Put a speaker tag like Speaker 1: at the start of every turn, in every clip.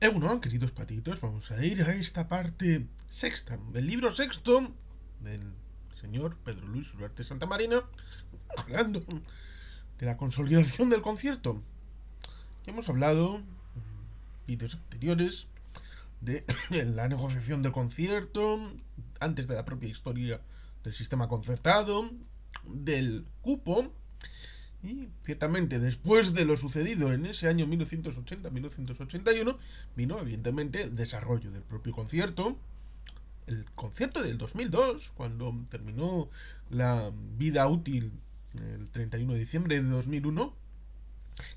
Speaker 1: Bueno, queridos patitos, vamos a ir a esta parte sexta del libro sexto del señor Pedro Luis Uriarte Santamarina, hablando de la consolidación del concierto. Ya hemos hablado en vídeos anteriores de la negociación del concierto, antes de la propia historia del sistema concertado, del cupo. Y ciertamente, después de lo sucedido en ese año 1980-1981, vino evidentemente el desarrollo del propio concierto, el concierto del 2002, cuando terminó la vida útil el 31 de diciembre de 2001,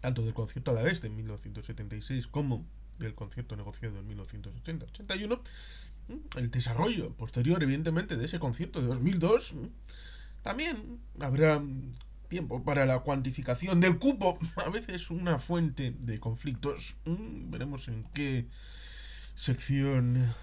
Speaker 1: tanto del concierto a la vez de 1976 como del concierto negociado en 1980-81, el desarrollo posterior, evidentemente, de ese concierto de 2002. También habrá tiempo para la cuantificación del cupo, a veces una fuente de conflictos. Veremos en qué sección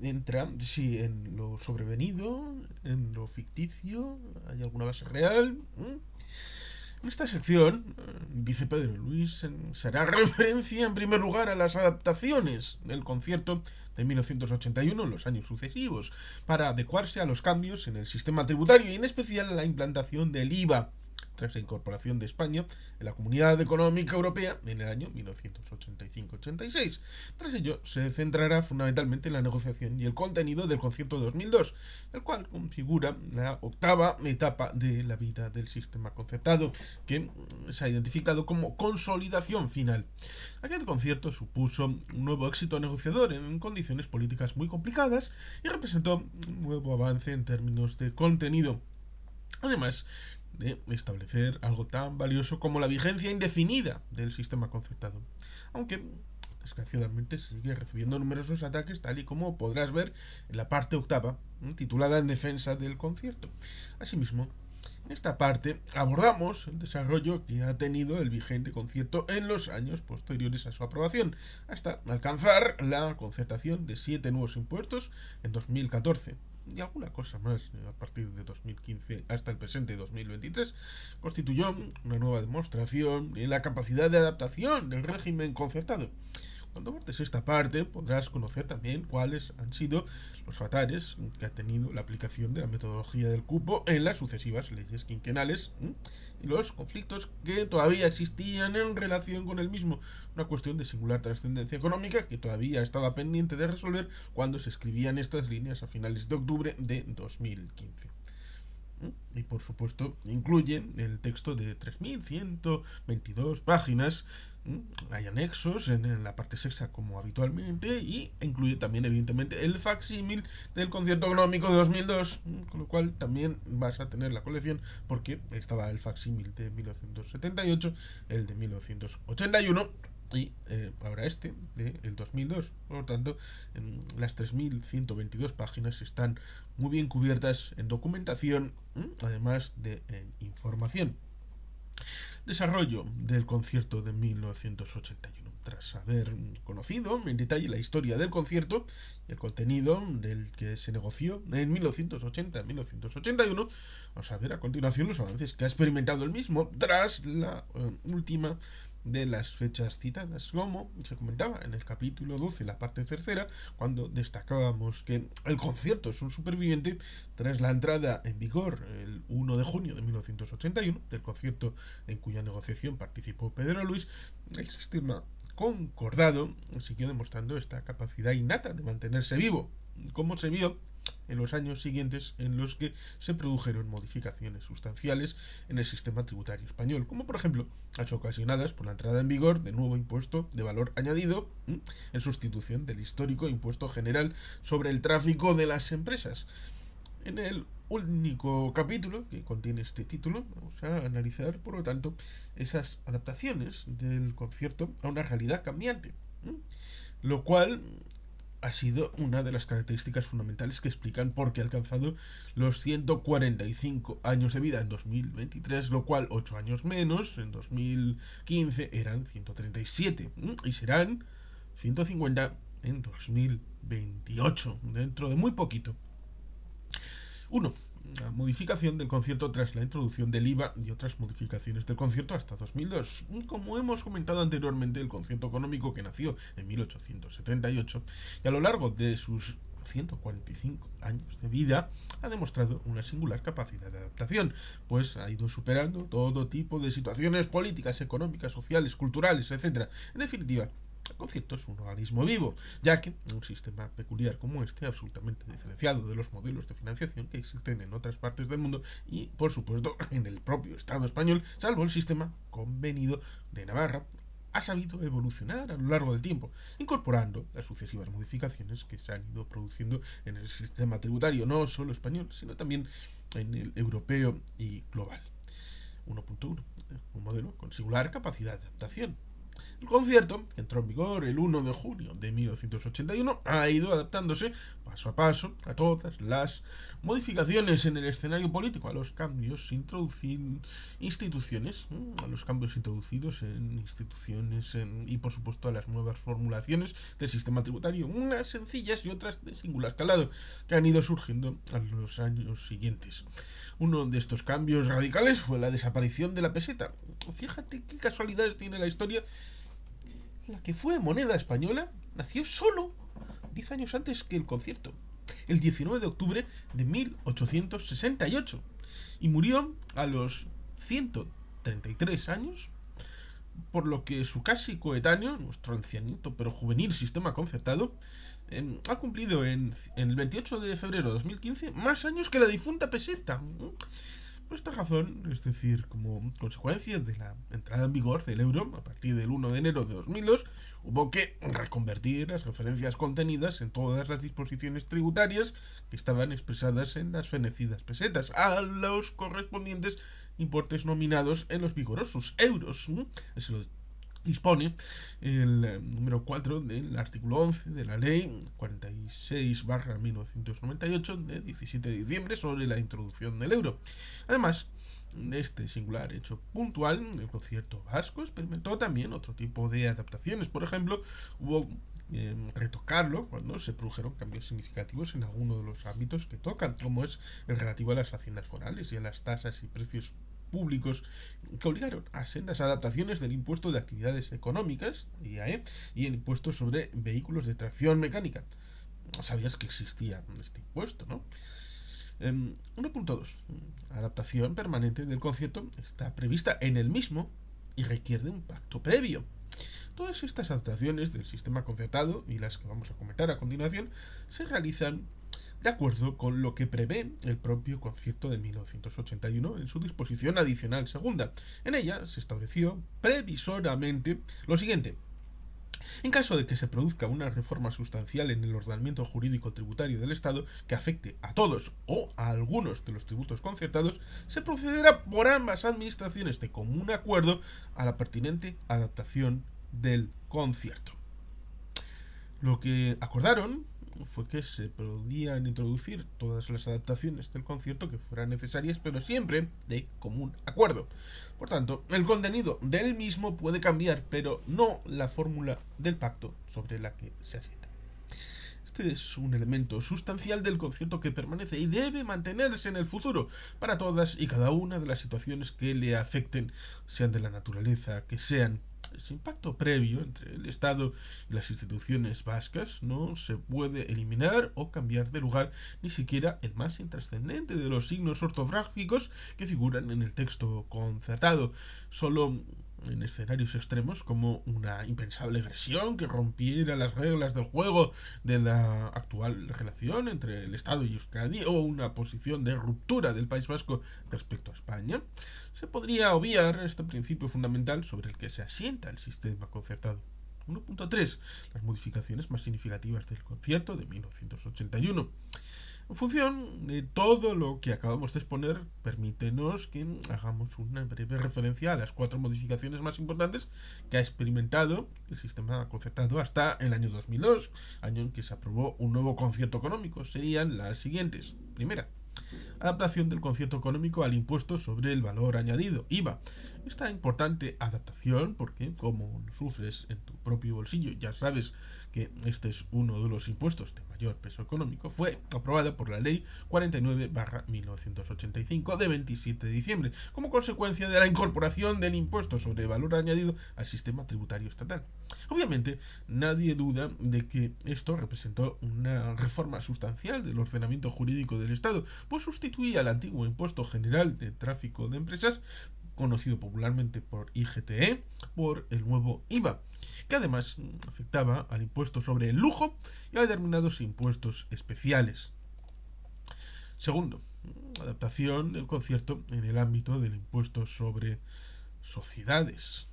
Speaker 1: entra, si en lo sobrevenido, en lo ficticio, hay alguna base real. En esta sección, dice Pedro Luis, se hará referencia en primer lugar a las adaptaciones del concierto de 1981 en los años sucesivos, para adecuarse a los cambios en el sistema tributario y en especial a la implantación del IVA tras la incorporación de España en la Comunidad Económica Europea en el año 1985-86. Tras ello, se centrará fundamentalmente en la negociación y el contenido del concierto de 2002, el cual configura la octava etapa de la vida del sistema concertado, que se ha identificado como consolidación final. Aquel concierto supuso un nuevo éxito negociador en condiciones políticas muy complicadas y representó un nuevo avance en términos de contenido. Además de establecer algo tan valioso como la vigencia indefinida del sistema concertado. Aunque desgraciadamente se sigue recibiendo numerosos ataques, tal y como podrás ver en la parte octava, titulada En defensa del concierto. Asimismo, en esta parte abordamos el desarrollo que ha tenido el vigente concierto en los años posteriores a su aprobación, hasta alcanzar la concertación de 7 nuevos impuestos en 2014 y alguna cosa más a partir de 2015 hasta el presente 2023, constituyó una nueva demostración en la capacidad de adaptación del régimen concertado. Cuando abortes esta parte podrás conocer también cuáles han sido los avatares que ha tenido la aplicación de la metodología del cupo en las sucesivas leyes quinquenales y los conflictos que todavía existían en relación con el mismo. Una cuestión de singular trascendencia económica que todavía estaba pendiente de resolver cuando se escribían estas líneas a finales de octubre de 2015. Y por supuesto incluye el texto de 3.122 páginas. Hay anexos en la parte sexta como habitualmente y incluye también evidentemente el facsímil del concierto económico de 2002, con lo cual también vas a tener la colección porque estaba el facsímil de 1978, el de 1981 y ahora este del 2002. Por lo tanto, las 3.122 páginas están muy bien cubiertas en documentación, además de información. Desarrollo del concierto de 1981. Tras haber conocido en detalle la historia del concierto y el contenido del que se negoció en 1980-1981, vamos a ver a continuación los avances que ha experimentado el mismo tras la última de las fechas citadas, como se comentaba en el capítulo 12, la parte tercera, cuando destacábamos que el concierto es un superviviente tras la entrada en vigor el 1 de junio de 1981 del concierto en cuya negociación participó Pedro Luis. El sistema concordado siguió demostrando esta capacidad innata de mantenerse vivo, como se vio en los años siguientes en los que se produjeron modificaciones sustanciales en el sistema tributario español, como por ejemplo las ocasionadas por la entrada en vigor del nuevo impuesto de valor añadido en sustitución del histórico impuesto general sobre el tráfico de las empresas. En el único capítulo que contiene este título, vamos a analizar, por lo tanto, esas adaptaciones del concierto a una realidad cambiante, lo cual ha sido una de las características fundamentales que explican por qué ha alcanzado los 145 años de vida en 2023, lo cual 8 años menos, en 2015 eran 137 y serán 150 en 2028, dentro de muy poquito. Uno, la modificación del concierto tras la introducción del IVA y otras modificaciones del concierto hasta 2002. Como hemos comentado anteriormente, el concierto económico, que nació en 1878 y a lo largo de sus 145 años de vida ha demostrado una singular capacidad de adaptación, pues ha ido superando todo tipo de situaciones políticas, económicas, sociales, culturales, etc. En definitiva, el concierto es un organismo vivo, ya que un sistema peculiar como este, absolutamente diferenciado de los modelos de financiación que existen en otras partes del mundo y, por supuesto, en el propio Estado español, salvo el sistema convenido de Navarra, ha sabido evolucionar a lo largo del tiempo, incorporando las sucesivas modificaciones que se han ido produciendo en el sistema tributario, no solo español, sino también en el europeo y global. 1.1, un modelo con singular capacidad de adaptación. El concierto, que entró en vigor el 1 de junio de 1981, ha ido adaptándose paso a paso a todas las modificaciones en el escenario político, a los cambios instituciones, a los cambios introducidos en instituciones y por supuesto a las nuevas formulaciones del sistema tributario, unas sencillas y otras de singular calado, que han ido surgiendo a los años siguientes. Uno de estos cambios radicales fue la desaparición de la peseta. Fíjate qué casualidades tiene la historia. La que fue moneda española nació solo 10 años antes que el concierto, el 19 de octubre de 1868, y murió a los 133 años, por lo que su casi coetáneo, nuestro ancianito pero juvenil sistema concertado, ha cumplido en el 28 de febrero de 2015 más años que la difunta peseta. Por esta razón, es decir, como consecuencia de la entrada en vigor del euro a partir del 1 de enero de 2002, hubo que reconvertir las referencias contenidas en todas las disposiciones tributarias que estaban expresadas en las fenecidas pesetas a los correspondientes importes nominados en los vigorosos euros. Eso lo dispone el número 4 del artículo 11 de la ley 46/1998 de 17 de diciembre sobre la introducción del euro. Además de este singular hecho puntual, el concierto vasco experimentó también otro tipo de adaptaciones. Por ejemplo, hubo retocarlo cuando se produjeron cambios significativos en alguno de los ámbitos que tocan, como es el relativo a las haciendas forales y a las tasas y precios públicos, que obligaron a sendas adaptaciones del impuesto de actividades económicas, IAE, y el impuesto sobre vehículos de tracción mecánica. No sabías que existía este impuesto, ¿no? 1.2. Adaptación permanente del concierto está prevista en el mismo y requiere un pacto previo. Todas estas adaptaciones del sistema concertado y las que vamos a comentar a continuación se realizan de acuerdo con lo que prevé el propio concierto de 1981 en su disposición adicional segunda. En ella se estableció previsoramente lo siguiente: en caso de que se produzca una reforma sustancial en el ordenamiento jurídico tributario del Estado que afecte a todos o a algunos de los tributos concertados, se procederá por ambas administraciones de común acuerdo a la pertinente adaptación del concierto. Lo que acordaron fue que se podían introducir todas las adaptaciones del concierto que fueran necesarias, pero siempre de común acuerdo. Por tanto, el contenido del mismo puede cambiar, pero no la fórmula del pacto sobre la que se asienta. Este es un elemento sustancial del concierto que permanece y debe mantenerse en el futuro para todas y cada una de las situaciones que le afecten, sean de la naturaleza que sean. Ese impacto previo entre el Estado y las instituciones vascas no se puede eliminar o cambiar de lugar, ni siquiera el más intrascendente de los signos ortográficos que figuran en el texto concertado. Solo en escenarios extremos como una impensable agresión que rompiera las reglas del juego de la actual relación entre el Estado y Euskadi, o una posición de ruptura del País Vasco respecto a España, se podría obviar este principio fundamental sobre el que se asienta el sistema concertado. 1.3. Las modificaciones más significativas del concierto de 1981. En función de todo lo que acabamos de exponer, permítenos que hagamos una breve referencia a las 4 modificaciones más importantes que ha experimentado el sistema concertado hasta el año 2002, año en que se aprobó un nuevo concierto económico. Serían las siguientes. Primera, adaptación del concierto económico al impuesto sobre el valor añadido, IVA. Esta importante adaptación, porque como lo sufres en tu propio bolsillo, ya sabes que este es uno de los impuestos de mayor peso económico, fue aprobada por la Ley 49/1985 de 27 de diciembre, como consecuencia de la incorporación del impuesto sobre valor añadido al sistema tributario estatal. Obviamente, nadie duda de que esto representó una reforma sustancial del ordenamiento jurídico del Estado, pues sustituía al antiguo impuesto general de tráfico de empresas, conocido popularmente por IGTE, por el nuevo IVA, que además afectaba al impuesto sobre el lujo y a determinados impuestos especiales. Segundo, adaptación del concierto en el ámbito del impuesto sobre sociedades.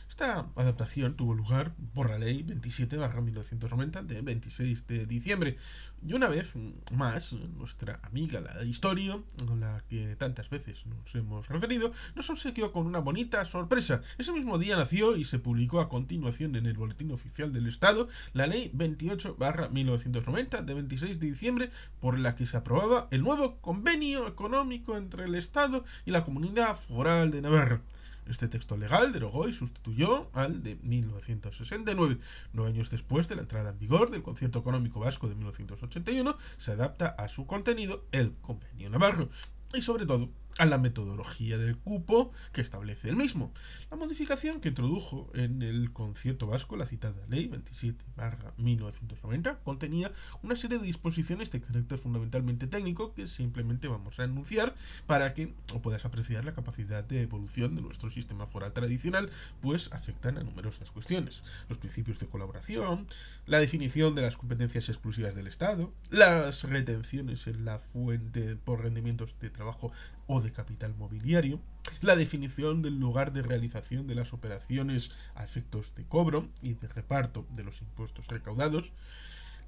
Speaker 1: Esta adaptación tuvo lugar por la Ley 27/1990 de 26 de diciembre. Y una vez más, nuestra amiga la historia, con la que tantas veces nos hemos referido, nos obsequió con una bonita sorpresa. Ese mismo día nació y se publicó a continuación en el Boletín Oficial del Estado la Ley 28/1990 de 26 de diciembre, por la que se aprobaba el nuevo convenio económico entre el Estado y la Comunidad Foral de Navarra. Este texto legal derogó y sustituyó al de 1969. 9 años después de la entrada en vigor del Concierto Económico Vasco de 1981, se adapta a su contenido el Convenio Navarro y, sobre todo, a la metodología del cupo que establece el mismo. La modificación que introdujo en el Concierto Vasco la citada Ley 27/1990 contenía una serie de disposiciones de carácter fundamentalmente técnico que simplemente vamos a enunciar para que puedas apreciar la capacidad de evolución de nuestro sistema foral tradicional, pues afectan a numerosas cuestiones: los principios de colaboración, la definición de las competencias exclusivas del Estado, las retenciones en la fuente por rendimientos de trabajo o de capital mobiliario, la definición del lugar de realización de las operaciones a efectos de cobro y de reparto de los impuestos recaudados,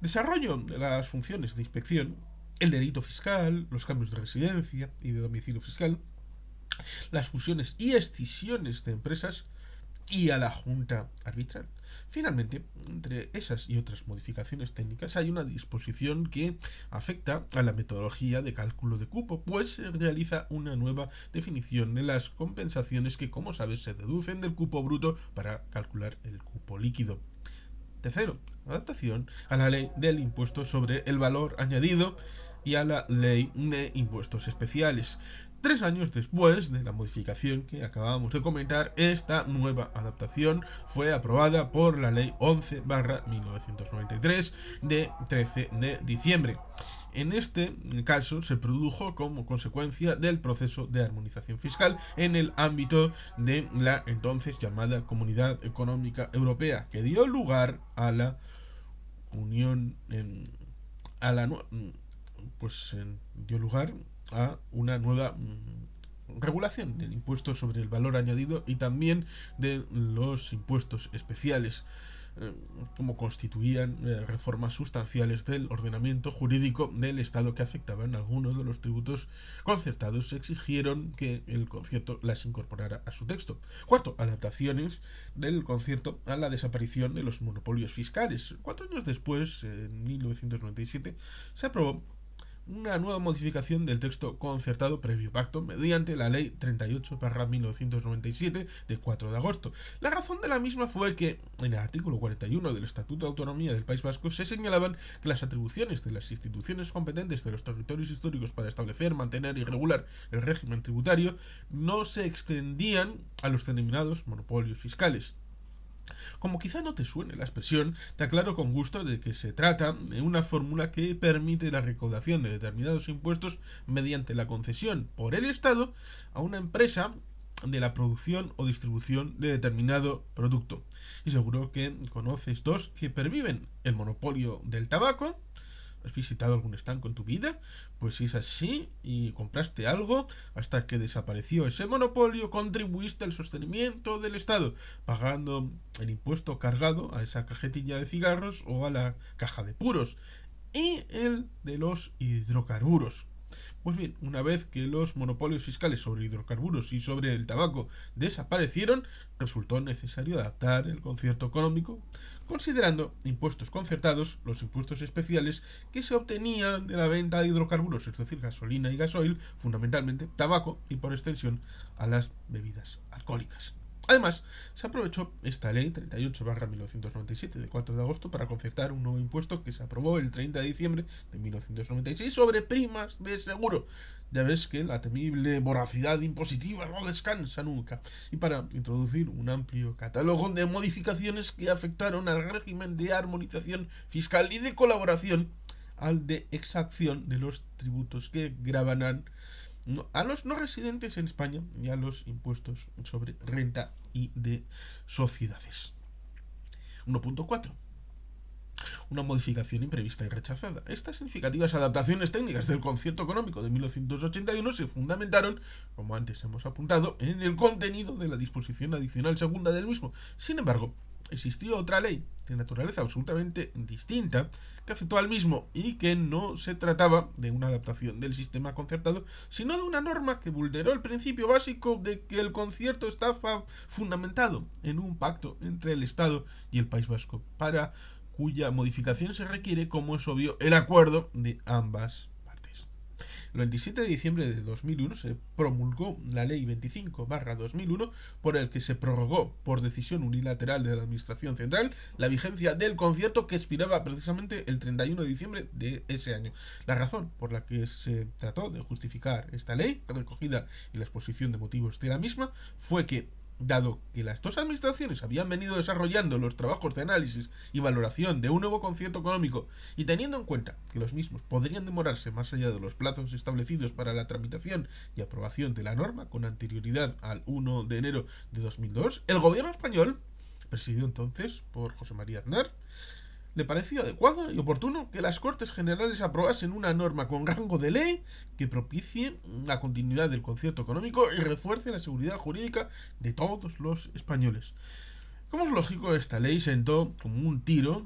Speaker 1: desarrollo de las funciones de inspección, el delito fiscal, los cambios de residencia y de domicilio fiscal, las fusiones y escisiones de empresas y a la Junta Arbitral. Finalmente, entre esas y otras modificaciones técnicas hay una disposición que afecta a la metodología de cálculo de cupo, pues se realiza una nueva definición de las compensaciones que, como sabes, se deducen del cupo bruto para calcular el cupo líquido. Tercero, adaptación a la ley del impuesto sobre el valor añadido y a la ley de impuestos especiales. 3 años después de la modificación que acabamos de comentar, esta nueva adaptación fue aprobada por la Ley 11/1993 de 13 de diciembre. En este caso se produjo como consecuencia del proceso de armonización fiscal en el ámbito de la entonces llamada Comunidad Económica Europea, que dio lugar a la Unión a la pues dio lugar a una nueva regulación del impuesto sobre el valor añadido y también de los impuestos especiales, como constituían reformas sustanciales del ordenamiento jurídico del Estado que afectaban a algunos de los tributos concertados, exigieron que el concierto las incorporara a su texto. Cuarto, adaptaciones del concierto a la desaparición de los monopolios fiscales. 4 años después, en 1997, se aprobó una nueva modificación del texto concertado previo pacto mediante la Ley 38/1997 de 4 de agosto. La razón de la misma fue que en el artículo 41 del Estatuto de Autonomía del País Vasco se señalaban que las atribuciones de las instituciones competentes de los territorios históricos para establecer, mantener y regular el régimen tributario no se extendían a los denominados monopolios fiscales. Como quizá no te suene la expresión, te aclaro con gusto de que se trata de una fórmula que permite la recaudación de determinados impuestos mediante la concesión por el Estado a una empresa de la producción o distribución de determinado producto. Y seguro que conoces dos que perviven: el monopolio del tabaco. ¿Has visitado algún estanco en tu vida? Pues si es así y compraste algo, hasta que desapareció ese monopolio, contribuiste al sostenimiento del Estado, pagando el impuesto cargado a esa cajetilla de cigarros o a la caja de puros, y el de los hidrocarburos. Pues bien, una vez que los monopolios fiscales sobre hidrocarburos y sobre el tabaco desaparecieron, resultó necesario adaptar el concierto económico, considerando impuestos concertados los impuestos especiales que se obtenían de la venta de hidrocarburos, es decir, gasolina y gasoil, fundamentalmente tabaco y por extensión a las bebidas alcohólicas. Además, se aprovechó esta ley 38/1997 de 4 de agosto para concertar un nuevo impuesto que se aprobó el 30 de diciembre de 1996 sobre primas de seguro. Ya ves que la temible voracidad impositiva no descansa nunca. Y para introducir un amplio catálogo de modificaciones que afectaron al régimen de armonización fiscal y de colaboración al de exacción de los tributos que grabarán a los no residentes en España y a los impuestos sobre renta y de sociedades. 1.4. Una modificación imprevista y rechazada. Estas significativas adaptaciones técnicas del concierto económico de 1981 se fundamentaron, como antes hemos apuntado, en el contenido de la disposición adicional segunda del mismo. Sin embargo, existió otra ley de naturaleza absolutamente distinta que afectó al mismo y que no se trataba de una adaptación del sistema concertado, sino de una norma que vulneró el principio básico de que el concierto estaba fundamentado en un pacto entre el Estado y el País Vasco, para cuya modificación se requiere, como es obvio, el acuerdo de ambas partes. El 27 de diciembre de 2001 se promulgó la Ley 25/2001, por el que se prorrogó por decisión unilateral de la Administración Central la vigencia del concierto, que expiraba precisamente el 31 de diciembre de ese año. La razón por la que se trató de justificar esta ley, recogida en la exposición de motivos de la misma, fue que, dado que las dos administraciones habían venido desarrollando los trabajos de análisis y valoración de un nuevo concierto económico, y teniendo en cuenta que los mismos podrían demorarse más allá de los plazos establecidos para la tramitación y aprobación de la norma con anterioridad al 1 de enero de 2002, el gobierno español, presidido entonces por José María Aznar, le pareció adecuado y oportuno que las Cortes Generales aprobasen una norma con rango de ley que propicie la continuidad del concierto económico y refuerce la seguridad jurídica de todos los españoles. Como es lógico, esta ley sentó como un tiro,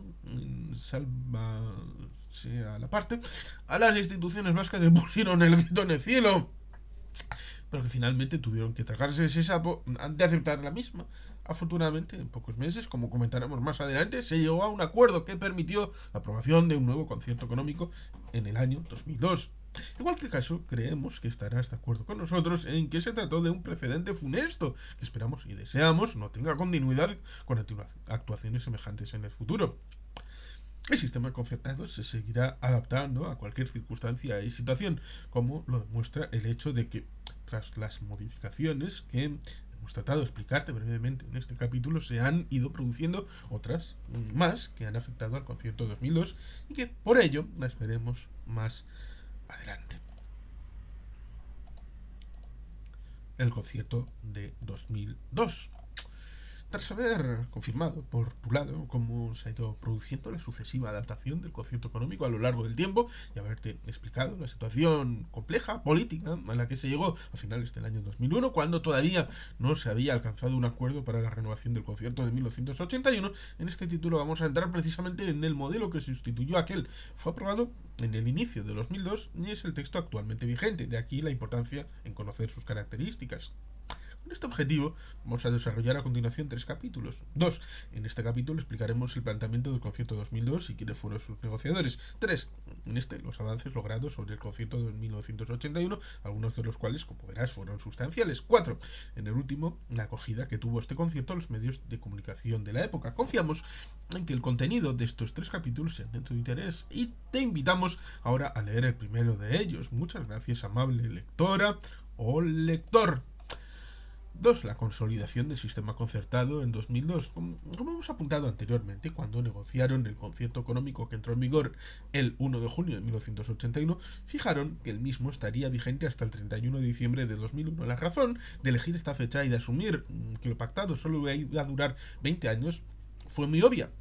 Speaker 1: sálvase a la parte, a las instituciones vascas que pusieron el grito en el cielo, pero que finalmente tuvieron que tragarse ese sapo antes de aceptar la misma. Afortunadamente, en pocos meses, como comentaremos más adelante, se llegó a un acuerdo que permitió la aprobación de un nuevo concierto económico en el año 2002. En cualquier caso, creemos que estarás de acuerdo con nosotros en que se trató de un precedente funesto, que esperamos y deseamos no tenga continuidad con actuaciones semejantes en el futuro. El sistema concertado se seguirá adaptando a cualquier circunstancia y situación, como lo demuestra el hecho de que, tras las modificaciones que hemos tratado de explicarte brevemente en este capítulo, se han ido produciendo otras más que han afectado al concierto 2002 y que por ello las veremos más adelante. El concierto de 2002. Tras haber confirmado por tu lado cómo se ha ido produciendo la sucesiva adaptación del concierto económico a lo largo del tiempo y haberte explicado la situación compleja política a la que se llegó a finales del año 2001, cuando todavía no se había alcanzado un acuerdo para la renovación del concierto de 1981, en este título vamos a entrar precisamente en el modelo que sustituyó a aquel. Fue aprobado en el inicio de 2002 y es el texto actualmente vigente, de aquí la importancia en conocer sus características. Con este objetivo vamos a desarrollar a continuación 3 capítulos. 2. En este capítulo explicaremos el planteamiento del concierto 2002 y quiénes fueron sus negociadores. 3. En este, los avances logrados sobre el concierto de 1981, algunos de los cuales, como verás, fueron sustanciales. 4. En el último, la acogida que tuvo este concierto a los medios de comunicación de la época. Confiamos en que el contenido de estos 3 capítulos sea de tu interés y te invitamos ahora a leer el primero de ellos. Muchas gracias, amable lectora o lector. 2. La consolidación del sistema concertado en 2002. Como hemos apuntado anteriormente, cuando negociaron el concierto económico que entró en vigor el 1 de junio de 1981, fijaron que el mismo estaría vigente hasta el 31 de diciembre de 2001. La razón de elegir esta fecha y de asumir que lo pactado solo iba a durar 20 años fue muy obvia,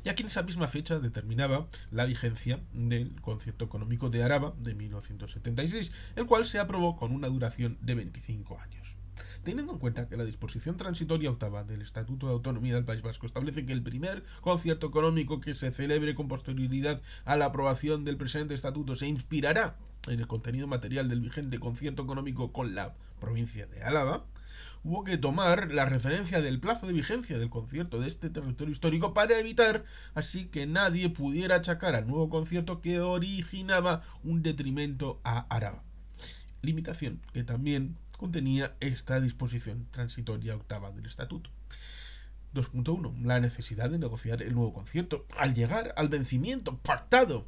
Speaker 1: ya que en esa misma fecha determinaba la vigencia del concierto económico de Araba de 1976, el cual se aprobó con una duración de 25 años. Teniendo en cuenta que la disposición transitoria octava del Estatuto de Autonomía del País Vasco establece que el primer concierto económico que se celebre con posterioridad a la aprobación del presente estatuto se inspirará en el contenido material del vigente concierto económico con la provincia de Álava, hubo que tomar la referencia del plazo de vigencia del concierto de este territorio histórico para evitar así que nadie pudiera achacar al nuevo concierto que originaba un detrimento a Araba. Limitación que también contenía esta disposición transitoria octava del estatuto. 2.1. La necesidad de negociar el nuevo concierto. Al llegar al vencimiento pactado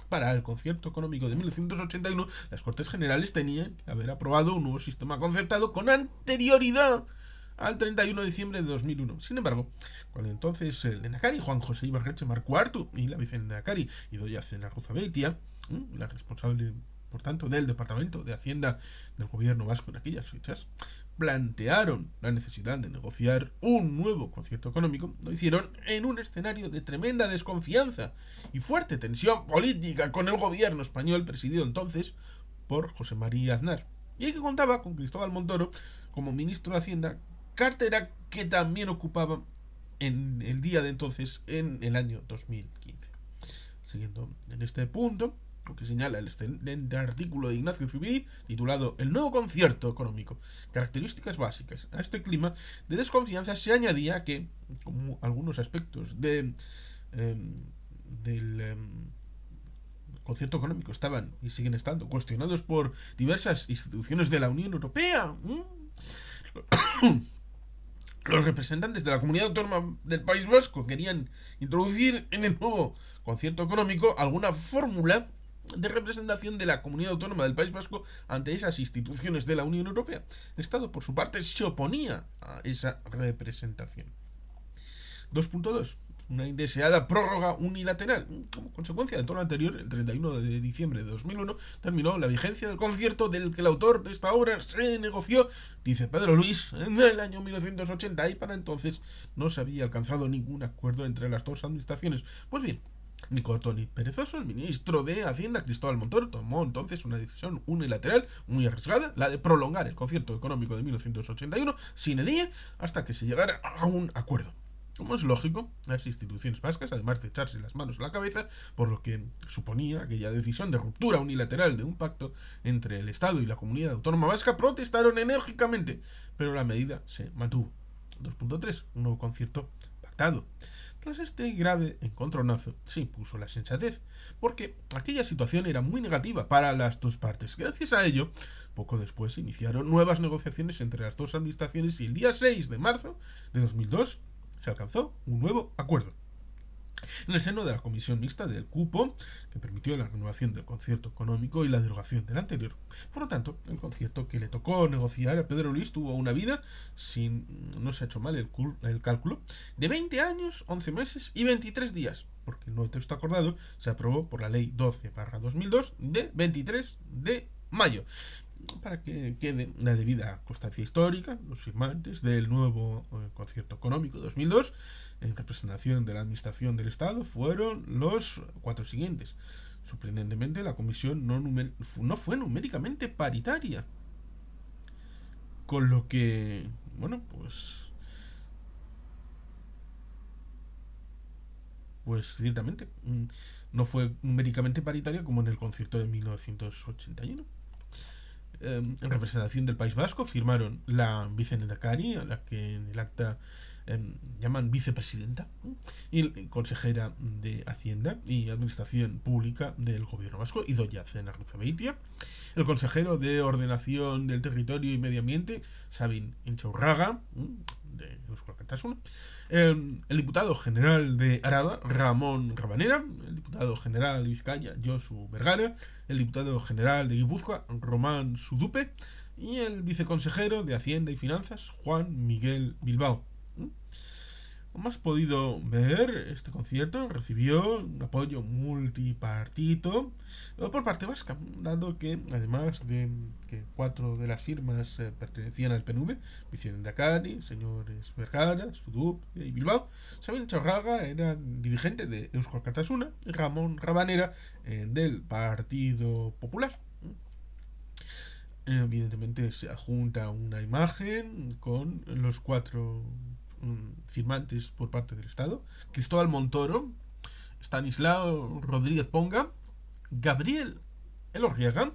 Speaker 1: para el concierto económico de 1981, las Cortes Generales tenían que haber aprobado un nuevo sistema concertado con anterioridad al 31 de diciembre de 2001. Sin embargo, cuando entonces el Lehendakari Juan José Ibarretxe Marcuartu y la vicelehendakari Idoia Zenarruzabeitia, la responsable por tanto del Departamento de Hacienda del gobierno vasco en aquellas fechas, plantearon la necesidad de negociar un nuevo concierto económico, lo hicieron en un escenario de tremenda desconfianza y fuerte tensión política con el gobierno español presidido entonces por José María Aznar, y que contaba con Cristóbal Montoro como ministro de Hacienda, cartera que también ocupaba en el día de entonces, en el año 2015. Siguiendo en este punto, lo que señala el excelente artículo de Ignacio Zubiri titulado El nuevo concierto económico, características básicas. A este clima de desconfianza se añadía que, como algunos aspectos del concierto económico estaban y siguen estando cuestionados por diversas instituciones de la Unión Europea, los representantes de la comunidad autónoma del País Vasco querían introducir en el nuevo concierto económico alguna fórmula de representación de la comunidad autónoma del País Vasco ante esas instituciones de la Unión Europea. El Estado, por su parte, se oponía a esa representación. 2.2. Una indeseada prórroga unilateral. Como consecuencia de todo lo anterior, el 31 de diciembre de 2001 terminó la vigencia del concierto del que el autor de esta obra se negoció, dice Pedro Luis, en el año 1980, y para entonces no se había alcanzado ningún acuerdo entre las dos administraciones. Pues bien, ni corto ni perezoso, el ministro de Hacienda, Cristóbal Montoro, tomó entonces una decisión unilateral muy arriesgada, la de prolongar el concierto económico de 1981 sin edie hasta que se llegara a un acuerdo. Como es lógico, las instituciones vascas, además de echarse las manos a la cabeza, por lo que suponía aquella decisión de ruptura unilateral de un pacto entre el Estado y la comunidad autónoma vasca, protestaron enérgicamente, pero la medida se mantuvo. 2.3. Un nuevo concierto pactado. Tras este grave encontronazo, se impuso la sensatez, porque aquella situación era muy negativa para las dos partes. Gracias a ello, poco después se iniciaron nuevas negociaciones entre las dos administraciones y el día 6 de marzo de 2002 se alcanzó un nuevo acuerdo en el seno de la Comisión Mixta del Cupo, que permitió la renovación del concierto económico y la derogación del anterior. Por lo tanto, el concierto que le tocó negociar a Pedro Luis tuvo una vida, sin no se ha hecho mal el cálculo, de 20 años, 11 meses y 23 días, porque el nuevo texto acordado se aprobó por la Ley 12/2002 de 23 de mayo. Para que quede la debida constancia histórica, los firmantes del nuevo concierto económico 2002 en representación de la Administración del Estado fueron los cuatro siguientes. Sorprendentemente, la comisión no fue numéricamente paritaria, con lo que, bueno, pues ciertamente no fue numéricamente paritaria como en el concierto de 1981. En representación del País Vasco firmaron la vicelehendakari, a la que en el acta llaman vicepresidenta, y consejera de Hacienda y Administración Pública del Gobierno Vasco, Idoia Zenarruzabeitia, el consejero de Ordenación del Territorio y Medio Ambiente, Sabin Inchaurraga, de Euskal Alkartasuna, el diputado general de Araba, Ramón Rabanera, el diputado general de Vizcaya, Josu Vergara, el diputado general de Guipúzcoa, Román Sudupe, y el viceconsejero de Hacienda y Finanzas, Juan Miguel Bilbao. Como has podido ver, este concierto recibió un apoyo multipartito por parte vasca, dado que, además de que 4 de las firmas pertenecían al PNV, Vicente señores Vergara, Sudup y Bilbao, Sabin Chaurraga era dirigente de Euskal Alkartasuna y Ramón Rabanera del Partido Popular. Evidentemente se adjunta una imagen con los 4 firmantes por parte del Estado: Cristóbal Montoro, Stanislao Rodríguez Ponga, Gabriel Elorriaga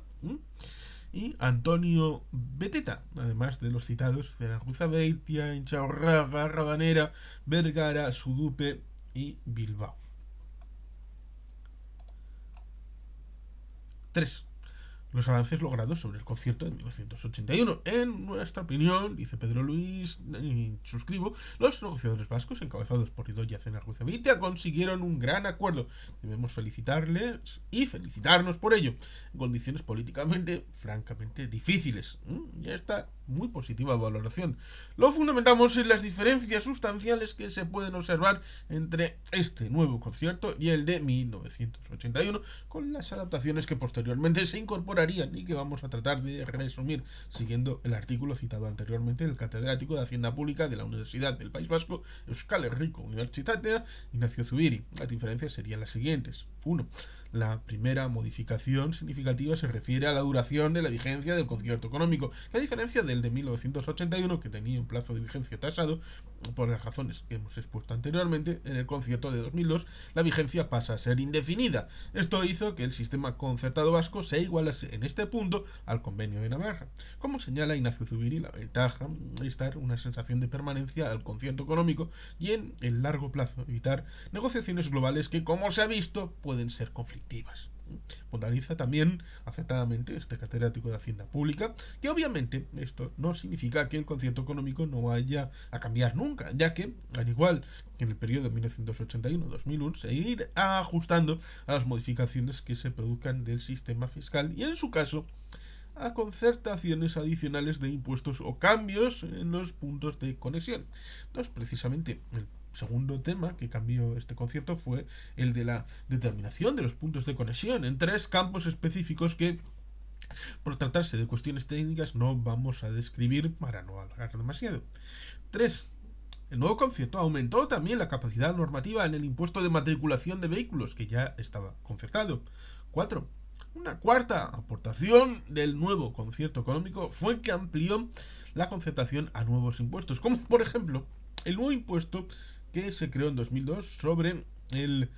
Speaker 1: y Antonio Beteta, además de los citados Zaragoza-Beitia, Inchaurraga, Rabanera, Vergara, Sudupe y Bilbao. 3. Los avances logrados sobre el concierto de 1981. En nuestra opinión, dice Pedro Luis, y suscribo, los negociadores vascos, encabezados por Idoia Zenarruzavitia, consiguieron un gran acuerdo. Debemos felicitarles y felicitarnos por ello, en condiciones políticamente, francamente difíciles. Y esta muy positiva valoración. Lo fundamentamos en las diferencias sustanciales que se pueden observar entre este nuevo concierto y el de 1981, con las adaptaciones que posteriormente se incorporarían y que vamos a tratar de resumir siguiendo el artículo citado anteriormente del catedrático de Hacienda Pública de la Universidad del País Vasco, Euskal Herriko Unibertsitatea, Ignacio Zubiri. Las diferencias serían las siguientes. 1. La primera modificación significativa se refiere a la duración de la vigencia del concierto económico, que a diferencia del de 1981, que tenía un plazo de vigencia tasado, por las razones que hemos expuesto anteriormente, en el concierto de 2002 la vigencia pasa a ser indefinida. Esto hizo que el sistema concertado vasco se igualase en este punto al convenio de Navarra. Como señala Ignacio Zubiri, la ventaja es dar una sensación de permanencia al concierto económico y en el largo plazo evitar negociaciones globales que, como se ha visto, pueden ser conflictivas. Puntualiza también acertadamente este catedrático de Hacienda Pública que obviamente esto no significa que el concierto económico no vaya a cambiar nunca, ya que al igual que en el periodo 1981-2001 se irá ajustando a las modificaciones que se produzcan del sistema fiscal y en su caso a concertaciones adicionales de impuestos o cambios en los puntos de conexión. Entonces, precisamente, el segundo tema que cambió este concierto fue el de la determinación de los puntos de conexión en 3 campos específicos que, por tratarse de cuestiones técnicas, no vamos a describir para no alargar demasiado. 3. El nuevo concierto aumentó también la capacidad normativa en el impuesto de matriculación de vehículos, que ya estaba concertado. 4. Una cuarta aportación del nuevo concierto económico fue que amplió la concertación a nuevos impuestos, como por ejemplo el nuevo impuesto que se creó en 2002 sobre el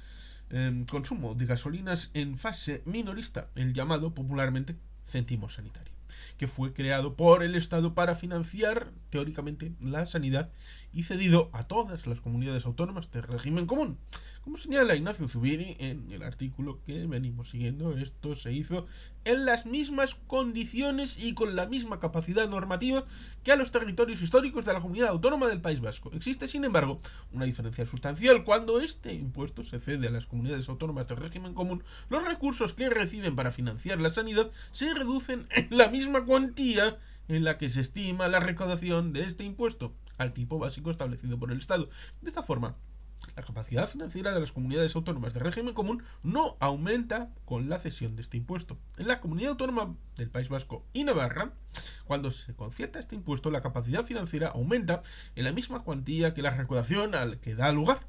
Speaker 1: consumo de gasolinas en fase minorista, el llamado popularmente céntimo sanitario, que fue creado por el Estado para financiar teóricamente la sanidad y cedido a todas las comunidades autónomas de régimen común. Como señala Ignacio Zubiri en el artículo que venimos siguiendo, esto se hizo en las mismas condiciones y con la misma capacidad normativa que a los territorios históricos de la comunidad autónoma del País Vasco. Existe, sin embargo, una diferencia sustancial. Cuando este impuesto se cede a las comunidades autónomas de régimen común, los recursos que reciben para financiar la sanidad se reducen en la misma cuantía en la que se estima la recaudación de este impuesto al tipo básico establecido por el Estado. De esta forma, la capacidad financiera de las comunidades autónomas de régimen común no aumenta con la cesión de este impuesto. En la comunidad autónoma del País Vasco y Navarra, cuando se concierta este impuesto, la capacidad financiera aumenta en la misma cuantía que la recaudación al que da lugar.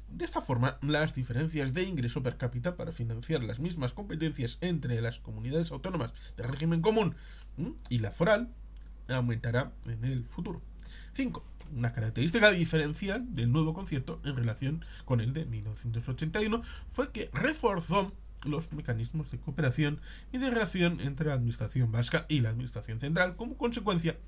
Speaker 1: De esta forma, las diferencias de ingreso per cápita para financiar las mismas competencias entre las comunidades autónomas de régimen común y la foral aumentará en el futuro. 5. Una característica diferencial del nuevo concierto en relación con el de 1981 fue que reforzó los mecanismos de cooperación y de relación entre la administración vasca y la administración central como consecuencia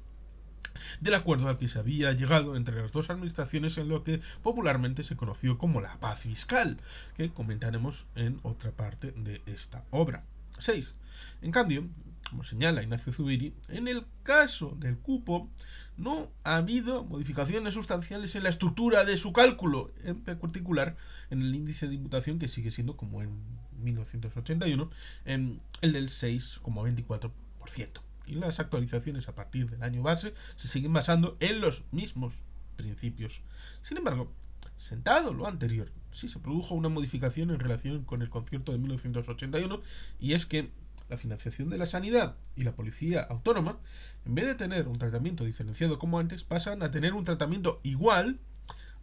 Speaker 1: del acuerdo al que se había llegado entre las dos administraciones en lo que popularmente se conoció como la paz fiscal, que comentaremos en otra parte de esta obra. 6. En cambio, como señala Ignacio Zubiri, en el caso del cupo no ha habido modificaciones sustanciales en la estructura de su cálculo, en particular en el índice de imputación, que sigue siendo como en 1981, el del 6,24%. Y las actualizaciones a partir del año base se siguen basando en los mismos principios. Sin embargo, sentado lo anterior, sí se produjo una modificación en relación con el concierto de 1981, y es que la financiación de la sanidad y la policía autónoma, en vez de tener un tratamiento diferenciado como antes, pasan a tener un tratamiento igual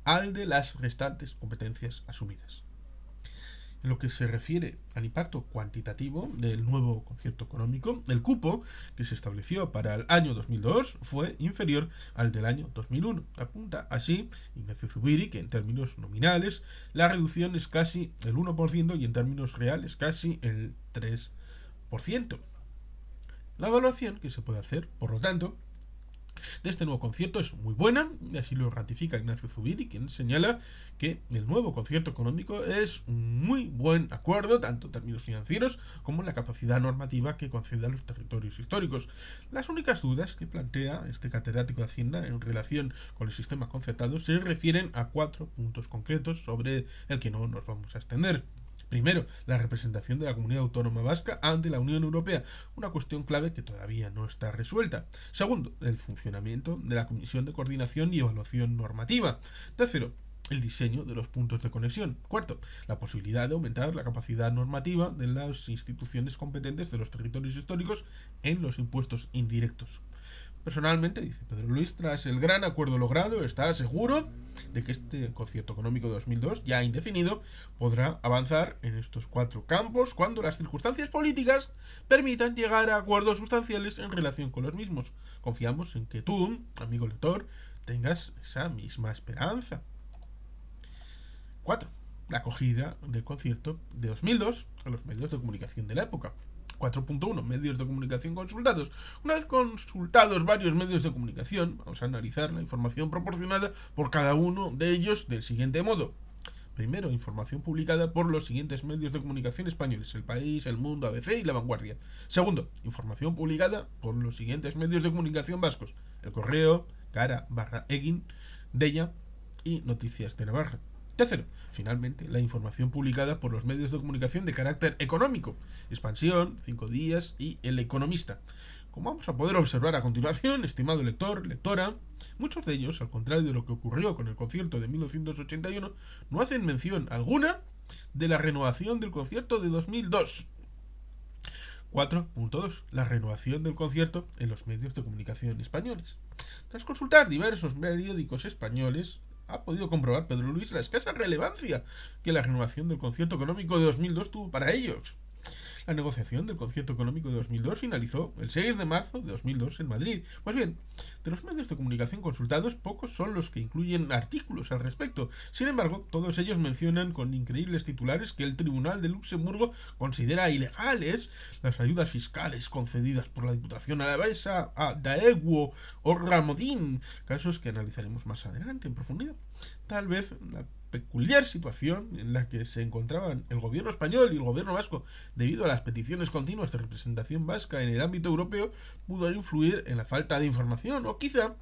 Speaker 1: al de las restantes competencias asumidas. En lo que se refiere al impacto cuantitativo del nuevo concierto económico, el cupo que se estableció para el año 2002 fue inferior al del año 2001. Apunta así Ignacio Zubiri que en términos nominales la reducción es casi el 1% y en términos reales casi el 3%. La evaluación que se puede hacer, por lo tanto, de este nuevo concierto es muy buena, y así lo ratifica Ignacio Zubiri, quien señala que el nuevo concierto económico es un muy buen acuerdo, tanto en términos financieros como en la capacidad normativa que concede a los territorios históricos. Las únicas dudas que plantea este catedrático de Hacienda en relación con el sistema concertado se refieren a 4 puntos concretos sobre el que no nos vamos a extender. Primero, la representación de la comunidad autónoma vasca ante la Unión Europea, una cuestión clave que todavía no está resuelta. Segundo, el funcionamiento de la Comisión de Coordinación y Evaluación Normativa. Tercero, el diseño de los puntos de conexión. Cuarto, la posibilidad de aumentar la capacidad normativa de las instituciones competentes de los territorios históricos en los impuestos indirectos. Personalmente, dice Pedro Luis, tras el gran acuerdo logrado, está seguro de que este concierto económico de 2002, ya indefinido, podrá avanzar en estos 4 campos cuando las circunstancias políticas permitan llegar a acuerdos sustanciales en relación con los mismos. Confiamos en que tú, amigo lector, tengas esa misma esperanza. 4. La acogida del concierto de 2002 a los medios de comunicación de la época. 4.1. Medios de comunicación consultados. Una vez consultados varios medios de comunicación, vamos a analizar la información proporcionada por cada uno de ellos del siguiente modo. Primero, información publicada por los siguientes medios de comunicación españoles: El País, El Mundo, ABC y La Vanguardia. Segundo, información publicada por los siguientes medios de comunicación vascos: El Correo, Cara/Egin, Deia y Noticias de Navarra. Tercero, finalmente, la información publicada por los medios de comunicación de carácter económico: Expansión, 5 Días y El Economista. Como vamos a poder observar a continuación, estimado lector, lectora, muchos de ellos, al contrario de lo que ocurrió con el concierto de 1981, no hacen mención alguna de la renovación del concierto de 2002. 4.2. La renovación del concierto en los medios de comunicación españoles. Tras consultar diversos periódicos españoles, ha podido comprobar Pedro Luis la escasa relevancia que la renovación del concierto económico de 2002 tuvo para ellos. La negociación del concierto económico de 2002 finalizó el 6 de marzo de 2002 en Madrid. Pues bien, de los medios de comunicación consultados, pocos son los que incluyen artículos al respecto. Sin embargo, todos ellos mencionan con increíbles titulares que el Tribunal de Luxemburgo considera ilegales las ayudas fiscales concedidas por la Diputación Alavesa a Daewoo o Ramodín, casos que analizaremos más adelante en profundidad. Tal vez la peculiar situación en la que se encontraban el gobierno español y el gobierno vasco debido a las peticiones continuas de representación vasca en el ámbito europeo pudo influir en la falta de información, o quizá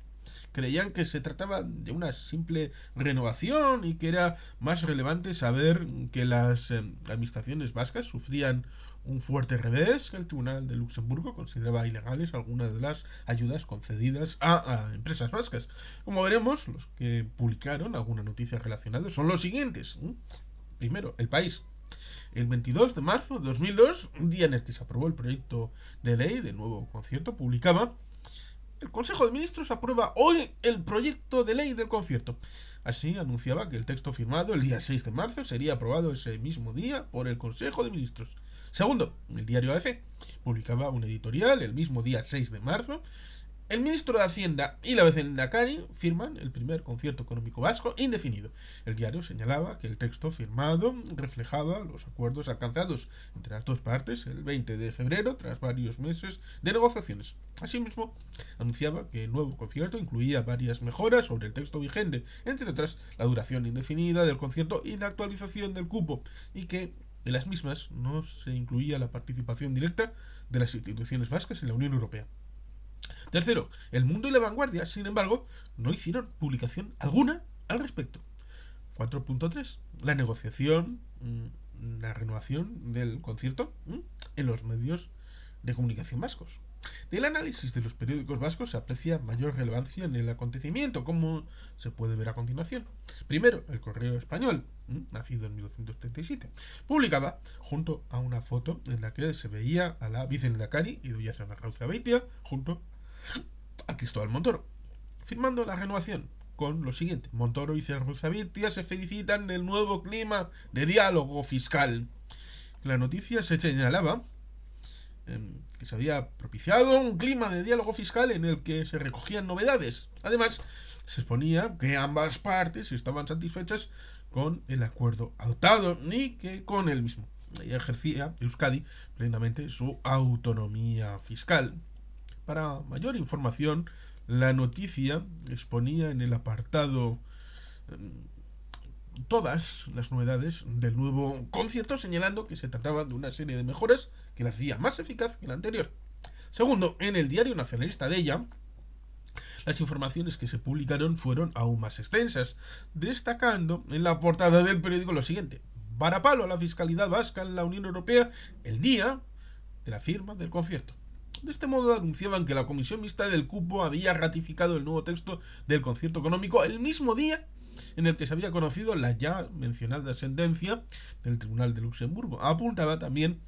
Speaker 1: creían que se trataba de una simple renovación y que era más relevante saber que las administraciones vascas sufrían un fuerte revés, que el Tribunal de Luxemburgo consideraba ilegales algunas de las ayudas concedidas a empresas vascas. Como veremos, los que publicaron alguna noticia relacionada son los siguientes. Primero, El País. El 22 de marzo de 2002, un día en el que se aprobó el proyecto de ley del nuevo concierto, publicaba: el Consejo de Ministros aprueba hoy el proyecto de ley del concierto. Así anunciaba que el texto firmado el día 6 de marzo sería aprobado ese mismo día por el Consejo de Ministros. Segundo, el diario ABC publicaba un editorial el mismo día 6 de marzo. El ministro de Hacienda y la vicelehendakari firman el primer concierto económico vasco indefinido. El diario señalaba que el texto firmado reflejaba los acuerdos alcanzados entre las dos partes el 20 de febrero tras varios meses de negociaciones. Asimismo, anunciaba que el nuevo concierto incluía varias mejoras sobre el texto vigente, entre otras la duración indefinida del concierto y la actualización del cupo, y que en las mismas no se incluía la participación directa de las instituciones vascas en la Unión Europea. Tercero, El Mundo y La Vanguardia, sin embargo, no hicieron publicación alguna al respecto. 4.3. La negociación, la renovación del concierto en los medios de comunicación vascos. Del análisis de los periódicos vascos se aprecia mayor relevancia en el acontecimiento, como se puede ver a continuación. Primero, El Correo Español, nacido en 1937, publicaba, junto a una foto en la que se veía a la vicelehendakari Idoia Zamarrauza-Beitia junto a Cristóbal Montoro, firmando la renovación con lo siguiente: Montoro y Zamarrauza-Beitia se felicitan del nuevo clima de diálogo fiscal. La noticia se señalaba que se había propiciado un clima de diálogo fiscal en el que se recogían novedades. Además, se exponía que ambas partes estaban satisfechas con el acuerdo adoptado y que con el mismo y ejercía Euskadi plenamente su autonomía fiscal. Para mayor información, la noticia exponía en el apartado todas las novedades del nuevo concierto, señalando que se trataba de una serie de mejoras que la hacía más eficaz que la anterior. Segundo, en el diario nacionalista de ella, las informaciones que se publicaron fueron aún más extensas, destacando en la portada del periódico lo siguiente: varapalo a la fiscalidad vasca en la Unión Europea el día de la firma del concierto. De este modo anunciaban que la Comisión Mixta del Cupo había ratificado el nuevo texto del concierto económico el mismo día en el que se había conocido la ya mencionada sentencia del Tribunal de Luxemburgo. Apuntaba también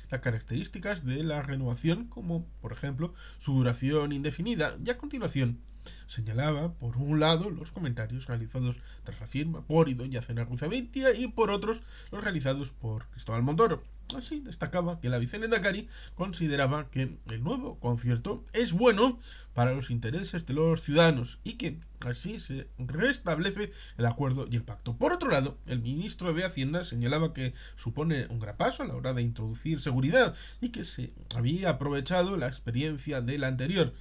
Speaker 1: las características de la renovación, como por ejemplo su duración indefinida, y a continuación señalaba por un lado los comentarios realizados tras la firma por Idoia Zenarruzabeitia y por otros los realizados por Cristóbal Montoro. Así destacaba que la viceministra consideraba que el nuevo concierto es bueno para los intereses de los ciudadanos y que así se restablece el acuerdo y el pacto. Por otro lado, el ministro de Hacienda señalaba que supone un gran paso a la hora de introducir seguridad y que se había aprovechado la experiencia del anterior.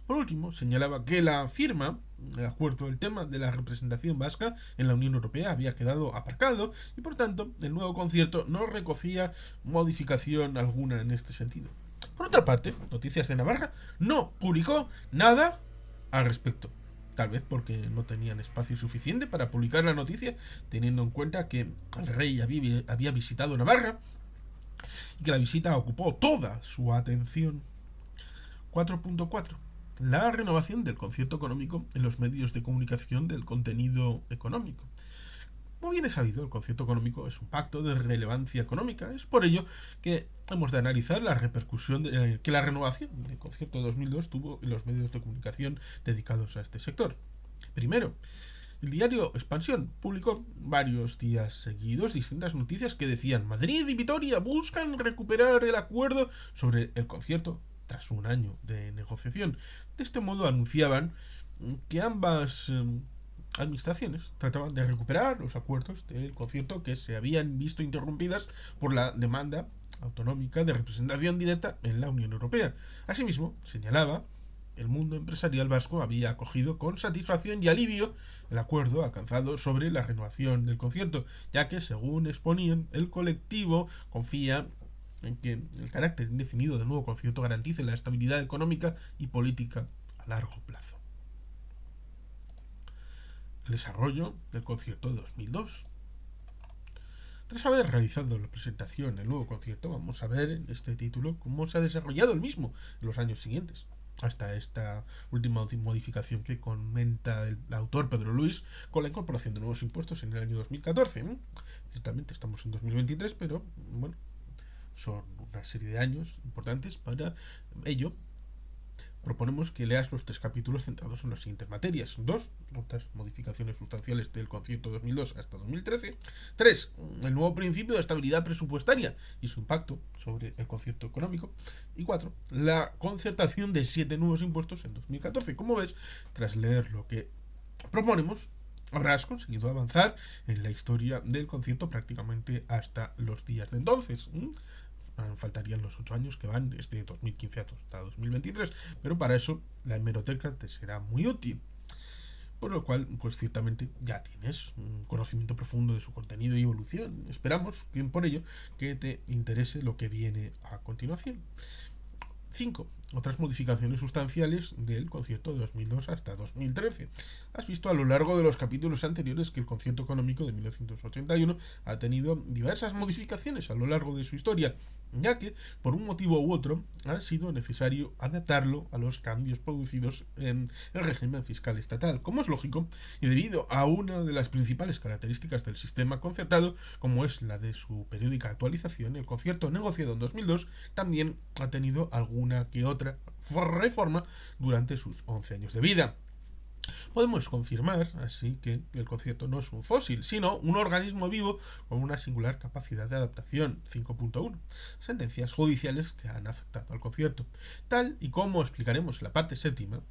Speaker 1: Por último, señalaba que la firma, de acuerdo, el tema de la representación vasca en la Unión Europea había quedado aparcado y por tanto el nuevo concierto no recogía modificación alguna en este sentido. Por otra parte, Noticias de Navarra no publicó nada al respecto. Tal vez porque no tenían espacio suficiente para publicar la noticia, teniendo en cuenta que el rey había visitado Navarra y que la visita ocupó toda su atención. 4.4. La renovación del concierto económico en los medios de comunicación del contenido económico. Como bien es sabido, el concierto económico es un pacto de relevancia económica. Es por ello que hemos de analizar la repercusión que la renovación del concierto de 2002 tuvo en los medios de comunicación dedicados a este sector. Primero, el diario Expansión publicó varios días seguidos distintas noticias que decían: Madrid y Vitoria buscan recuperar el acuerdo sobre el concierto tras un año de negociación. De este modo anunciaban que ambas administraciones trataban de recuperar los acuerdos del concierto que se habían visto interrumpidas por la demanda autonómica de representación directa en la Unión Europea. Asimismo, señalaba, el mundo empresarial vasco había acogido con satisfacción y alivio el acuerdo alcanzado sobre la renovación del concierto, ya que, según exponían, el colectivo confía en que el carácter indefinido del nuevo concierto garantice la estabilidad económica y política a largo plazo. El desarrollo del concierto de 2002. Tras haber realizado la presentación del nuevo concierto, vamos a ver en este título cómo se ha desarrollado el mismo en los años siguientes, hasta esta última modificación que comenta el autor Pedro Luis con la incorporación de nuevos impuestos en el año 2014. Ciertamente estamos en 2023, pero bueno, son una serie de años importantes. Para ello proponemos que leas los 3 capítulos centrados en las siguientes materias. 2. Otras modificaciones sustanciales del concierto 2002 hasta 2013. 3. El nuevo principio de estabilidad presupuestaria y su impacto sobre el concierto económico. Y 4. La concertación de 7 nuevos impuestos en 2014. Como ves, tras leer lo que proponemos, habrás conseguido avanzar en la historia del concierto prácticamente hasta los días de entonces. Faltarían los 8 años que van desde 2015 hasta 2023, pero para eso la hemeroteca te será muy útil. Por lo cual, pues ciertamente ya tienes un conocimiento profundo de su contenido y evolución. Esperamos que por ello que te interese lo que viene a continuación. 5. Otras modificaciones sustanciales del concierto de 2002 hasta 2013. Has visto a lo largo de los capítulos anteriores que el concierto económico de 1981 ha tenido diversas modificaciones a lo largo de su historia, ya que, por un motivo u otro, ha sido necesario adaptarlo a los cambios producidos en el régimen fiscal estatal, como es lógico, y debido a una de las principales características del sistema concertado, como es la de su periódica actualización, el concierto negociado en 2002 también ha tenido alguna que otra reforma durante sus 11 años de vida. Podemos confirmar así que el concierto no es un fósil, sino un organismo vivo con una singular capacidad de adaptación. 5.1. Sentencias judiciales que han afectado al concierto. Tal y como explicaremos en la parte séptima,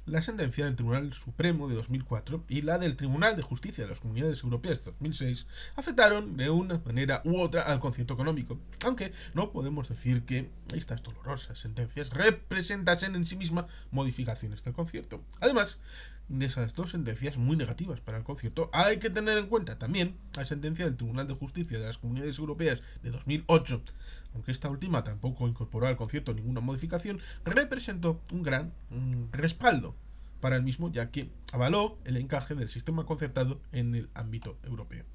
Speaker 1: La sentencia del Tribunal Supremo de 2004 y la del Tribunal de Justicia de las Comunidades Europeas de 2006 afectaron de una manera u otra al concierto económico, aunque no podemos decir que estas dolorosas sentencias representasen en sí mismas modificaciones del concierto. Además de esas dos sentencias muy negativas para el concierto, hay que tener en cuenta también la sentencia del Tribunal de Justicia de las Comunidades Europeas de 2008. Aunque esta última tampoco incorporó al concierto ninguna modificación, representó un gran respaldo para el mismo, ya que avaló el encaje del sistema concertado en el ámbito europeo.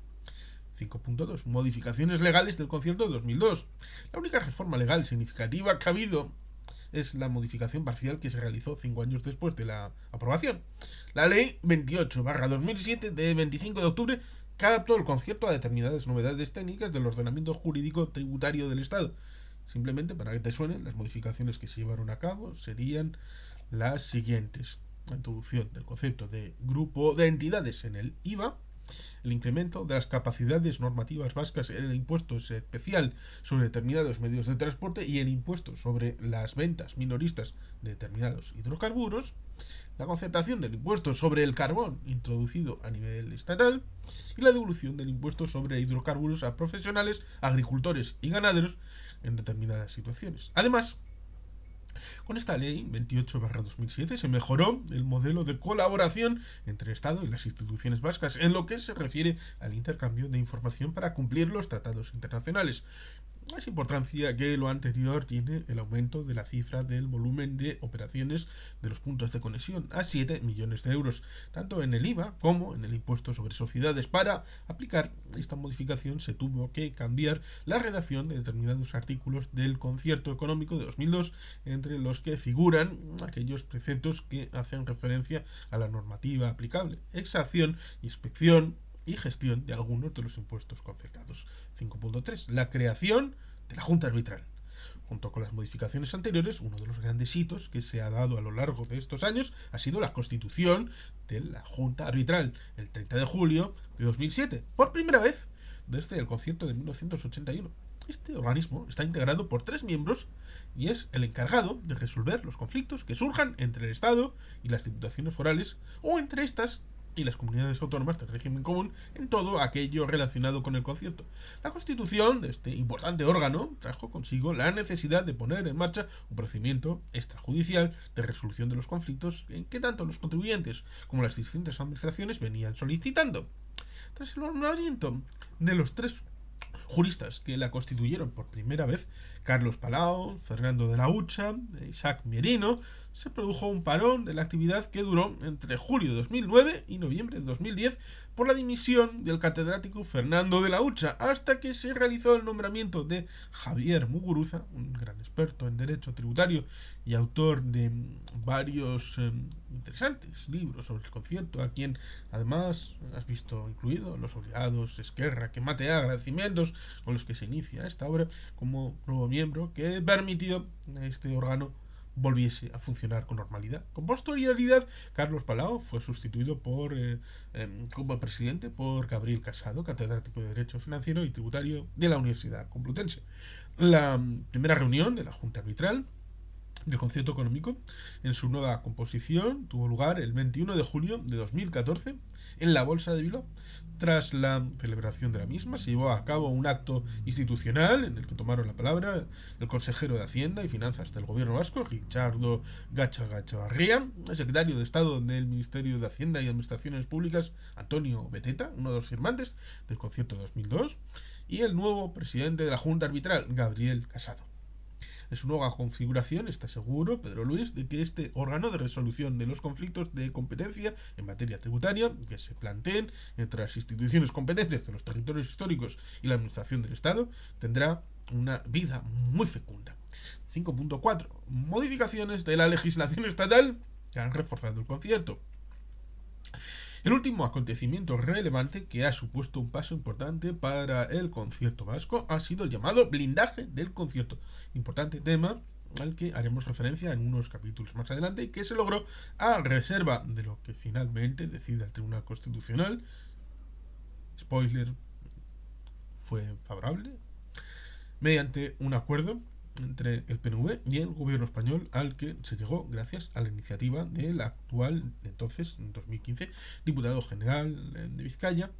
Speaker 1: 5.2. Modificaciones legales del concierto de 2002. La única reforma legal significativa que ha habido es la modificación parcial que se realizó 5 años después de la aprobación. La Ley 28/2007 de 25 de octubre que adaptó el concierto a determinadas novedades técnicas del ordenamiento jurídico tributario del Estado. Simplemente para que te suenen, las modificaciones que se llevaron a cabo serían las siguientes: la introducción del concepto de grupo de entidades en el IVA, el incremento de las capacidades normativas vascas en el impuesto especial sobre determinados medios de transporte y el impuesto sobre las ventas minoristas de determinados hidrocarburos, la concertación del impuesto sobre el carbón introducido a nivel estatal y la devolución del impuesto sobre hidrocarburos a profesionales, agricultores y ganaderos en determinadas situaciones. Además, con esta ley 28/2007 se mejoró el modelo de colaboración entre el Estado y las instituciones vascas en lo que se refiere al intercambio de información para cumplir los tratados internacionales. Más importancia que lo anterior tiene el aumento de la cifra del volumen de operaciones de los puntos de conexión a 7 millones de euros, tanto en el IVA como en el impuesto sobre sociedades. Para aplicar esta modificación se tuvo que cambiar la redacción de determinados artículos del concierto económico de 2002, entre los que figuran aquellos preceptos que hacen referencia a la normativa aplicable, exacción, inspección y gestión de algunos de los impuestos concertados. 5.3. La creación de la Junta Arbitral. Junto con las modificaciones anteriores, uno de los grandes hitos que se ha dado a lo largo de estos años ha sido la constitución de la Junta Arbitral el 30 de julio de 2007, por primera vez desde el concierto de 1981. Este organismo está integrado por 3 miembros y es el encargado de resolver los conflictos que surjan entre el Estado y las diputaciones forales o entre estas y las comunidades autónomas del régimen común en todo aquello relacionado con el concierto. La constitución de este importante órgano trajo consigo la necesidad de poner en marcha un procedimiento extrajudicial de resolución de los conflictos en que tanto los contribuyentes como las distintas administraciones venían solicitando. Tras el nombramiento de los 3 juristas que la constituyeron por primera vez, Carlos Palau, Fernando de la Hucha e Isaac Mierino, se produjo un parón de la actividad que duró entre julio de 2009 y noviembre de 2010 por la dimisión del catedrático Fernando de la Hucha, hasta que se realizó el nombramiento de Javier Muguruza, un gran experto en derecho tributario y autor de varios interesantes libros sobre el concierto, a quien además has visto incluido Los Odiados, Esquerra, que matea, agradecimientos, con los que se inicia esta obra, como nuevo miembro que permitió a este órgano volviese a funcionar con normalidad. Con posterioridad, Carlos Palau fue sustituido como presidente por Gabriel Casado, catedrático de Derecho Financiero y Tributario de la Universidad Complutense. La primera reunión de la Junta Arbitral del concierto económico en su nueva composición tuvo lugar el 21 de junio de 2014 en la Bolsa de Bilbao. Tras la celebración de la misma se llevó a cabo un acto institucional en el que tomaron la palabra el consejero de Hacienda y Finanzas del Gobierno vasco, Ricardo Gachabarría, el secretario de Estado del Ministerio de Hacienda y Administraciones Públicas, Antonio Beteta, uno de los firmantes del concierto de 2002, y el nuevo presidente de la Junta Arbitral, Gabriel Casado. En su nueva configuración está seguro Pedro Luis de que este órgano de resolución de los conflictos de competencia en materia tributaria que se planteen entre las instituciones competentes de los territorios históricos y la administración del Estado tendrá una vida muy fecunda. 5.4. Modificaciones de la legislación estatal que han reforzado el concierto. El último acontecimiento relevante que ha supuesto un paso importante para el concierto vasco ha sido el llamado blindaje del concierto. Importante tema al que haremos referencia en unos capítulos más adelante y que se logró a reserva de lo que finalmente decida el Tribunal Constitucional. Spoiler, fue favorable mediante un acuerdo entre el PNV y el gobierno español, al que se llegó gracias a la iniciativa del actual, entonces, en 2015, diputado general de Vizcaya,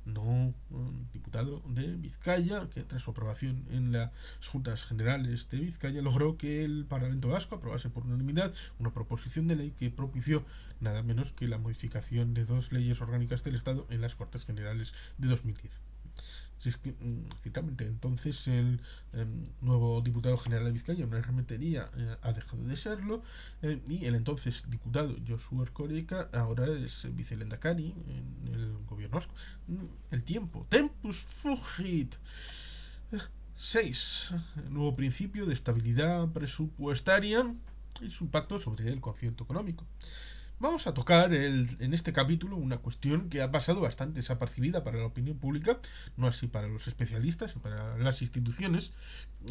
Speaker 1: no un diputado de Vizcaya, que tras su aprobación en las Juntas Generales de Vizcaya logró que el Parlamento Vasco aprobase por unanimidad una proposición de ley que propició nada menos que la modificación de dos leyes orgánicas del Estado en las Cortes Generales de 2010. Si es que, ciertamente, entonces el nuevo diputado general de Vizcaya, una remetería, ha dejado de serlo, y el entonces diputado Josu Erkoreka ahora es vicelendakari en el gobierno vasco. El tiempo, tempus fugit. 6. Nuevo principio de estabilidad presupuestaria y su impacto sobre el concierto económico. Vamos a tocar en este capítulo una cuestión que ha pasado bastante desapercibida para la opinión pública, no así para los especialistas y para las instituciones,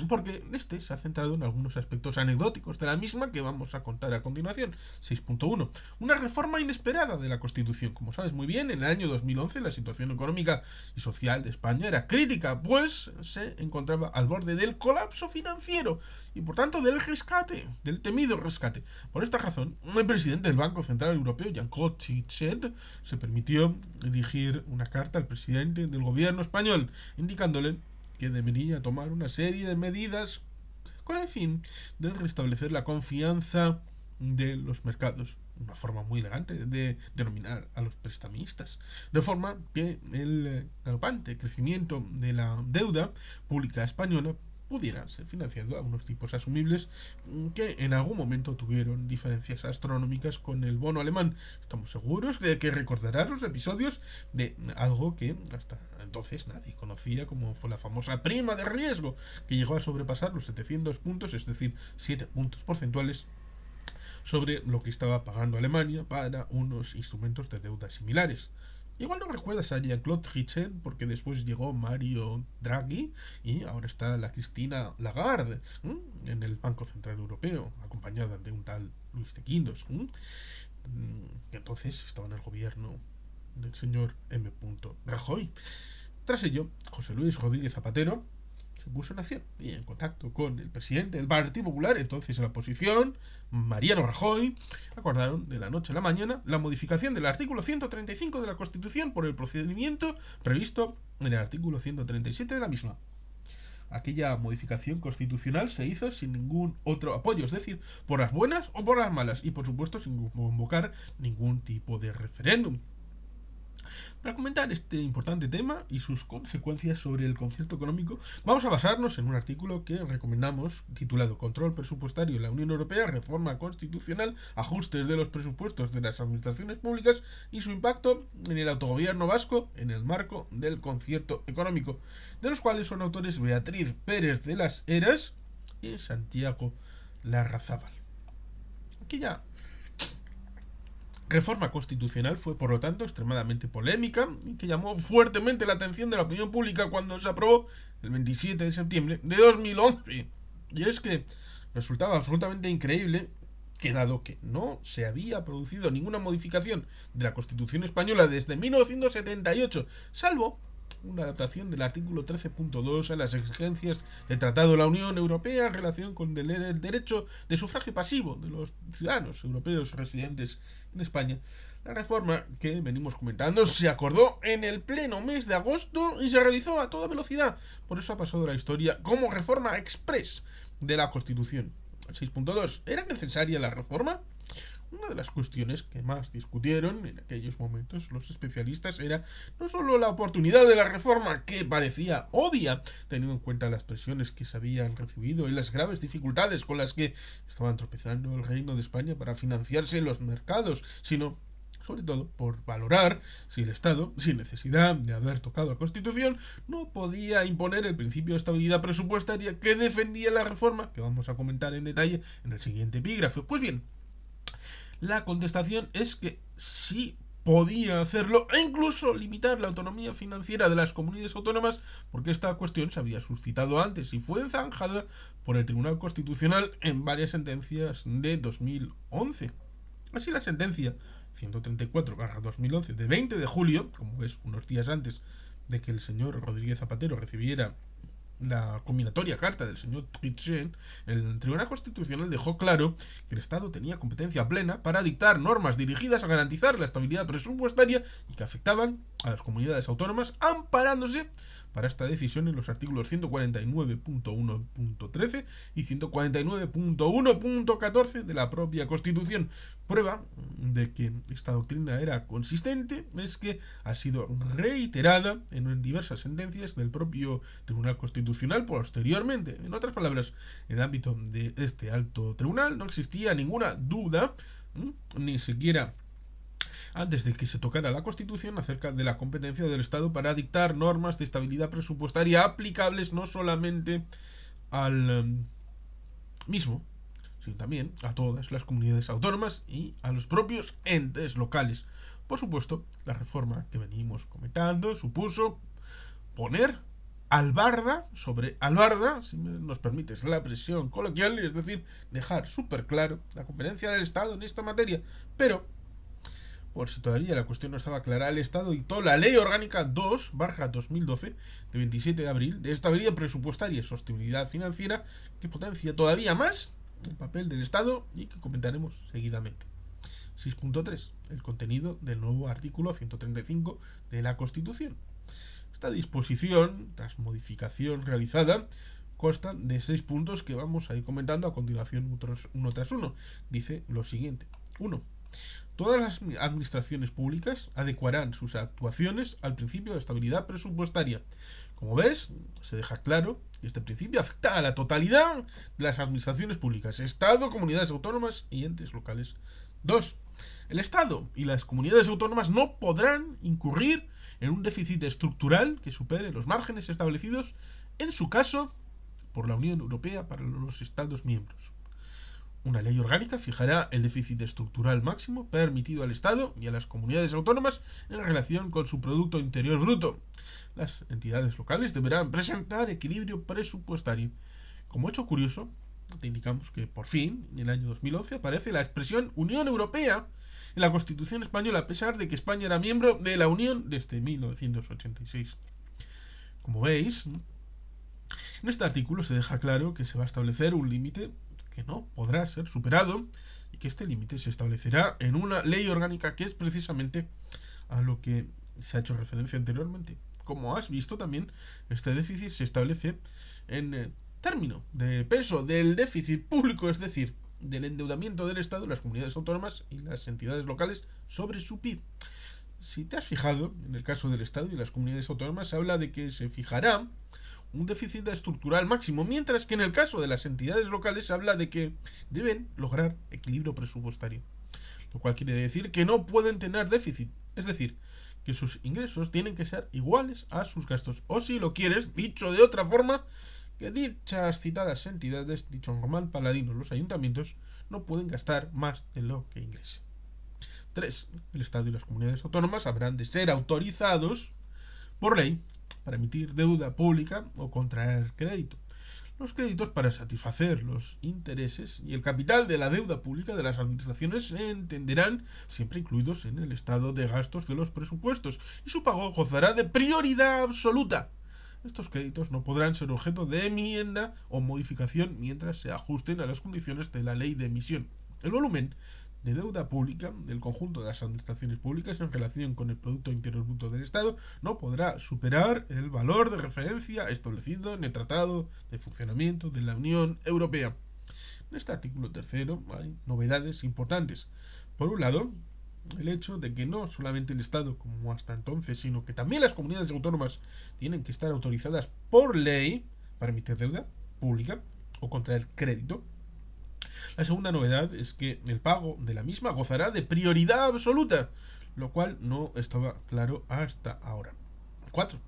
Speaker 1: porque este se ha centrado en algunos aspectos anecdóticos de la misma que vamos a contar a continuación. 6.1. Una reforma inesperada de la Constitución. Como sabes muy bien, en el año 2011 la situación económica y social de España era crítica, pues se encontraba al borde del colapso financiero y por tanto del rescate, del temido rescate. Por esta razón, el presidente del Banco Central Europeo, Jean-Claude Trichet, se permitió dirigir una carta al presidente del gobierno español, indicándole que debería tomar una serie de medidas con el fin de restablecer la confianza de los mercados. Una forma muy elegante de denominar a los prestamistas. De forma que el galopante crecimiento de la deuda pública española pudiera ser financiado a unos tipos asumibles que en algún momento tuvieron diferencias astronómicas con el bono alemán. Estamos seguros de que recordarás los episodios de algo que hasta entonces nadie conocía, como fue la famosa prima de riesgo, que llegó a sobrepasar los 700 puntos, es decir, 7 puntos porcentuales sobre lo que estaba pagando Alemania para unos instrumentos de deuda similares. Igual no recuerdas a Jean-Claude Trichet porque después llegó Mario Draghi y ahora está la Cristina Lagarde en el Banco Central Europeo, acompañada de un tal Luis de Guindos, que entonces estaba en el gobierno del señor M. Rajoy. Tras ello, José Luis Rodríguez Zapatero se puso en acción y en contacto con el presidente del Partido Popular, entonces en la oposición, Mariano Rajoy, acordaron de la noche a la mañana la modificación del artículo 135 de la Constitución por el procedimiento previsto en el artículo 137 de la misma. Aquella modificación constitucional se hizo sin ningún otro apoyo, es decir, por las buenas o por las malas, y por supuesto sin convocar ningún tipo de referéndum. Para comentar este importante tema y sus consecuencias sobre el concierto económico, vamos a basarnos en un artículo que recomendamos titulado Control presupuestario en la Unión Europea, reforma constitucional, ajustes de los presupuestos de las administraciones públicas y su impacto en el autogobierno vasco en el marco del concierto económico, de los cuales son autores Beatriz Pérez de las Heras y Santiago Larrazábal. Aquí ya reforma constitucional fue, por lo tanto, extremadamente polémica y que llamó fuertemente la atención de la opinión pública cuando se aprobó el 27 de septiembre de 2011. Y es que resultaba absolutamente increíble que, dado que no se había producido ninguna modificación de la Constitución española desde 1978, salvo una adaptación del artículo 13.2 a las exigencias del Tratado de la Unión Europea en relación con el derecho de sufragio pasivo de los ciudadanos europeos residentes en España. La reforma que venimos comentando se acordó en el pleno mes de agosto y se realizó a toda velocidad. Por eso ha pasado a la historia como reforma express de la Constitución. 6.2. ¿Era necesaria la reforma? Una de las cuestiones que más discutieron en aquellos momentos los especialistas era no solo la oportunidad de la reforma, que parecía obvia, teniendo en cuenta las presiones que se habían recibido y las graves dificultades con las que estaban tropezando el Reino de España para financiarse en los mercados, sino sobre todo por valorar si el Estado, sin necesidad de haber tocado la Constitución, no podía imponer el principio de estabilidad presupuestaria que defendía la reforma, que vamos a comentar en detalle en el siguiente epígrafe. Pues bien, la contestación es que sí podía hacerlo e incluso limitar la autonomía financiera de las comunidades autónomas, porque esta cuestión se había suscitado antes y fue zanjada por el Tribunal Constitucional en varias sentencias de 2011. Así, la sentencia 134/2011 de 20 de julio, como es unos días antes de que el señor Rodríguez Zapatero recibiera la combinatoria carta del señor Trichet, el Tribunal Constitucional dejó claro que el Estado tenía competencia plena para dictar normas dirigidas a garantizar la estabilidad presupuestaria y que afectaban a las comunidades autónomas, amparándose para esta decisión en los artículos 149.1.13 y 149.1.14 de la propia Constitución. Prueba de que esta doctrina era consistente es que ha sido reiterada en diversas sentencias del propio Tribunal Constitucional posteriormente. En otras palabras, en el ámbito de este alto tribunal no existía ninguna duda, ni siquiera antes de que se tocara la Constitución, acerca de la competencia del Estado para dictar normas de estabilidad presupuestaria aplicables no solamente al mismo, sino también a todas las comunidades autónomas y a los propios entes locales. Por supuesto, la reforma que venimos comentando supuso poner albarda sobre albarda, si nos permites la presión coloquial, es decir, dejar súper claro la competencia del Estado en esta materia. Pero, por si todavía la cuestión no estaba clara, el Estado dictó la Ley Orgánica 2/2012 de 27 de abril de estabilidad presupuestaria y sostenibilidad financiera, que potencia todavía más el papel del Estado y que comentaremos seguidamente. 6.3. El contenido del nuevo artículo 135 de la Constitución. Esta disposición, tras modificación realizada, consta de 6 puntos que vamos a ir comentando a continuación uno tras uno. Dice lo siguiente. 1. Todas las administraciones públicas adecuarán sus actuaciones al principio de estabilidad presupuestaria. Como ves, se deja claro que este principio afecta a la totalidad de las administraciones públicas, Estado, comunidades autónomas y entes locales. 2. El Estado y las comunidades autónomas no podrán incurrir en un déficit estructural que supere los márgenes establecidos, en su caso, por la Unión Europea para los Estados miembros. Una ley orgánica fijará el déficit estructural máximo permitido al Estado y a las comunidades autónomas en relación con su Producto Interior Bruto. Las entidades locales deberán presentar equilibrio presupuestario. Como hecho curioso, te indicamos que por fin, en el año 2011, aparece la expresión Unión Europea en la Constitución española, a pesar de que España era miembro de la Unión desde 1986. Como veis, en este artículo se deja claro que se va a establecer un límite que no podrá ser superado y que este límite se establecerá en una ley orgánica, que es precisamente a lo que se ha hecho referencia anteriormente. Como has visto también, este déficit se establece en término de peso del déficit público, es decir, del endeudamiento del Estado, las comunidades autónomas y las entidades locales sobre su PIB. Si te has fijado, en el caso del Estado y las comunidades autónomas se habla de que se fijará un déficit estructural máximo, mientras que en el caso de las entidades locales se habla de que deben lograr equilibrio presupuestario, lo cual quiere decir que no pueden tener déficit, es decir, que sus ingresos tienen que ser iguales a sus gastos, o si lo quieres, dicho de otra forma, que dichas citadas entidades, dicho Román Paladino, los ayuntamientos, no pueden gastar más de lo que ingresen. 3. El Estado y las comunidades autónomas habrán de ser autorizados por ley para emitir deuda pública o contraer crédito. Los créditos para satisfacer los intereses y el capital de la deuda pública de las administraciones se entenderán siempre incluidos en el estado de gastos de los presupuestos y su pago gozará de prioridad absoluta. Estos créditos no podrán ser objeto de enmienda o modificación mientras se ajusten a las condiciones de la ley de emisión. El volumen de deuda pública del conjunto de las administraciones públicas en relación con el Producto Interior Bruto del Estado no podrá superar el valor de referencia establecido en el Tratado de Funcionamiento de la Unión Europea. En este artículo tercero hay novedades importantes. Por un lado, el hecho de que no solamente el Estado, como hasta entonces, sino que también las comunidades autónomas tienen que estar autorizadas por ley para emitir deuda pública o contraer crédito. La segunda novedad es que el pago de la misma gozará de prioridad absoluta, lo cual no estaba claro hasta ahora. 4.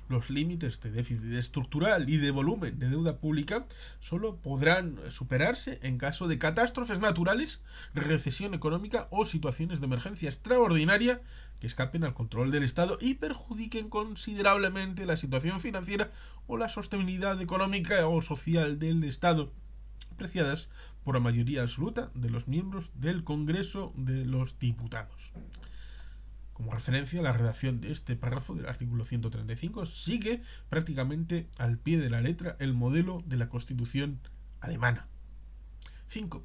Speaker 1: Los límites de déficit estructural y de volumen de deuda pública solo podrán superarse en caso de catástrofes naturales, recesión económica o situaciones de emergencia extraordinaria que escapen al control del Estado y perjudiquen considerablemente la situación financiera o la sostenibilidad económica o social del Estado, apreciadas por la mayoría absoluta de los miembros del Congreso de los Diputados. Como referencia, la redacción de este párrafo del artículo 135 sigue prácticamente al pie de la letra el modelo de la Constitución alemana. 5.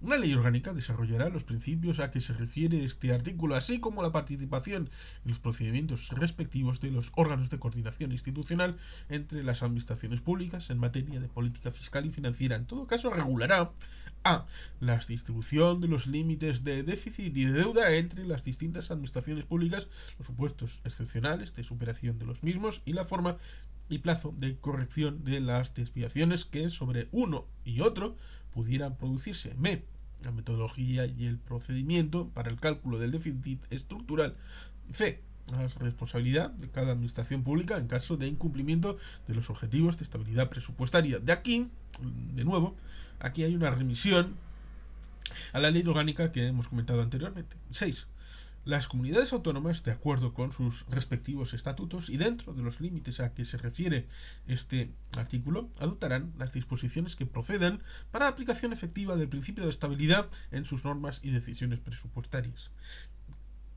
Speaker 1: Una ley orgánica desarrollará los principios a que se refiere este artículo, así como la participación en los procedimientos respectivos de los órganos de coordinación institucional entre las administraciones públicas en materia de política fiscal y financiera. En todo caso, regulará a. La distribución de los límites de déficit y de deuda entre las distintas administraciones públicas, los supuestos excepcionales de superación de los mismos y la forma y plazo de corrección de las desviaciones que sobre uno y otro pudieran producirse. B. La metodología y el procedimiento para el cálculo del déficit estructural. C. La responsabilidad de cada administración pública en caso de incumplimiento de los objetivos de estabilidad presupuestaria. De aquí, de nuevo, aquí hay una remisión a la ley orgánica que hemos comentado anteriormente. 6. Las comunidades autónomas, de acuerdo con sus respectivos estatutos y dentro de los límites a que se refiere este artículo, adoptarán las disposiciones que procedan para la aplicación efectiva del principio de estabilidad en sus normas y decisiones presupuestarias.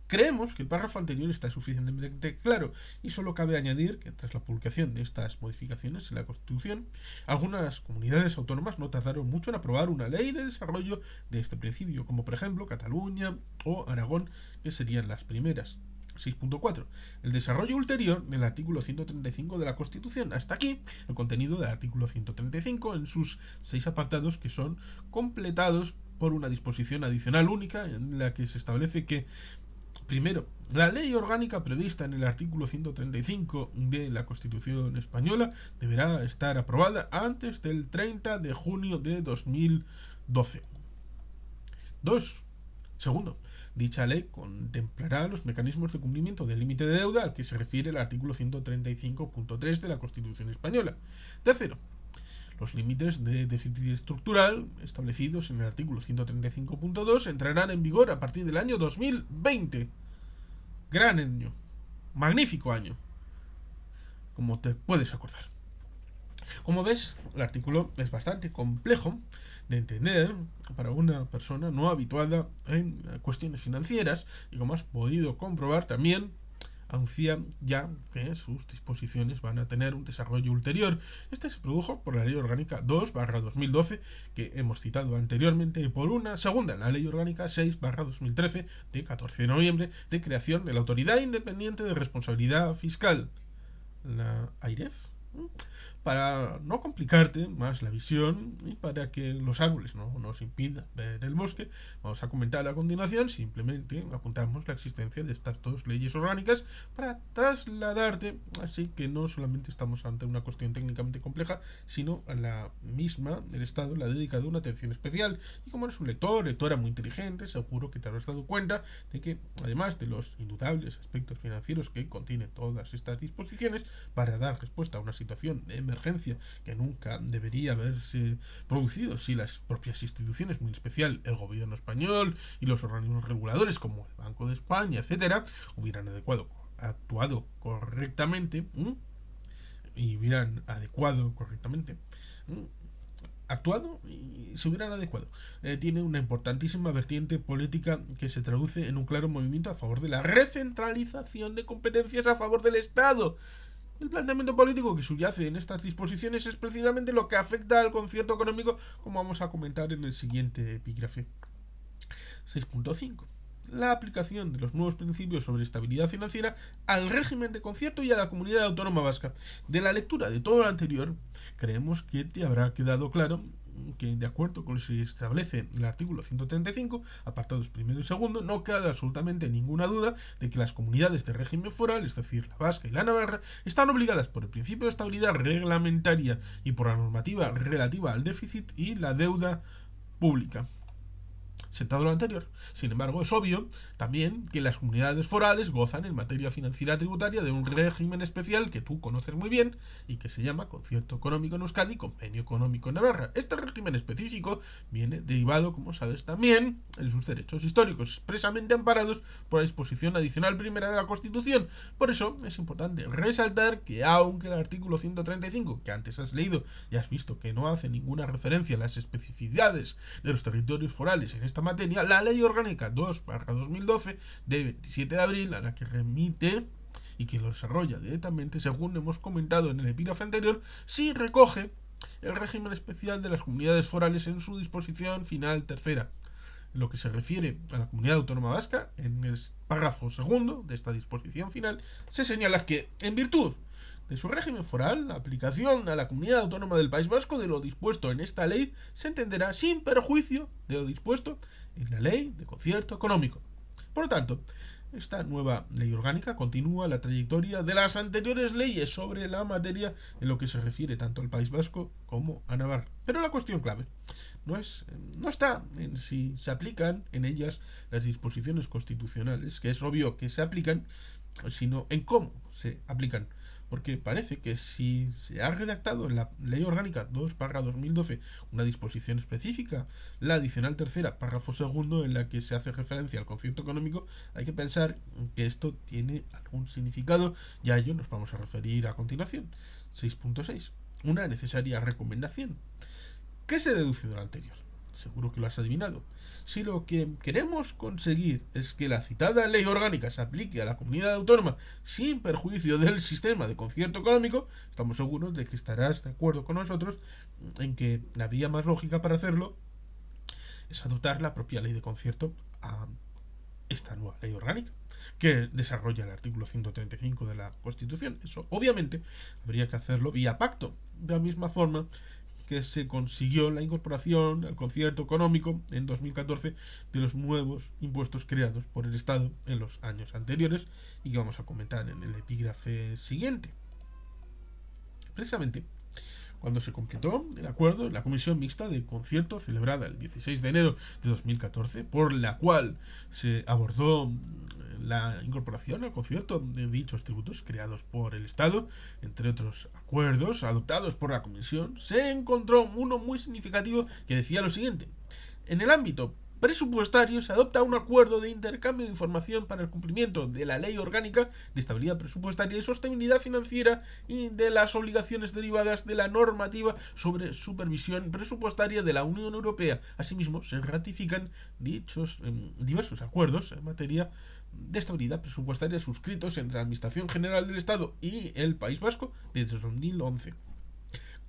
Speaker 1: Creemos que el párrafo anterior está suficientemente claro y solo cabe añadir que tras la publicación de estas modificaciones en la Constitución, algunas comunidades autónomas no tardaron mucho en aprobar una ley de desarrollo de este principio, como por ejemplo Cataluña o Aragón, que serían las primeras. 6.4. El desarrollo ulterior del artículo 135 de la Constitución. Hasta aquí el contenido del artículo 135 en sus 6 apartados, que son completados por una disposición adicional única en la que se establece que: primero, la ley orgánica prevista en el artículo 135 de la Constitución española deberá estar aprobada antes del 30 de junio de 2012. 2. Segundo, dicha ley contemplará los mecanismos de cumplimiento del límite de deuda al que se refiere el artículo 135.3 de la Constitución española. Tercero, los límites de déficit estructural establecidos en el artículo 135.2 entrarán en vigor a partir del año 2020. Gran año. Magnífico año. Como te puedes acordar. Como ves, el artículo es bastante complejo de entender para una persona no habituada en cuestiones financieras y, como has podido comprobar, también anuncia ya que sus disposiciones van a tener un desarrollo ulterior. Este se produjo por la Ley Orgánica 2/2012 que hemos citado anteriormente y por una segunda, la Ley Orgánica 6/2013 de 14 de noviembre de creación de la Autoridad Independiente de Responsabilidad Fiscal, la AIREF. Para no complicarte más la visión y para que los árboles no nos impidan ver el bosque, vamos a comentar a continuación. Simplemente apuntamos la existencia de estas dos leyes orgánicas para trasladarte, así que no solamente estamos ante una cuestión técnicamente compleja, sino a la misma, el Estado le ha dedicado una atención especial. Y como eres un lectora muy inteligente, seguro que te habrás dado cuenta de que, además de los indudables aspectos financieros que contienen todas estas disposiciones, para dar respuesta a una situación de emergencia que nunca debería haberse producido si las propias instituciones, muy en especial el gobierno español y los organismos reguladores como el Banco de España, etcétera, hubieran actuado correctamente y hubieran adecuado correctamente actuado y se hubieran adecuado. Tiene una importantísima vertiente política que se traduce en un claro movimiento a favor de la recentralización de competencias a favor del Estado. El planteamiento político que subyace en estas disposiciones es precisamente lo que afecta al concierto económico, como vamos a comentar en el siguiente epígrafe. 6.5. La aplicación de los nuevos principios sobre estabilidad financiera al régimen de concierto y a la comunidad autónoma vasca. De la lectura de todo lo anterior, creemos que te habrá quedado claro que, de acuerdo con lo que se establece en el artículo 135, apartados primero y segundo, no queda absolutamente ninguna duda de que las comunidades de régimen foral, es decir, la vasca y la navarra, están obligadas por el principio de estabilidad reglamentaria y por la normativa relativa al déficit y la deuda pública. Sentado lo anterior, sin embargo, es obvio también que las comunidades forales gozan en materia financiera tributaria de un régimen especial que tú conoces muy bien y que se llama Concierto Económico en Euskadi y Convenio Económico en Navarra. Este régimen específico viene derivado, como sabes también, en sus derechos históricos, expresamente amparados por la disposición adicional primera de la Constitución. Por eso es importante resaltar que, aunque el artículo 135, que antes has leído y has visto que no hace ninguna referencia a las especificidades de los territorios forales en esta esta materia la Ley Orgánica 2/2012 de 27 de abril, a la que remite y que lo desarrolla directamente, según hemos comentado en el epígrafe anterior, sí recoge el régimen especial de las comunidades forales en su disposición final tercera. En lo que se refiere a la Comunidad Autónoma Vasca, en el párrafo segundo de esta disposición final, se señala que, en virtud de su régimen foral, la aplicación a la Comunidad Autónoma del País Vasco de lo dispuesto en esta ley se entenderá sin perjuicio de lo dispuesto en la Ley de Concierto Económico. Por lo tanto, esta nueva ley orgánica continúa la trayectoria de las anteriores leyes sobre la materia en lo que se refiere tanto al País Vasco como a Navarra. Pero la cuestión clave no está en si se aplican en ellas las disposiciones constitucionales, que es obvio que se aplican, sino en cómo se aplican. Porque parece que si se ha redactado en la Ley Orgánica 2/2012 una disposición específica, la adicional tercera, párrafo segundo, en la que se hace referencia al concierto económico, hay que pensar que esto tiene algún significado, y a ello nos vamos a referir a continuación. 6.6. Una necesaria recomendación. ¿Qué se deduce de lo anterior? Seguro que lo has adivinado. Si lo que queremos conseguir es que la citada ley orgánica se aplique a la comunidad autónoma sin perjuicio del sistema de concierto económico, estamos seguros de que estarás de acuerdo con nosotros en que la vía más lógica para hacerlo es adoptar la propia ley de concierto a esta nueva ley orgánica que desarrolla el artículo 135 de la Constitución. Eso obviamente habría que hacerlo vía pacto, de la misma forma que se consiguió la incorporación al concierto económico en 2014 de los nuevos impuestos creados por el Estado en los años anteriores y que vamos a comentar en el epígrafe siguiente. Precisamente cuando se completó el acuerdo en la Comisión Mixta de Concierto celebrada el 16 de enero de 2014, por la cual se abordó la incorporación al concierto de dichos tributos creados por el Estado, entre otros acuerdos adoptados por la Comisión, se encontró uno muy significativo que decía lo siguiente: en el ámbito presupuestario se adopta un acuerdo de intercambio de información para el cumplimiento de la Ley Orgánica de Estabilidad Presupuestaria y Sostenibilidad Financiera y de las obligaciones derivadas de la normativa sobre supervisión presupuestaria de la Unión Europea. Asimismo, se ratifican dichos diversos acuerdos en materia de estabilidad presupuestaria suscritos entre la Administración General del Estado y el País Vasco desde 2011.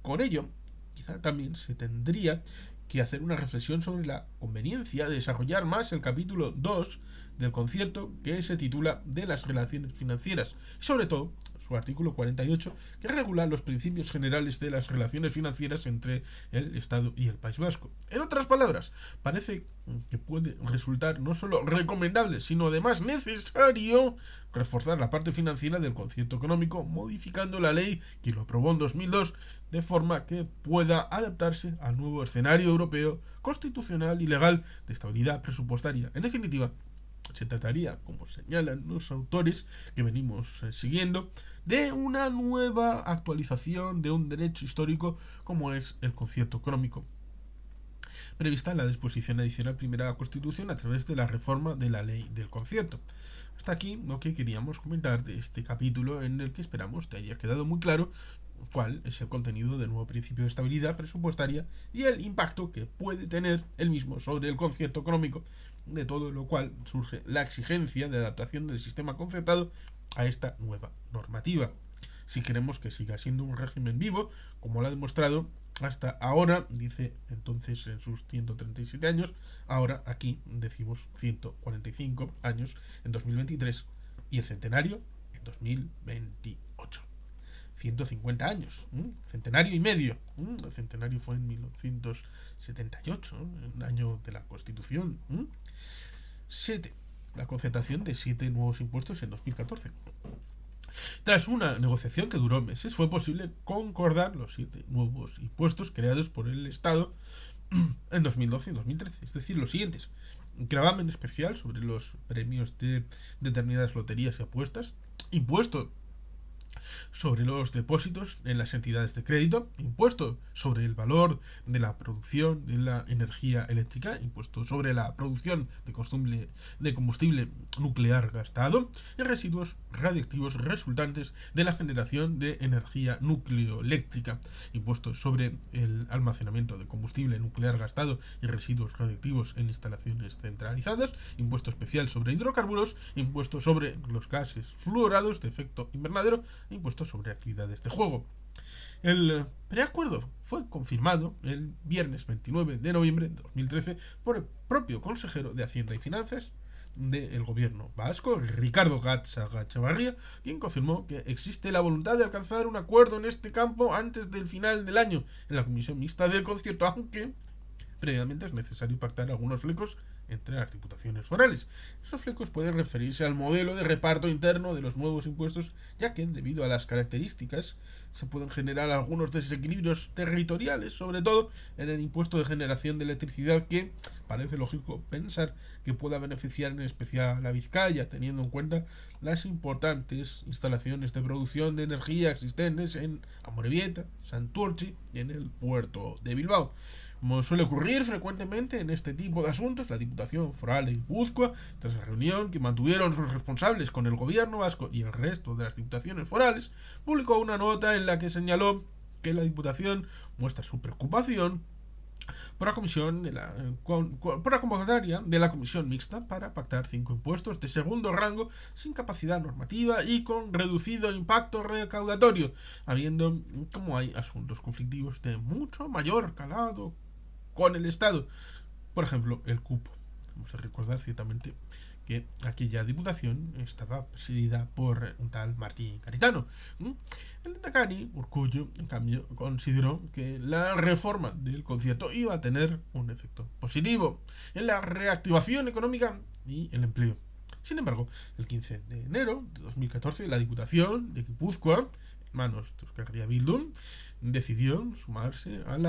Speaker 1: Con ello, quizá también se tendría que hacer una reflexión sobre la conveniencia de desarrollar más el capítulo 2 del concierto, que se titula de las relaciones financieras, y sobre todo su artículo 48, que regula los principios generales de las relaciones financieras entre el Estado y el País Vasco. En otras palabras, parece que puede resultar no solo recomendable, sino además necesario reforzar la parte financiera del concierto económico, modificando la ley que lo aprobó en 2002, de forma que pueda adaptarse al nuevo escenario europeo, constitucional y legal de estabilidad presupuestaria. En definitiva, se trataría, como señalan los autores que venimos siguiendo, de una nueva actualización de un derecho histórico como es el concierto económico, prevista en la disposición adicional primera de la Constitución a través de la reforma de la ley del concierto. Hasta aquí lo que queríamos comentar de este capítulo, en el que esperamos te haya quedado muy claro cuál es el contenido del nuevo principio de estabilidad presupuestaria y el impacto que puede tener el mismo sobre el concierto económico, de todo lo cual surge la exigencia de adaptación del sistema concertado a esta nueva normativa, si queremos que siga siendo un régimen vivo, como lo ha demostrado hasta ahora, dice entonces en sus 137 años, ahora aquí decimos 145 años en 2023 y el centenario en 2028. 150 años, centenario y medio. El centenario fue en 1978, el año de la Constitución. 7. La concertación de 7 nuevos impuestos en 2014. Tras una negociación que duró meses, fue posible concordar los 7 nuevos impuestos creados por el Estado en 2012 y 2013. Es decir, los siguientes: gravamen especial sobre los premios de determinadas loterías y apuestas, impuesto sobre los depósitos en las entidades de crédito, impuesto sobre el valor de la producción de la energía eléctrica, impuesto sobre la producción de combustible nuclear gastado y residuos radiactivos resultantes de la generación de energía nucleoeléctrica, impuestos sobre el almacenamiento de combustible nuclear gastado y residuos radiactivos en instalaciones centralizadas, impuesto especial sobre hidrocarburos, impuesto sobre los gases fluorados de efecto invernadero, impuesto sobre actividades de juego. El preacuerdo fue confirmado el viernes 29 de noviembre de 2013 por el propio consejero de Hacienda y Finanzas del gobierno vasco, Ricardo Gatzagaetxebarria, quien confirmó que existe la voluntad de alcanzar un acuerdo en este campo antes del final del año en la comisión mixta del concierto, aunque previamente es necesario pactar algunos flecos entre las diputaciones forales. Esos flecos pueden referirse al modelo de reparto interno de los nuevos impuestos, ya que, debido a las características, se pueden generar algunos desequilibrios territoriales, sobre todo en el impuesto de generación de electricidad, que parece lógico pensar que pueda beneficiar en especial a Vizcaya, teniendo en cuenta las importantes instalaciones de producción de energía existentes en Amorebieta, Santurtzi y en el puerto de Bilbao. Como suele ocurrir frecuentemente en este tipo de asuntos, la Diputación Foral de Guipúzcoa, tras la reunión que mantuvieron sus responsables con el gobierno vasco y el resto de las diputaciones forales, publicó una nota en la que señaló que la Diputación muestra su preocupación por la convocatoria de la comisión mixta para pactar 5 impuestos de segundo rango sin capacidad normativa y con reducido impacto recaudatorio, habiendo como hay asuntos conflictivos de mucho mayor calado con el Estado. Por ejemplo, el cupo. Vamos a recordar ciertamente que aquella diputación estaba presidida por un tal Martín Garitano. El Lehendakari Urkullu, en cambio, consideró que la reforma del concierto iba a tener un efecto positivo en la reactivación económica y el empleo. Sin embargo, el 15 de enero de 2014, la Diputación de Guipúzcoa, en manos de Euskal Herria Bildu, decidió sumarse al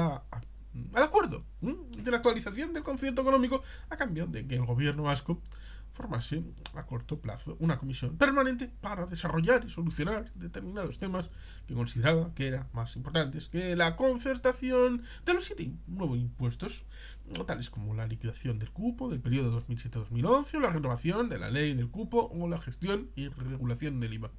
Speaker 1: acuerdo de la actualización del concierto económico a cambio de que el gobierno vasco formase a corto plazo una comisión permanente para desarrollar y solucionar determinados temas que consideraba que eran más importantes que la concertación de los 7 nuevos impuestos, tales como la liquidación del cupo del periodo 2007-2011, o la renovación de la ley del cupo o la gestión y regulación del IVA.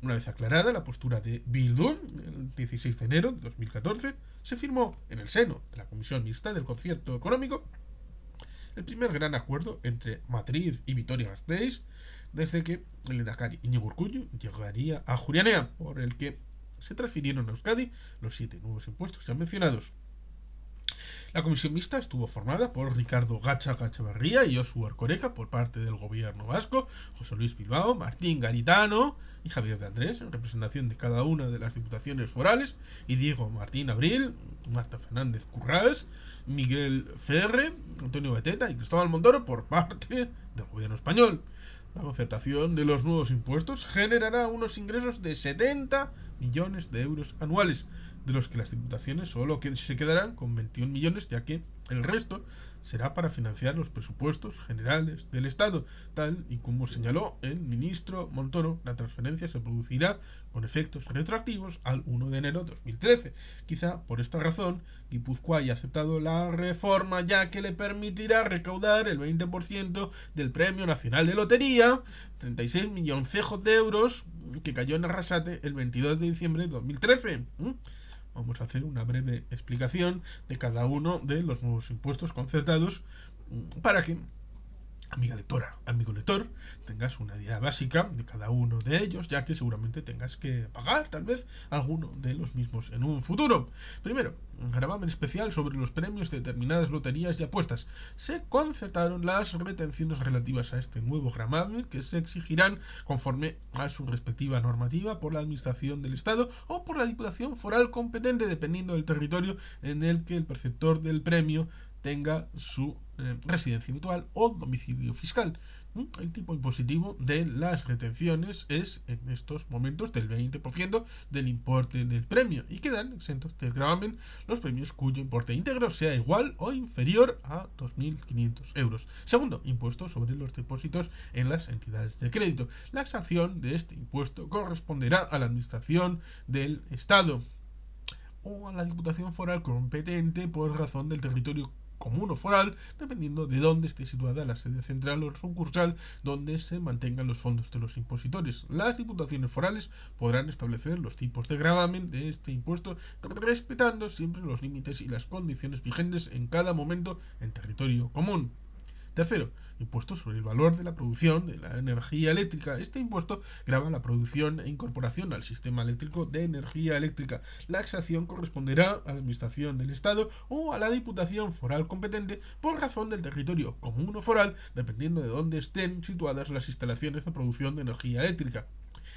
Speaker 1: Una vez aclarada la postura de Bildu, el 16 de enero de 2014, se firmó en el seno de la Comisión Mixta del Concierto Económico el primer gran acuerdo entre Madrid y Vitoria-Gasteiz desde que el Lehendakari Iñigo Urkullu llegaría a Ajuria Enea, por el que se transfirieron a Euskadi los 7 nuevos impuestos ya mencionados. La comisión mixta estuvo formada por Ricardo Gatzagaetxebarria y Josu Erkoreka por parte del gobierno vasco, José Luis Bilbao, Martín Garitano y Javier de Andrés en representación de cada una de las diputaciones forales, y Diego Martín Abril, Marta Fernández Currás, Miguel Ferre, Antonio Beteta y Cristóbal Montoro por parte del gobierno español. La concertación de los nuevos impuestos generará unos ingresos de 70 millones de euros anuales, de los que las diputaciones solo se quedarán con 21 millones, ya que el resto será para financiar los presupuestos generales del Estado. Tal y como señaló el ministro Montoro, la transferencia se producirá con efectos retroactivos al 1 de enero de 2013. Quizá por esta razón Guipúzcoa haya aceptado la reforma, ya que le permitirá recaudar el 20% del Premio Nacional de Lotería, 36 milloncejos de euros, que cayó en Arrasate el 22 de diciembre de 2013. Vamos a hacer una breve explicación de cada uno de los nuevos impuestos concertados para que, amiga lectora, amigo lector, tengas una idea básica de cada uno de ellos, ya que seguramente tengas que pagar tal vez alguno de los mismos en un futuro. Primero, un gravamen especial sobre los premios de determinadas loterías y apuestas. Se concertaron las retenciones relativas a este nuevo gravamen, que se exigirán conforme a su respectiva normativa por la Administración del Estado o por la Diputación Foral competente, dependiendo del territorio en el que el perceptor del premio tenga su residencia habitual o domicilio fiscal. El tipo impositivo de las retenciones es en estos momentos del 20% del importe del premio y quedan exentos del gravamen los premios cuyo importe íntegro sea igual o inferior a 2.500 euros. Segundo, impuesto sobre los depósitos en las entidades de crédito. La exención de este impuesto corresponderá a la administración del Estado o a la Diputación Foral competente por razón del territorio común o foral, dependiendo de dónde esté situada la sede central o sucursal donde se mantengan los fondos de los impositores. Las diputaciones forales podrán establecer los tipos de gravamen de este impuesto respetando siempre los límites y las condiciones vigentes en cada momento en territorio común. Tercero, impuesto sobre el valor de la producción de la energía eléctrica. Este impuesto grava la producción e incorporación al sistema eléctrico de energía eléctrica. La exención corresponderá a la Administración del Estado o a la Diputación Foral competente por razón del territorio común o foral, dependiendo de dónde estén situadas las instalaciones de producción de energía eléctrica.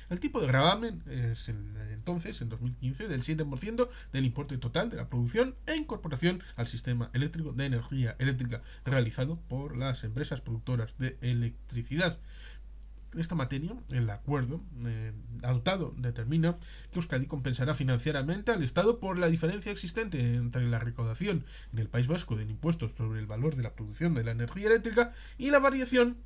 Speaker 1: El tipo de gravamen es entonces, en 2015, del 7% del importe total de la producción e incorporación al sistema eléctrico de energía eléctrica realizado por las empresas productoras de electricidad. En esta materia, el acuerdo adoptado determina que Euskadi compensará financieramente al Estado por la diferencia existente entre la recaudación en el País Vasco del impuesto sobre el valor de la producción de la energía eléctrica y la variación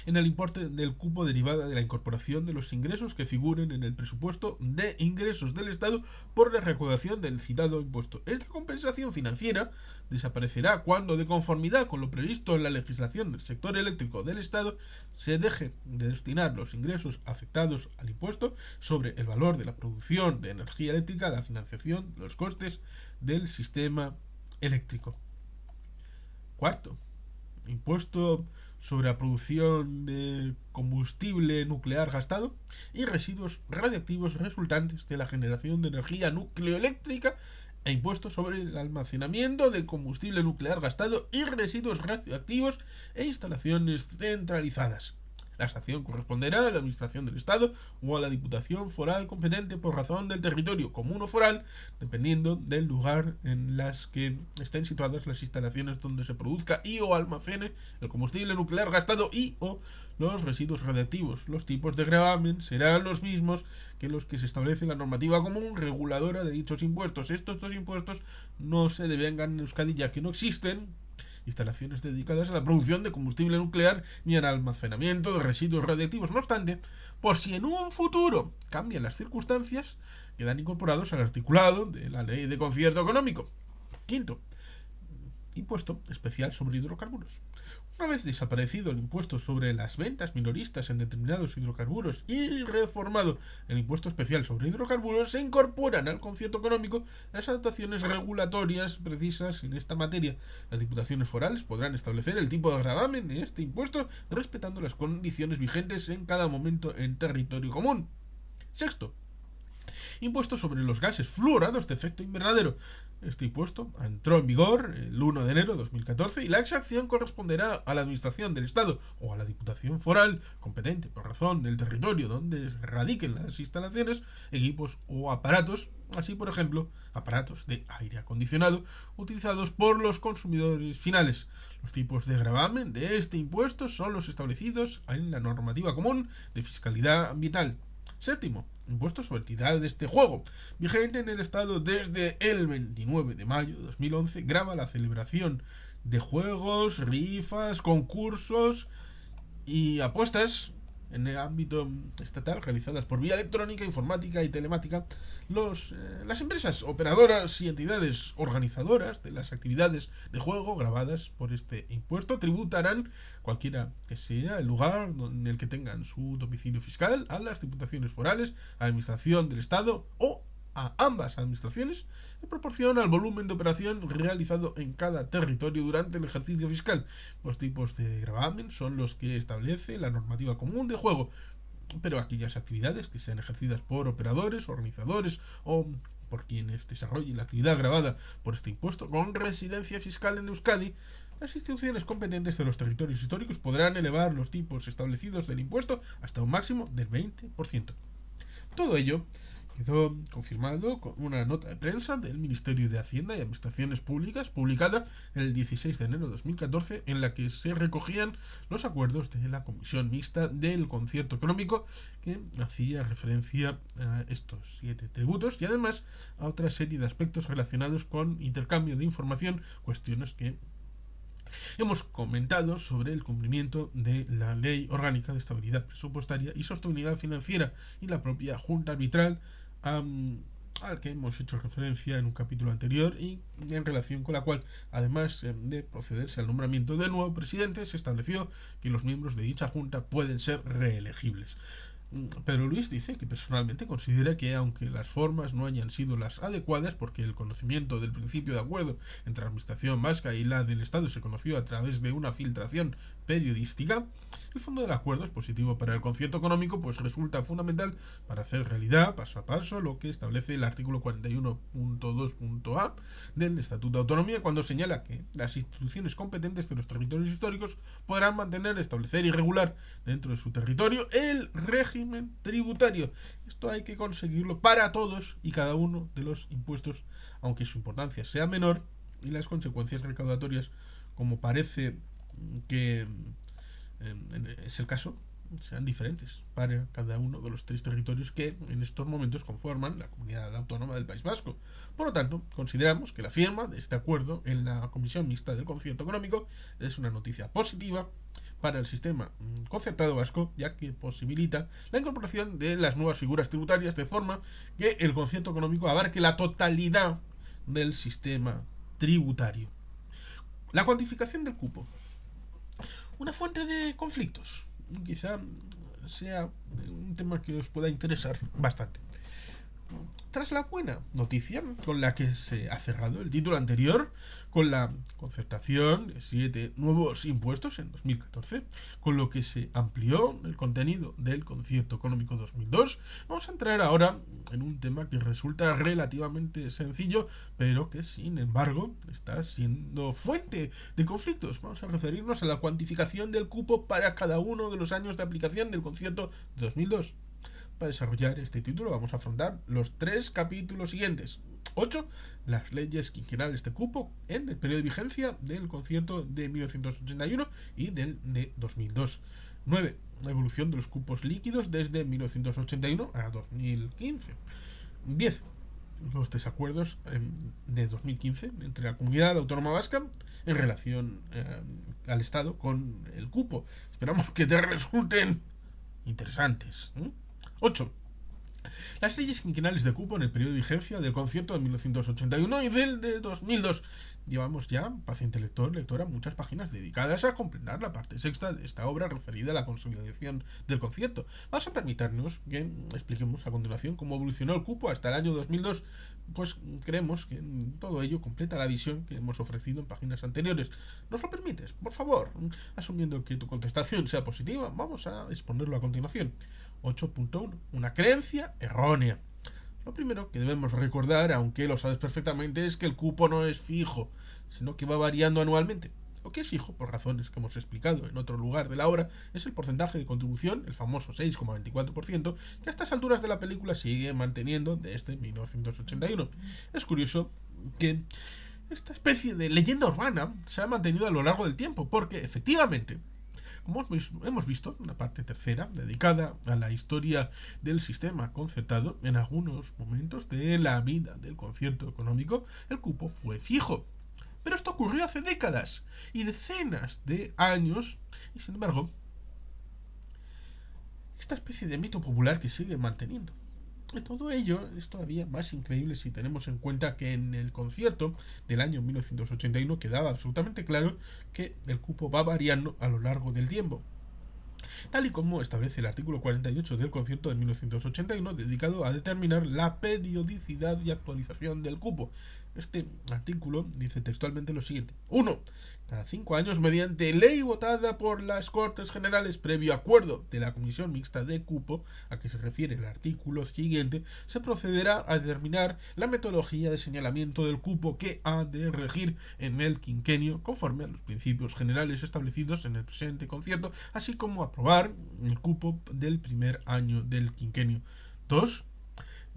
Speaker 1: en el importe del cupo derivada de la incorporación de los ingresos que figuren en el presupuesto de ingresos del Estado por la recaudación del citado impuesto. Esta compensación financiera desaparecerá cuando, de conformidad con lo previsto en la legislación del sector eléctrico del Estado, se deje de destinar los ingresos afectados al impuesto sobre el valor de la producción de energía eléctrica a la financiación de los costes del sistema eléctrico. Cuarto, impuesto sobre la producción de combustible nuclear gastado y residuos radiactivos resultantes de la generación de energía nucleoeléctrica e impuestos sobre el almacenamiento de combustible nuclear gastado y residuos radioactivos e instalaciones centralizadas. La sanción corresponderá a la Administración del Estado o a la Diputación Foral competente por razón del territorio común o foral, dependiendo del lugar en las que estén situadas las instalaciones donde se produzca y o almacene el combustible nuclear gastado y o los residuos radiactivos. Los tipos de gravamen serán los mismos que los que se establece en la normativa común reguladora de dichos impuestos. Estos dos impuestos no se devengan en Euskadi ya que no existen instalaciones dedicadas a la producción de combustible nuclear ni al almacenamiento de residuos radiactivos. No obstante, por si en un futuro cambian las circunstancias, quedan incorporados al articulado de la Ley de Concierto Económico. Quinto, impuesto especial sobre hidrocarburos. Una vez desaparecido el impuesto sobre las ventas minoristas en determinados hidrocarburos y reformado el impuesto especial sobre hidrocarburos, se incorporan al concierto económico las adaptaciones regulatorias precisas en esta materia. Las diputaciones forales podrán establecer el tipo de gravamen de este impuesto respetando las condiciones vigentes en cada momento en territorio común. Sexto, impuesto sobre los gases fluorados de efecto invernadero. Este impuesto entró en vigor el 1 de enero de 2014 y la exacción corresponderá a la Administración del Estado o a la Diputación Foral competente por razón del territorio donde radiquen las instalaciones, equipos o aparatos, así por ejemplo aparatos de aire acondicionado utilizados por los consumidores finales. Los tipos de gravamen de este impuesto son los establecidos en la normativa común de fiscalidad ambiental. Séptimo, impuesto sobre entidades de juego. Vigente en el Estado desde el 29 de mayo de 2011, grava la celebración de juegos, rifas, concursos y apuestas en el ámbito estatal realizadas por vía electrónica, informática y telemática. Las empresas operadoras y entidades organizadoras de las actividades de juego grabadas por este impuesto tributarán, cualquiera que sea el lugar en el que tengan su domicilio fiscal, a las diputaciones forales, a la Administración del Estado o a ambas administraciones en proporción al volumen de operación realizado en cada territorio durante el ejercicio fiscal. Los tipos de gravamen son los que establece la normativa común de juego, pero aquellas actividades que sean ejercidas por operadores, organizadores o por quienes desarrollen la actividad gravada por este impuesto con residencia fiscal en Euskadi, las instituciones competentes de los territorios históricos podrán elevar los tipos establecidos del impuesto hasta un máximo del 20%. Todo ello quedó confirmado con una nota de prensa del Ministerio de Hacienda y Administraciones Públicas publicada el 16 de enero de 2014 en la que se recogían los acuerdos de la Comisión Mixta del Concierto Económico que hacía referencia a estos 7 tributos y además a otra serie de aspectos relacionados con intercambio de información, cuestiones que hemos comentado sobre el cumplimiento de la Ley Orgánica de Estabilidad Presupuestaria y Sostenibilidad Financiera y la propia Junta Arbitral al que hemos hecho referencia en un capítulo anterior y en relación con la cual, además de procederse al nombramiento del nuevo presidente, se estableció que los miembros de dicha junta pueden ser reelegibles. Pedro Luis dice que personalmente considera que aunque las formas no hayan sido las adecuadas porque el conocimiento del principio de acuerdo entre la administración vasca y la del Estado se conoció a través de una filtración periodística, el fondo del acuerdo es positivo para el concierto económico, pues resulta fundamental para hacer realidad paso a paso lo que establece el artículo 41.2.a del Estatuto de Autonomía cuando señala que las instituciones competentes de los territorios históricos podrán mantener, establecer y regular dentro de su territorio el régimen tributario. Esto hay que conseguirlo para todos y cada uno de los impuestos, aunque su importancia sea menor y las consecuencias recaudatorias, como parece que es el caso, sean diferentes para cada uno de los 3 territorios que en estos momentos conforman la comunidad autónoma del País Vasco. Por lo tanto, consideramos que la firma de este acuerdo en la Comisión Mixta del Concierto Económico es una noticia positiva para el sistema concertado vasco, ya que posibilita la incorporación de las nuevas figuras tributarias de forma que el concierto económico abarque la totalidad del sistema tributario. La cuantificación del cupo. Una fuente de conflictos. Quizá sea un tema que os pueda interesar bastante. Tras la buena noticia con la que se ha cerrado el título anterior, con la concertación de 7 nuevos impuestos en 2014, con lo que se amplió el contenido del Concierto Económico 2002, vamos a entrar ahora en un tema que resulta relativamente sencillo, pero que sin embargo está siendo fuente de conflictos. Vamos a referirnos a la cuantificación del cupo para cada uno de los años de aplicación del Concierto de 2002. Para desarrollar este título vamos a afrontar los 3 capítulos siguientes. 8. Las leyes quinquenales de cupo en el periodo de vigencia del concierto de 1981 y del de 2002. 9. La evolución de los cupos líquidos desde 1981 a 2015. 10. Los desacuerdos de 2015 entre la comunidad autónoma vasca en relación al Estado con el cupo. Esperamos que te resulten interesantes. 8. Las leyes quinquenales de cupo en el periodo de vigencia del concierto de 1981 y del de 2002. Llevamos ya, paciente lector, lectora, muchas páginas dedicadas a completar la parte sexta de esta obra referida a la consolidación del concierto. Vamos a permitirnos que expliquemos a continuación cómo evolucionó el cupo hasta el año 2002, pues creemos que todo ello completa la visión que hemos ofrecido en páginas anteriores. ¿Nos lo permites? Por favor, asumiendo que tu contestación sea positiva, vamos a exponerlo a continuación. 8.1. Una creencia errónea. Lo primero que debemos recordar, aunque lo sabes perfectamente, es que el cupo no es fijo, sino que va variando anualmente. Lo que es fijo, por razones que hemos explicado en otro lugar de la obra, es el porcentaje de contribución, el famoso 6,24%, que a estas alturas de la película sigue manteniendo desde 1981. Es curioso que esta especie de leyenda urbana se ha mantenido a lo largo del tiempo, porque efectivamente, como hemos visto, una parte tercera dedicada a la historia del sistema concertado, en algunos momentos de la vida del concierto económico, el cupo fue fijo. Pero esto ocurrió hace décadas y decenas de años, y sin embargo, esta especie de mito popular que sigue manteniendo. Y todo ello es todavía más increíble si tenemos en cuenta que en el concierto del año 1981 quedaba absolutamente claro que el cupo va variando a lo largo del tiempo, tal y como establece el artículo 48 del concierto de 1981 dedicado a determinar la periodicidad y actualización del cupo. Este artículo dice textualmente lo siguiente. 1. Cada 5 años, mediante ley votada por las Cortes Generales previo acuerdo de la Comisión Mixta de Cupo, a que se refiere el artículo siguiente, se procederá a determinar la metodología de señalamiento del cupo que ha de regir en el quinquenio conforme a los principios generales establecidos en el presente concierto, así como aprobar el cupo del primer año del quinquenio. 2.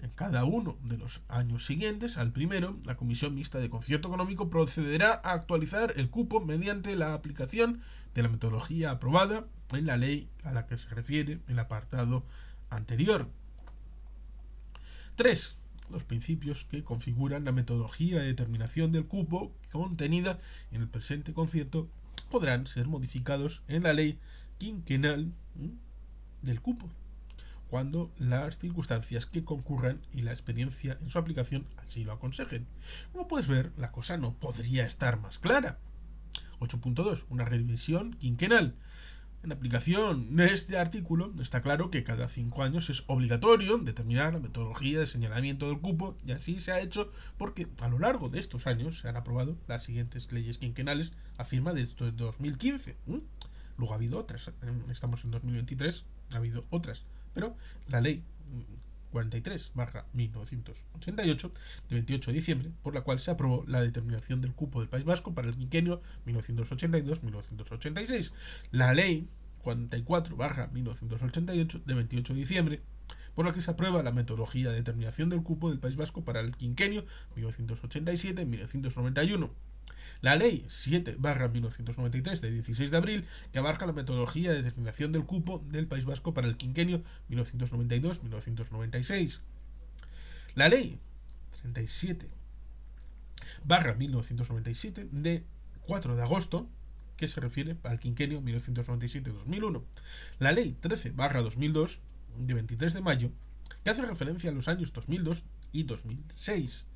Speaker 1: En cada uno de los años siguientes al primero, la Comisión Mixta de Concierto Económico procederá a actualizar el cupo mediante la aplicación de la metodología aprobada en la ley a la que se refiere el apartado anterior. 3. Los principios que configuran la metodología de determinación del cupo contenida en el presente concierto podrán ser modificados en la ley quinquenal del cupo, cuando las circunstancias que concurran y la experiencia en su aplicación así lo aconsejen. Como puedes ver, la cosa no podría estar más clara. 8.2. Una revisión quinquenal. En aplicación de este artículo está claro que cada 5 años es obligatorio determinar la metodología de señalamiento del cupo, y así se ha hecho porque a lo largo de estos años se han aprobado las siguientes leyes quinquenales a firma de 2015. Luego ha habido otras, estamos en 2023, ha habido otras, pero la ley 43/1988 de 28 de diciembre, por la cual se aprobó la determinación del cupo del País Vasco para el quinquenio 1982-1986. La ley 44/1988 de 28 de diciembre, por la que se aprueba la metodología de determinación del cupo del País Vasco para el quinquenio 1987-1991. La Ley 7/1993 de 16 de abril, que abarca la metodología de determinación del cupo del País Vasco para el quinquenio 1992-1996. La Ley 37/1997 de 4 de agosto, que se refiere al quinquenio 1997-2001. La Ley 13/2002 de 23 de mayo, que hace referencia a los años 2002 y 2006.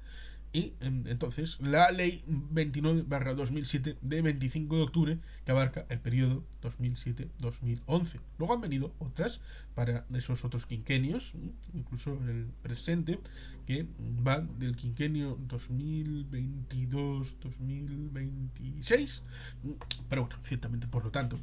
Speaker 1: Y entonces la ley 29/2007 de 25 de octubre, que abarca el periodo 2007-2011. Luego han venido otras para esos otros quinquenios, incluso el presente, que va del quinquenio 2022-2026. Pero bueno, ciertamente, por lo tanto,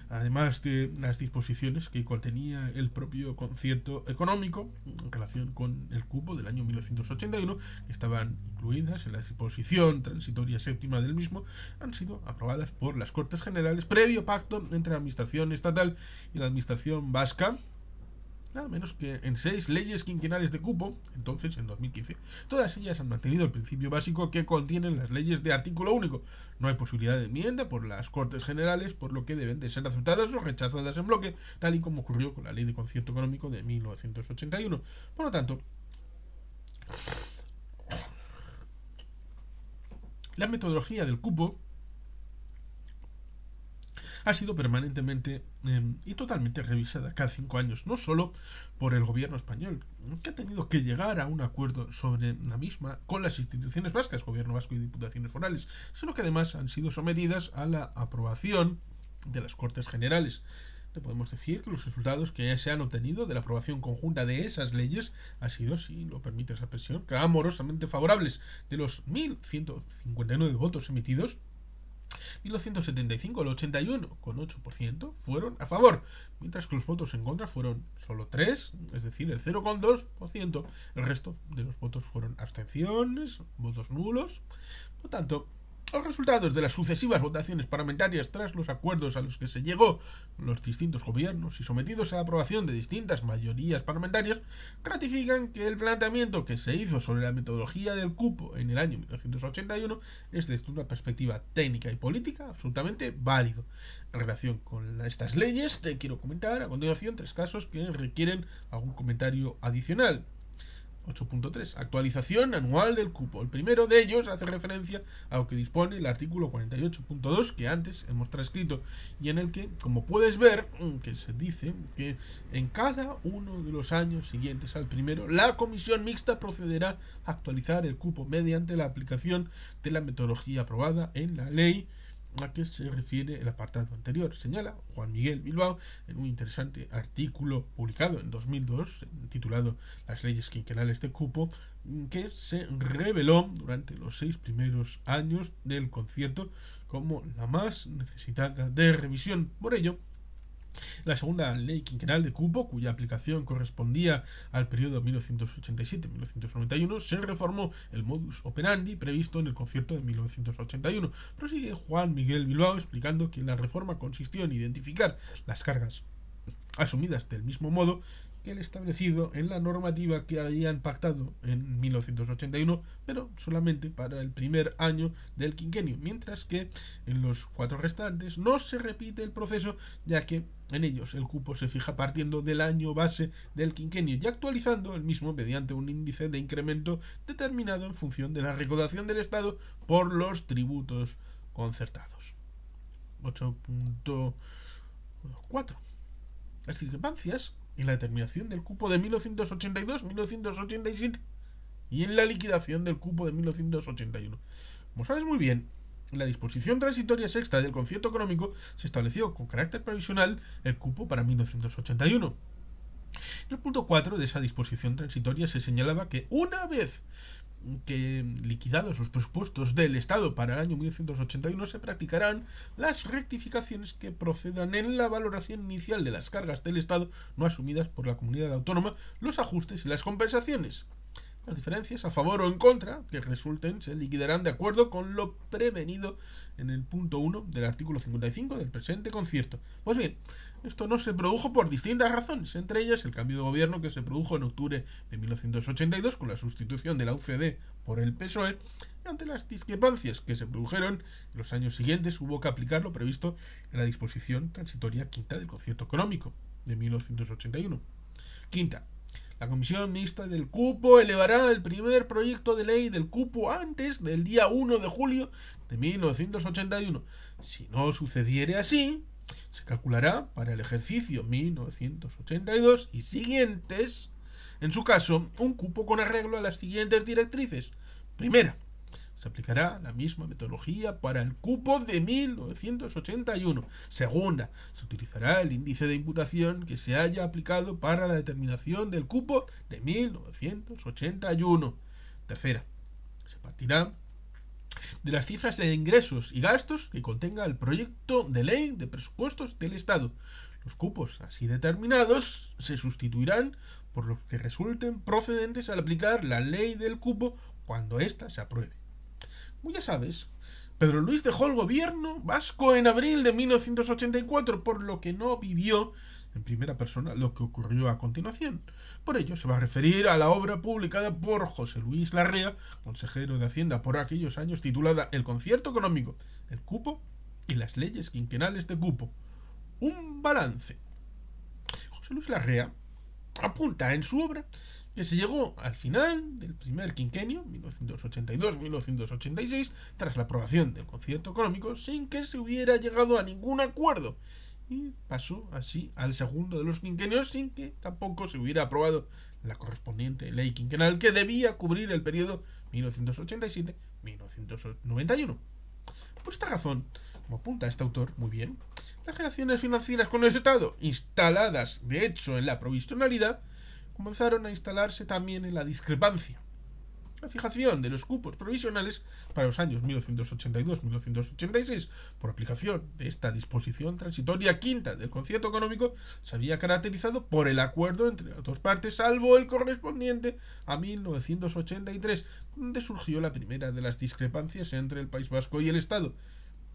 Speaker 1: además de las disposiciones que contenía el propio concierto económico en relación con el cupo del año 1981, que estaban incluidas en la disposición transitoria séptima del mismo, han sido aprobadas por las Cortes Generales previo pacto entre la Administración estatal y la Administración vasca, nada menos que en 6 leyes quinquenales de cupo, entonces en 2015. Todas ellas han mantenido el principio básico que contienen las leyes de artículo único. No hay posibilidad de enmienda por las Cortes Generales, por lo que deben de ser aceptadas o rechazadas en bloque, tal y como ocurrió con la Ley de Concierto Económico de 1981. Por lo tanto, la metodología del cupo ha sido permanentemente y totalmente revisada cada 5 años, no solo por el gobierno español, que ha tenido que llegar a un acuerdo sobre la misma con las instituciones vascas, gobierno vasco y diputaciones forales, sino que además han sido sometidas a la aprobación de las Cortes Generales. Te podemos decir que los resultados que se han obtenido de la aprobación conjunta de esas leyes ha sido, si lo permite esa expresión, clamorosamente favorables. De los 1.159 votos emitidos, 1.275, el 81,8%, fueron a favor, mientras que los votos en contra fueron solo 3, es decir, el 0,2%. El resto de los votos fueron abstenciones, votos nulos. Por tanto, los resultados de las sucesivas votaciones parlamentarias tras los acuerdos a los que se llegó los distintos gobiernos y sometidos a la aprobación de distintas mayorías parlamentarias ratifican que el planteamiento que se hizo sobre la metodología del cupo en el año 1981 es desde una perspectiva técnica y política absolutamente válido. En relación con estas leyes te quiero comentar a continuación 3 casos que requieren algún comentario adicional. 8.3. Actualización anual del cupo. El primero de ellos hace referencia a lo que dispone el artículo 48.2 que antes hemos transcrito y en el que, como puedes ver, que se dice que en cada uno de los años siguientes al primero, la comisión mixta procederá a actualizar el cupo mediante la aplicación de la metodología aprobada en la ley a que se refiere el apartado anterior. Señala Juan Miguel Bilbao en un interesante artículo publicado en 2002 titulado Las leyes quinquenales de cupo, que se reveló durante los 6 primeros años del concierto como la más necesitada de revisión. Por ello, la segunda ley quinquenal de cupo, cuya aplicación correspondía al periodo 1987-1991, se reformó el modus operandi previsto en el concierto de 1981. Prosigue Juan Miguel Bilbao explicando que la reforma consistió en identificar las cargas asumidas del mismo modo que el establecido en la normativa que habían pactado en 1981, pero solamente para el primer año del quinquenio, mientras que en los 4 restantes no se repite el proceso, ya que en ellos el cupo se fija partiendo del año base del quinquenio y actualizando el mismo mediante un índice de incremento determinado en función de la recaudación del Estado por los tributos concertados. 8.4. Las discrepancias en la determinación del cupo de 1982-1987 y en la liquidación del cupo de 1981. Como sabes muy bien, en la disposición transitoria sexta del concierto económico se estableció con carácter provisional el cupo para 1981. En el punto 4 de esa disposición transitoria se señalaba que una vez que liquidados los presupuestos del Estado para el año 1981 se practicarán las rectificaciones que procedan en la valoración inicial de las cargas del Estado no asumidas por la comunidad autónoma, los ajustes y las compensaciones. Las diferencias a favor o en contra que resulten se liquidarán de acuerdo con lo prevenido en el punto 1 del artículo 55 del presente concierto. Pues bien, esto no se produjo por distintas razones, entre ellas el cambio de gobierno que se produjo en octubre de 1982 con la sustitución de la UCD por el PSOE. Y ante las discrepancias que se produjeron en los años siguientes hubo que aplicar lo previsto en la disposición transitoria quinta del concierto económico de 1981. Quinta, la Comisión Mixta del Cupo elevará el primer proyecto de ley del cupo antes del día 1 de julio de 1981. Si no sucediere así, se calculará para el ejercicio 1982 y siguientes, en su caso, un cupo con arreglo a las siguientes directrices. Primera, se aplicará la misma metodología para el cupo de 1981. Segunda, se utilizará el índice de imputación que se haya aplicado para la determinación del cupo de 1981. Tercera, se partirá de las cifras de ingresos y gastos que contenga el proyecto de ley de presupuestos del Estado. Los cupos así determinados se sustituirán por los que resulten procedentes al aplicar la ley del cupo cuando ésta se apruebe. Como ya sabes, Pedro Luis dejó el gobierno vasco en abril de 1984, por lo que no vivió en primera persona lo que ocurrió a continuación. Por ello se va a referir a la obra publicada por José Luis Larrea, consejero de Hacienda por aquellos años, titulada El concierto económico, el cupo y las leyes quinquenales de cupo. Un balance. José Luis Larrea apunta en su obra que se llegó al final del primer quinquenio, 1982-1986, tras la aprobación del concierto económico, sin que se hubiera llegado a ningún acuerdo. Y pasó así al segundo de los quinquenios sin que tampoco se hubiera aprobado la correspondiente ley quinquenal que debía cubrir el periodo 1987-1991. Por esta razón, como apunta este autor muy bien, las relaciones financieras con el Estado, instaladas de hecho en la provisionalidad, comenzaron a instalarse también en la discrepancia. La fijación de los cupos provisionales para los años 1982-1986, por aplicación de esta disposición transitoria quinta del concierto económico, se había caracterizado por el acuerdo entre las dos partes, salvo el correspondiente a 1983, donde surgió la primera de las discrepancias entre el País Vasco y el Estado.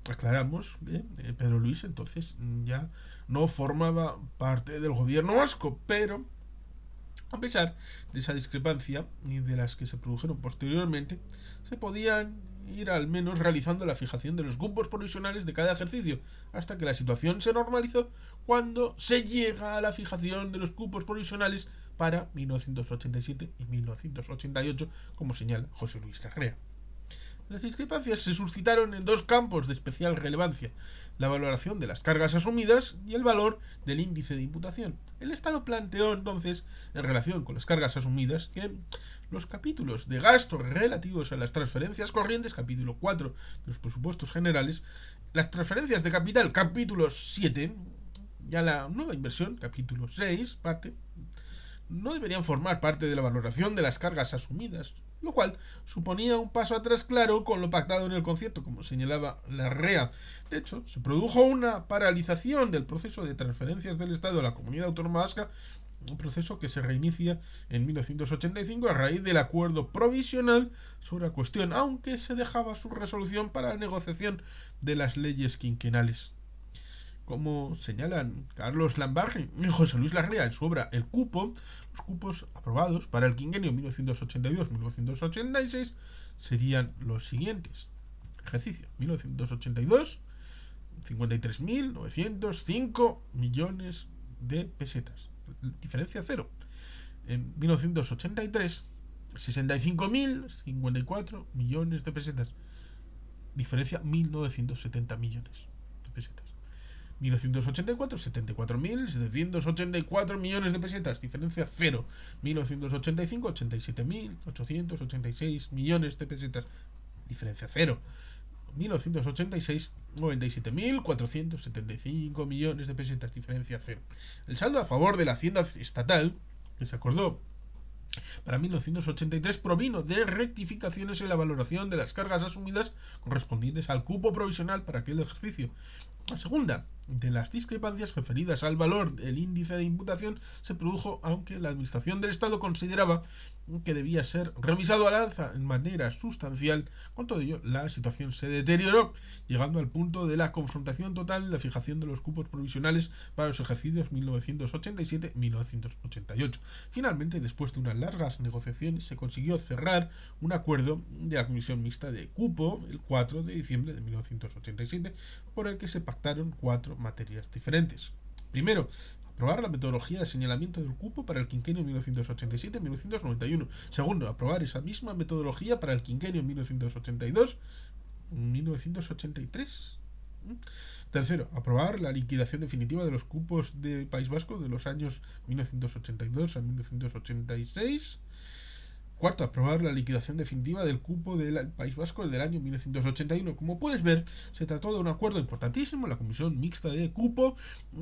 Speaker 1: Aclaramos que Pedro Luis entonces ya no formaba parte del gobierno vasco, pero a pesar de esa discrepancia y de las que se produjeron posteriormente, se podían ir al menos realizando la fijación de los cupos provisionales de cada ejercicio, hasta que la situación se normalizó cuando se llega a la fijación de los cupos provisionales para 1987 y 1988, como señala José Luis Larrea. Las discrepancias se suscitaron en dos campos de especial relevancia: la valoración de las cargas asumidas y el valor del índice de imputación. El Estado planteó entonces, en relación con las cargas asumidas, que los capítulos de gastos relativos a las transferencias corrientes, capítulo 4 de los presupuestos generales, las transferencias de capital, capítulo 7, ya la nueva inversión, capítulo 6, no deberían formar parte de la valoración de las cargas asumidas, lo cual suponía un paso atrás claro con lo pactado en el concierto, como señalaba Larrea. De hecho, se produjo una paralización del proceso de transferencias del Estado a la Comunidad Autónoma Vasca, un proceso que se reinicia en 1985 a raíz del acuerdo provisional sobre la cuestión, aunque se dejaba su resolución para la negociación de las leyes quinquenales. como señalan Carlos Lambarri y José Luis Larrea en su obra El Cupo, los cupos aprobados para el quinquenio 1982-1986 serían los siguientes. Ejercicio 1982, 53.905 millones de pesetas. Diferencia cero. En 1983, 65.054 millones de pesetas. Diferencia 1.970 millones de pesetas. 1984, 74.784 millones de pesetas, diferencia cero. 1985, 87.886 millones de pesetas, diferencia cero. 1986, 97.475 millones de pesetas, diferencia cero. El saldo a favor de la hacienda estatal, que se acordó para 1983, provino de rectificaciones en la valoración de las cargas asumidas correspondientes al cupo provisional para aquel ejercicio. La segunda de las discrepancias referidas al valor del índice de imputación se produjo aunque la Administración del Estado consideraba que debía ser revisado al alza en manera sustancial. Con todo ello, la situación se deterioró, llegando al punto de la confrontación total en la fijación de los cupos provisionales para los ejercicios 1987-1988. Finalmente, después de unas largas negociaciones, se consiguió cerrar un acuerdo de la Comisión Mixta de Cupo el 4 de diciembre de 1987, por el que se pactaron 4 materias diferentes. Primero, aprobar la metodología de señalamiento del cupo para el quinquenio 1987-1991. Segundo, aprobar esa misma metodología para el quinquenio 1982-1983. Tercero, aprobar la liquidación definitiva de los cupos de País Vasco de los años 1982 a 1986. Cuarto, aprobar la liquidación definitiva del cupo del País Vasco del año 1981. Como puedes ver, se trató de un acuerdo importantísimo en la Comisión Mixta de Cupo,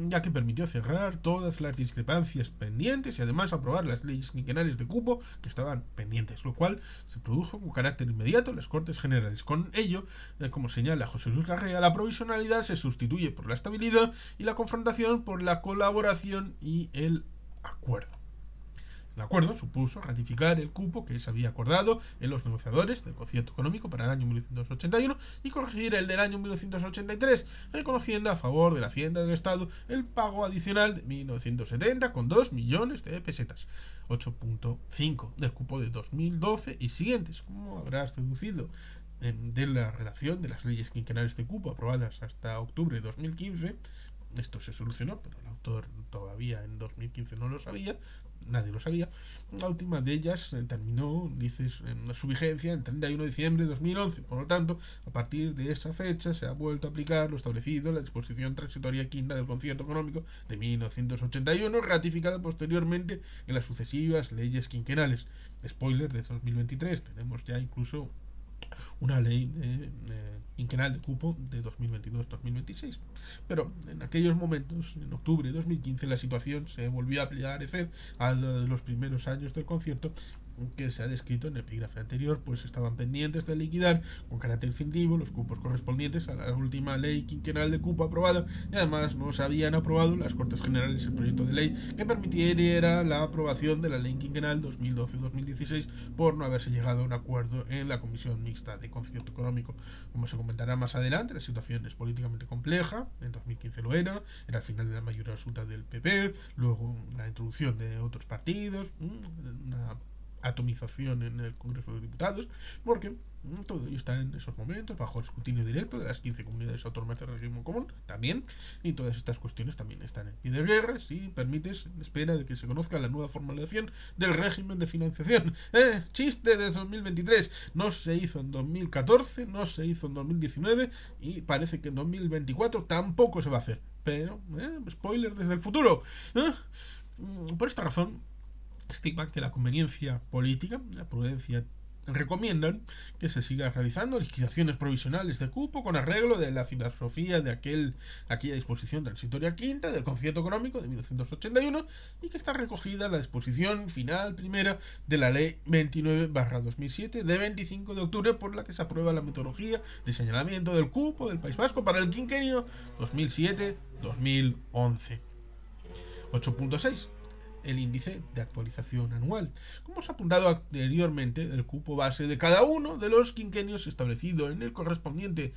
Speaker 1: ya que permitió cerrar todas las discrepancias pendientes y además aprobar las leyes quinquenales de cupo que estaban pendientes, lo cual se produjo con carácter inmediato en las Cortes Generales. Con ello, como señala José Luis Larrea, la provisionalidad se sustituye por la estabilidad y la confrontación por la colaboración y el acuerdo. El acuerdo supuso ratificar el cupo que se había acordado en los negociadores del concierto económico para el año 1981 y corregir el del año 1983, reconociendo a favor de la Hacienda del Estado el pago adicional de 1970 con 2 millones de pesetas, 8.5 del cupo de 2012 y siguientes, como habrás deducido de la redacción de las leyes quinquenales de cupo aprobadas hasta octubre de 2015. Esto se solucionó, pero el autor todavía en 2015 no lo sabía, nadie lo sabía. La última de ellas terminó, su vigencia el 31 de diciembre de 2011. Por lo tanto, a partir de esa fecha se ha vuelto a aplicar lo establecido en la disposición transitoria quinta del concierto económico de 1981, ratificada posteriormente en las sucesivas leyes quinquenales. Spoiler, de 2023 tenemos ya incluso una ley quinquenal de cupo de 2022-2026. Pero en aquellos momentos, en octubre de 2015, la situación se volvió a parecer a la de los primeros años del concierto, que se ha descrito en el epígrafe anterior, pues estaban pendientes de liquidar con carácter definitivo los cupos correspondientes a la última ley quinquenal de cupo aprobada, y además no se habían aprobado las Cortes Generales el proyecto de ley que permitiera la aprobación de la ley quinquenal 2012-2016 por no haberse llegado a un acuerdo en la Comisión Mixta de Concierto Económico. Como se comentará más adelante, la situación es políticamente compleja. En 2015 lo era el final de la mayoría absoluta del PP, luego la introducción de otros partidos, una atomización en el Congreso de Diputados, porque todo ello está en esos momentos bajo el escrutinio directo de las 15 comunidades autónomas del régimen común también, y todas estas cuestiones también están en pie de guerra, si permites, en espera de que se conozca la nueva formulación del régimen de financiación. Chiste de 2023, no se hizo en 2014, no se hizo en 2019 y parece que en 2024 tampoco se va a hacer, pero spoiler desde el futuro. Por esta razón estiman que la conveniencia política, la prudencia, recomiendan que se siga realizando liquidaciones provisionales de cupo con arreglo de la filosofía de aquella disposición transitoria quinta del concierto económico de 1981 y que está recogida en la disposición final primera de la ley 29/2007 de 25 de octubre por la que se aprueba la metodología de señalamiento del cupo del País Vasco para el quinquenio 2007-2011. 8.6. el índice de actualización anual. Como os he apuntado anteriormente, el cupo base de cada uno de los quinquenios establecido en el correspondiente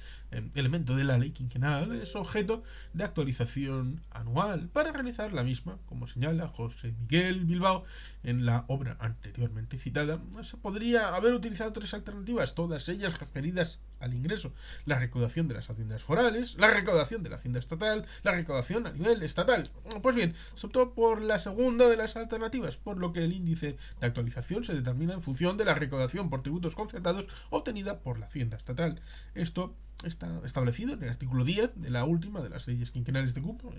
Speaker 1: elemento de la ley quinquenal es objeto de actualización anual para realizar la misma, como señala José Miguel Bilbao en la obra anteriormente citada. Se podría haber utilizado tres alternativas, todas ellas referidas al ingreso: la recaudación de las haciendas forales, la recaudación de la hacienda estatal, la recaudación a nivel estatal. Pues bien, se optó por la segunda de las alternativas, por lo que el índice de actualización se determina en función de la recaudación por tributos concertados obtenida por la hacienda estatal. Esto está establecido en el artículo 10 de la última de las leyes quinquenales de cupo,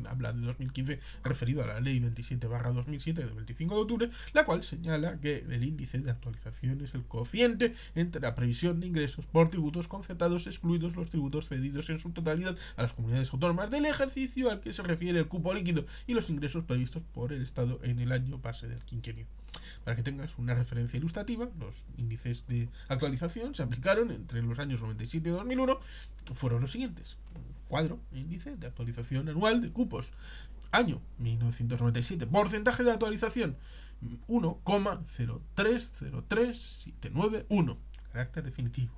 Speaker 1: habla de 2015, referido a la ley 27/2007 del 25 de octubre, la cual señala que el índice de actualización es el cociente entre la previsión de ingresos por tributos concertados, excluidos los tributos cedidos en su totalidad a las comunidades autónomas del ejercicio al que se refiere el cupo líquido, y los ingresos previstos por el Estado en el año base del quinquenio. Para que tengas una referencia ilustrativa, los índices de actualización se aplicaron entre los años 97 y 2001, fueron los siguientes. Cuadro, índice de actualización anual de cupos. Año 1997, porcentaje de actualización 1,0303791, carácter definitivo.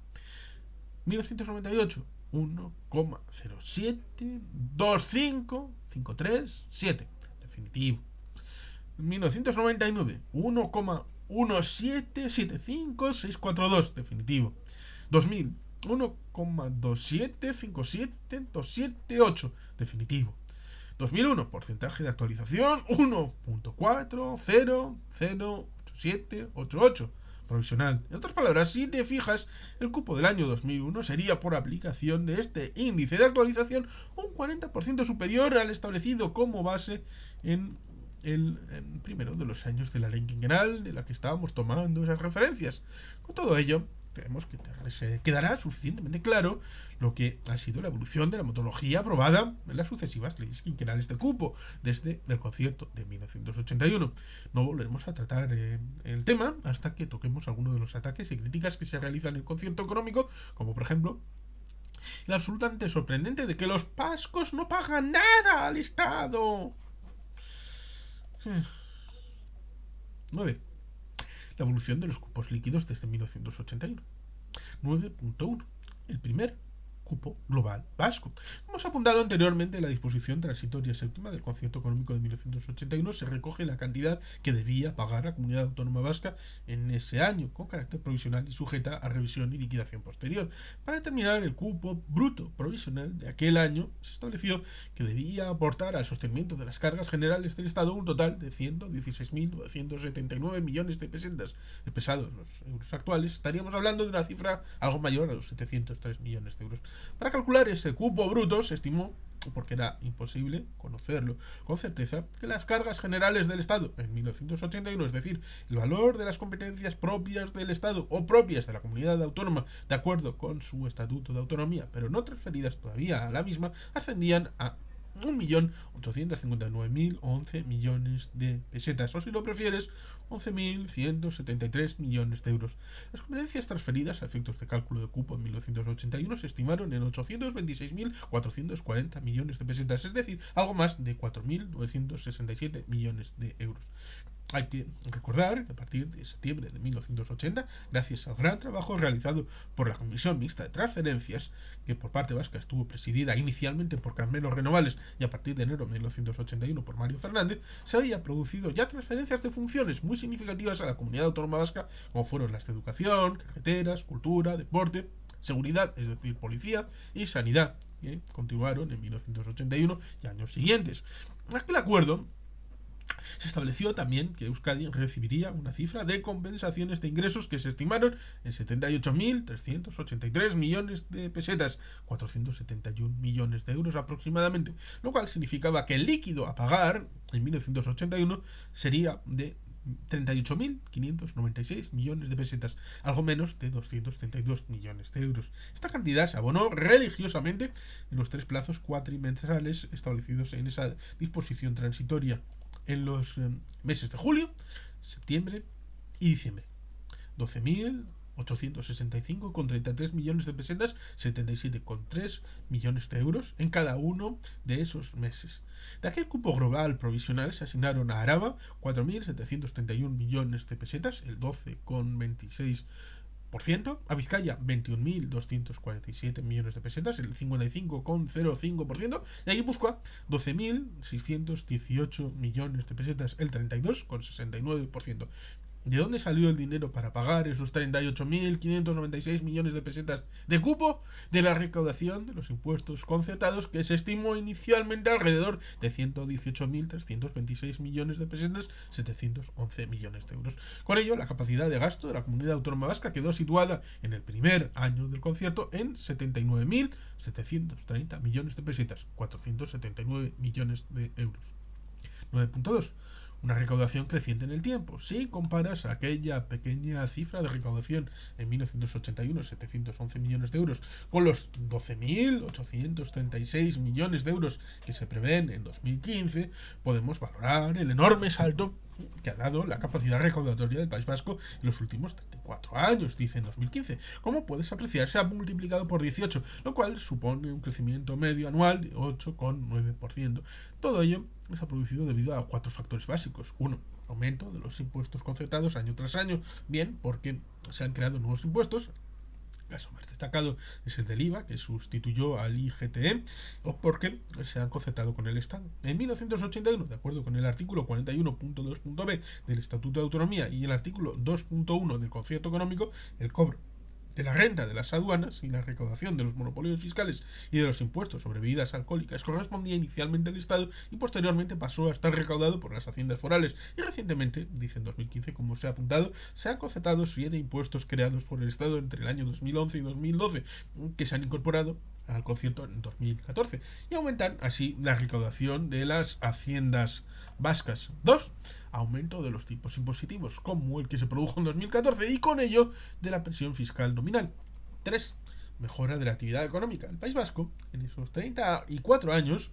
Speaker 1: 1998, 1,0725537, definitivo. 1999, 1,1775642, definitivo. 2000, 1,2757278, definitivo. 2001, porcentaje de actualización 1.40008788, provisional. En otras palabras, si te fijas, el cupo del año 2001 sería, por aplicación de este índice de actualización, un 40% superior al establecido como base en el primero de los años de la ley quinquenal de la que estábamos tomando esas referencias. Con todo ello, creemos que te quedará suficientemente claro lo que ha sido la evolución de la metodología aprobada en las sucesivas leyes quinquenales de cupo desde el concierto de 1981. No volveremos a tratar el tema hasta que toquemos algunos de los ataques y críticas que se realizan en el concierto económico, como por ejemplo el absolutamente sorprendente de que los vascos no pagan nada al Estado. 9. La evolución de los cupos líquidos desde 1981. 9.1. El primer cupo global vasco. Hemos apuntado anteriormente en la disposición transitoria séptima del concierto económico de 1981. Se recoge la cantidad que debía pagar la comunidad autónoma vasca en ese año, con carácter provisional y sujeta a revisión y liquidación posterior. Para determinar el cupo bruto provisional de aquel año, se estableció que debía aportar al sostenimiento de las cargas generales del Estado un total de 116.979 millones de pesetas. Expresado en los euros actuales, estaríamos hablando de una cifra algo mayor a los 703 millones de euros. Para calcular ese cupo bruto se estimó, porque era imposible conocerlo con certeza, que las cargas generales del Estado en 1981, es decir, el valor de las competencias propias del Estado o propias de la comunidad autónoma de acuerdo con su estatuto de autonomía, pero no transferidas todavía a la misma, ascendían a 1.859.011 millones de pesetas, o si lo prefieres, 11.173 millones de euros. Las competencias transferidas a efectos de cálculo de cupo en 1981 se estimaron en 826.440 millones de pesetas, es decir, algo más de 4.967 millones de euros. Hay que recordar que a partir de septiembre de 1980, gracias al gran trabajo realizado por la Comisión Mixta de Transferencias, que por parte vasca estuvo presidida inicialmente por Carmelo Renovales y a partir de enero de 1981 por Mario Fernández, se había producido ya transferencias de funciones muy significativas a la comunidad autónoma vasca, como fueron las de educación, carreteras, cultura, deporte, seguridad, es decir, policía, y sanidad, que continuaron en 1981 y años siguientes. Aquel acuerdo se estableció también que Euskadi recibiría una cifra de compensaciones de ingresos que se estimaron en 78.383 millones de pesetas, 471 millones de euros aproximadamente, lo cual significaba que el líquido a pagar en 1981 sería de 38.596 millones de pesetas, algo menos de 232 millones de euros. Esta cantidad se abonó religiosamente en los tres plazos cuatrimestrales establecidos en esa disposición transitoria, en los meses de julio, septiembre y diciembre. 12.000, 865,33 millones de pesetas, 77,3 millones de euros en cada uno de esos meses. De aquel cupo global provisional se asignaron a Araba 4.731 millones de pesetas, el 12,26%, a Vizcaya 21.247 millones de pesetas, el 55,05%, y a Guipúzcoa 12.618 millones de pesetas, el 32,69%. ¿De dónde salió el dinero para pagar esos 38.596 millones de pesetas de cupo? De la recaudación de los impuestos concertados, que se estimó inicialmente alrededor de 118.326 millones de pesetas, 711 millones de euros. Con ello, la capacidad de gasto de la comunidad autónoma vasca quedó situada en el primer año del concierto en 79.730 millones de pesetas, 479 millones de euros. 9.2. Una recaudación creciente en el tiempo. Si comparas aquella pequeña cifra de recaudación en 1981, 711 millones de euros, con los 12.836 millones de euros que se prevén en 2015, podemos valorar el enorme salto que ha dado la capacidad recaudatoria del País Vasco en los últimos 34 años, dice en 2015. Como puedes apreciar, se ha multiplicado por 18, lo cual supone un crecimiento medio anual de 8,9%. Todo ello se ha producido debido a 4 factores básicos. 1. Aumento de los impuestos concertados año tras año, bien porque se han creado nuevos impuestos. El caso más destacado es el del IVA, que sustituyó al IGTE, o porque se han concertado con el Estado. En 1981, de acuerdo con el artículo 41.2.b del Estatuto de Autonomía y el artículo 2.1 del Concierto Económico, el cobro de la renta de las aduanas y la recaudación de los monopolios fiscales y de los impuestos sobre bebidas alcohólicas correspondía inicialmente al Estado y posteriormente pasó a estar recaudado por las haciendas forales. Y recientemente, dice en 2015, como se ha apuntado, se han concertado 7 impuestos creados por el Estado entre el año 2011 y 2012 que se han incorporado al concierto en 2014 y aumentan así la recaudación de las haciendas vascas. 2. Aumento de los tipos impositivos, como el que se produjo en 2014, y con ello de la presión fiscal nominal. 3. Mejora de la actividad económica. El País Vasco, en esos 34 años,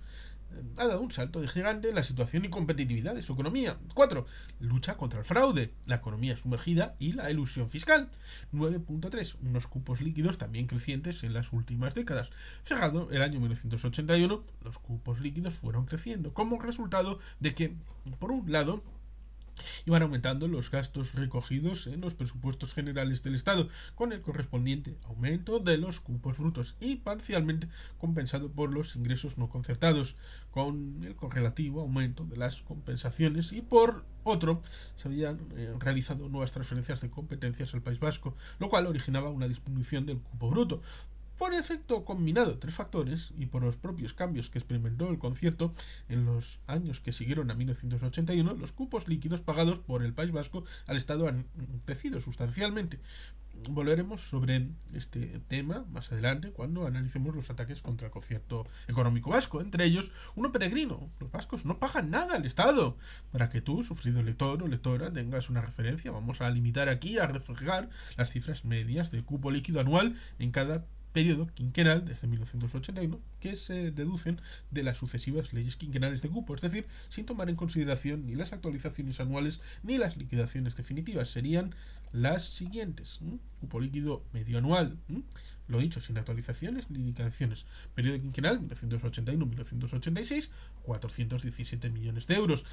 Speaker 1: ha dado un salto de gigante en la situación y competitividad de su economía. 4. Lucha contra el fraude, la economía sumergida y la elusión fiscal. 9.3. Unos cupos líquidos también crecientes en las últimas décadas. Cerrado el año 1981, los cupos líquidos fueron creciendo como resultado de que, por un lado, iban aumentando los gastos recogidos en los presupuestos generales del Estado, con el correspondiente aumento de los cupos brutos y parcialmente compensado por los ingresos no concertados, con el correlativo aumento de las compensaciones, y por otro se habían realizado nuevas transferencias de competencias al País Vasco, lo cual originaba una disminución del cupo bruto. Por efecto combinado de 3 factores y por los propios cambios que experimentó el concierto en los años que siguieron a 1981, los cupos líquidos pagados por el País Vasco al Estado han crecido sustancialmente. Volveremos sobre este tema más adelante cuando analicemos los ataques contra el concierto económico vasco, entre ellos uno peregrino. Los vascos no pagan nada al Estado. Para que tú, sufrido lector o lectora, tengas una referencia, vamos a limitar aquí a reflejar las cifras medias del cupo líquido anual en cada periodo quinquenal desde 1981 que se deducen de las sucesivas leyes quinquenales de cupo, es decir, sin tomar en consideración ni las actualizaciones anuales ni las liquidaciones definitivas. Serían las siguientes: cupo líquido medio anual, lo dicho, sin actualizaciones ni liquidaciones. Periodo quinquenal 1981-1986, 417 millones de euros.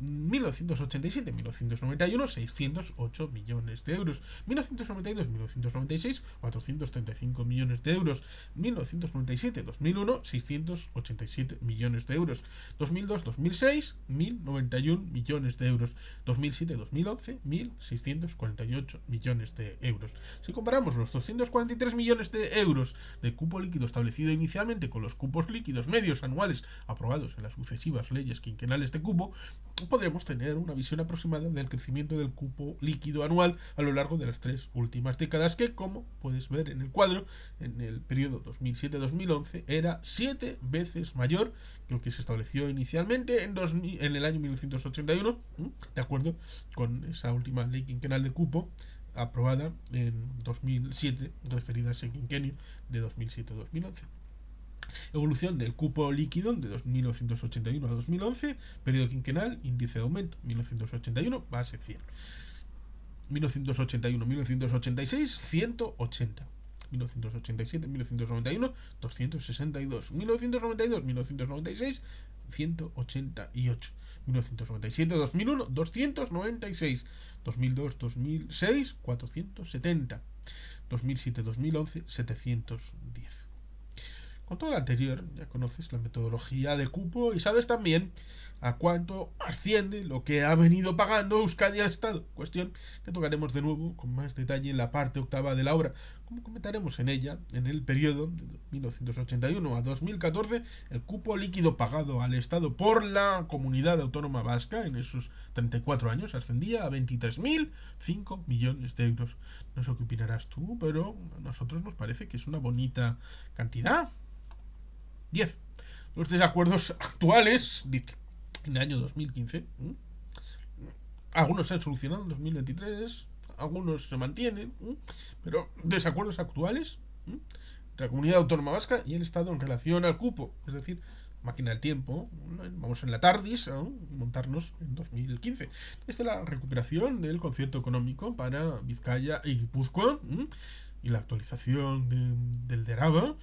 Speaker 1: 1987-1991, 608 millones de euros. 1992-1996, 435 millones de euros. 1997-2001, 687 millones de euros. 2002-2006, 1091 millones de euros. 2007-2011, 1648 millones de euros. Si comparamos los 243 millones de euros de cupo líquido establecido inicialmente con los cupos líquidos medios anuales aprobados en las sucesivas leyes quinquenales de cupo, podremos tener una visión aproximada del crecimiento del cupo líquido anual a lo largo de las 3 últimas décadas, que, como puedes ver en el cuadro, en el periodo 2007-2011 era 7 veces mayor que lo que se estableció inicialmente en el año 1981, de acuerdo con esa última ley quinquenal de cupo aprobada en 2007, referida a ese quinquenio de 2007-2011. Evolución del cupo líquido de 1981 a 2011, periodo quinquenal, índice de aumento, 1981, base 100. 1981, 1986, 180. 1987, 1991, 262. 1992, 1996, 188. 1997, 2001, 296. 2002, 2006, 470. 2007, 2011, 710. Con todo lo anterior, ya conoces la metodología de cupo y sabes también a cuánto asciende lo que ha venido pagando Euskadi al Estado. Cuestión que tocaremos de nuevo con más detalle en la parte octava de la obra. Como comentaremos en ella, en el periodo de 1981 a 2014, el cupo líquido pagado al Estado por la comunidad autónoma vasca en esos 34 años ascendía a 23.005 millones de euros. No sé qué opinarás tú, pero a nosotros nos parece que es una bonita cantidad. 10. Los desacuerdos actuales en el año 2015. Algunos se han solucionado en 2023, algunos se mantienen, pero desacuerdos actuales entre la comunidad autónoma vasca y el Estado en relación al cupo. Es decir, máquina del tiempo, vamos en la TARDIS a montarnos en 2015. Desde la recuperación del concierto económico para Vizcaya y Guipúzcoa y la actualización del DERABA,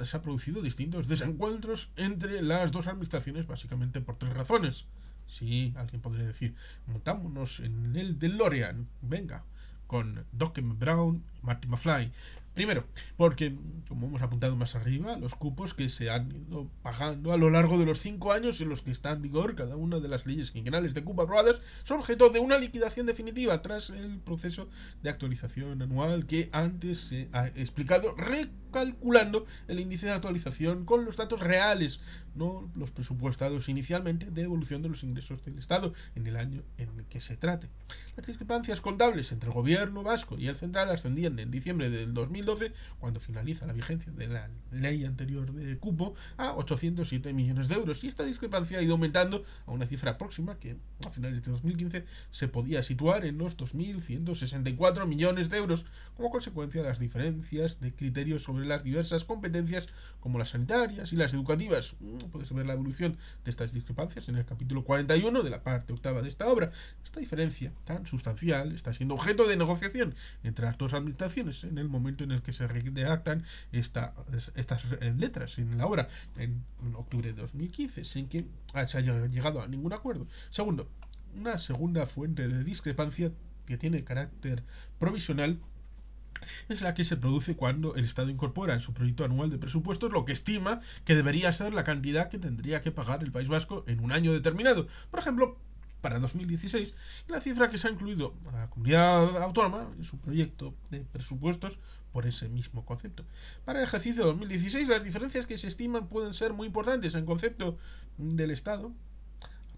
Speaker 1: se han producido distintos desencuentros entre las dos administraciones, básicamente por tres razones. Sí, alguien podría decir, montámonos en el DeLorean, venga, con Doc Brown y Marty McFly. Primero, porque, como hemos apuntado más arriba, los cupos que se han ido pagando a lo largo de los 5 años en los que está en vigor cada una de las leyes quinquenales de cupo aprobadas son objeto de una liquidación definitiva tras el proceso de actualización anual que antes se ha explicado, recalculando el índice de actualización con los datos reales, no los presupuestados inicialmente, de evolución de los ingresos del Estado en el año en el que se trate. Las discrepancias contables entre el gobierno vasco y el central ascendían en diciembre del 2012, cuando finaliza la vigencia de la ley anterior de cupo, a 807 millones de euros, y esta discrepancia ha ido aumentando a una cifra próxima que a finales de 2015 se podía situar en los 2.164 millones de euros, como consecuencia de las diferencias de criterios sobre las diversas competencias como las sanitarias y las educativas. Puedes ver la evolución de estas discrepancias en el capítulo 41 de la parte octava de esta obra. Esta diferencia tan sustancial está siendo objeto de negociación entre las dos administraciones en el momento en el que se redactan estas letras en la obra en octubre de 2015, sin que se haya llegado a ningún acuerdo. Segundo, una segunda fuente de discrepancia que tiene carácter provisional es la que se produce cuando el Estado incorpora en su proyecto anual de presupuestos lo que estima que debería ser la cantidad que tendría que pagar el País Vasco en un año determinado. Por ejemplo, para 2016, la cifra que se ha incluido a la comunidad autónoma en su proyecto de presupuestos por ese mismo concepto. Para el ejercicio 2016, las diferencias que se estiman pueden ser muy importantes en concepto del Estado.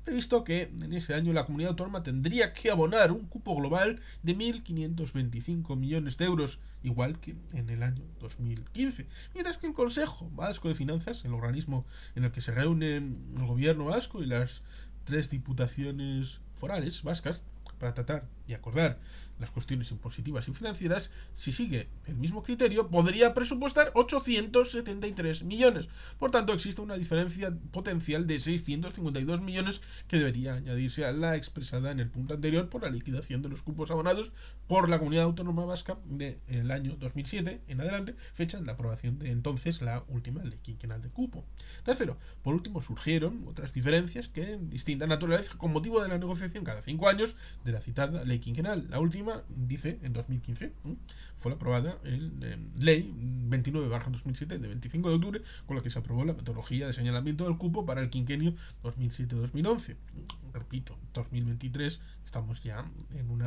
Speaker 1: Previsto que en ese año la comunidad autónoma tendría que abonar un cupo global de 1.525 millones de euros, igual que en el año 2015, mientras que el Consejo Vasco de Finanzas, el organismo en el que se reúnen el gobierno vasco y las tres diputaciones forales vascas para tratar y acordar las cuestiones impositivas y financieras, si sigue el mismo criterio, podría presupuestar 873 millones. Por tanto, existe una diferencia potencial de 652 millones que debería añadirse a la expresada en el punto anterior por la liquidación de los cupos abonados por la Comunidad Autónoma Vasca del año 2007 en adelante, fecha de la aprobación de entonces la última ley quinquenal de cupo. Tercero, por último, surgieron otras diferencias que de distinta naturaleza con motivo de la negociación cada 5 años de la citada ley quinquenal. La última, dice, en 2015, fue aprobada ley 29/2007 de 25 de octubre, con la que se aprobó la metodología de señalamiento del cupo para el quinquenio 2007-2011. Repito, 2023 estamos ya en un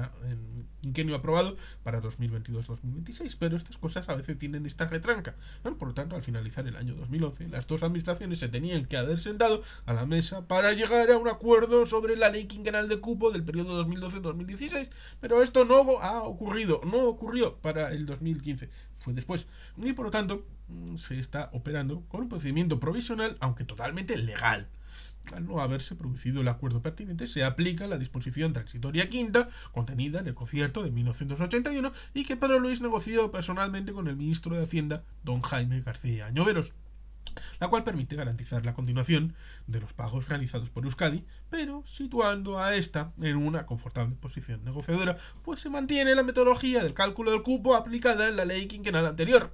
Speaker 1: quinquenio aprobado para 2022-2026, pero estas cosas a veces tienen esta retranca. Por lo tanto, al finalizar el año 2011, las dos administraciones se tenían que haber sentado a la mesa para llegar a un acuerdo sobre la ley quinquenal de cupo del periodo 2012-2016, pero esto no ha ocurrido, no ocurrió para el 2015, fue después, y por lo tanto se está operando con un procedimiento provisional, aunque totalmente legal. Al no haberse producido el acuerdo pertinente, se aplica la disposición transitoria quinta contenida en el concierto de 1981 y que Pedro Luis negoció personalmente con el ministro de Hacienda, don Jaime García Añoveros. la cual permite garantizar la continuación de los pagos realizados por Euskadi, pero situando a esta en una confortable posición negociadora, pues se mantiene la metodología del cálculo del cupo aplicada en la ley quinquenal anterior.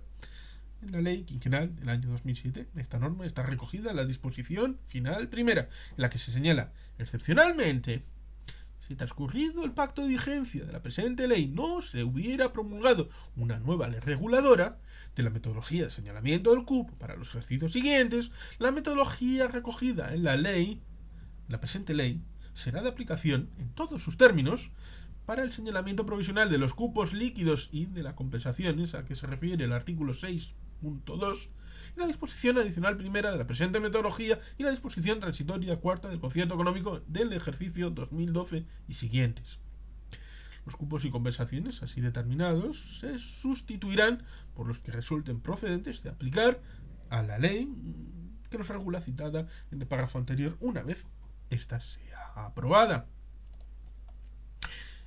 Speaker 1: En la ley quinquenal del año 2007, esta norma está recogida en la disposición final primera, en la que se señala, excepcionalmente, si transcurrido el pacto de vigencia de la presente ley no se hubiera promulgado una nueva ley reguladora de la metodología de señalamiento del cupo para los ejercicios siguientes, la metodología recogida en la presente ley, será de aplicación en todos sus términos para el señalamiento provisional de los cupos líquidos y de las compensaciones a que se refiere el artículo 6.2 y la disposición adicional primera de la presente metodología y la disposición transitoria cuarta del concierto económico del ejercicio 2012 y siguientes. Los cupos y compensaciones así determinados se sustituirán por los que resulten procedentes de aplicar a la ley que los regula citada en el párrafo anterior una vez ésta sea aprobada.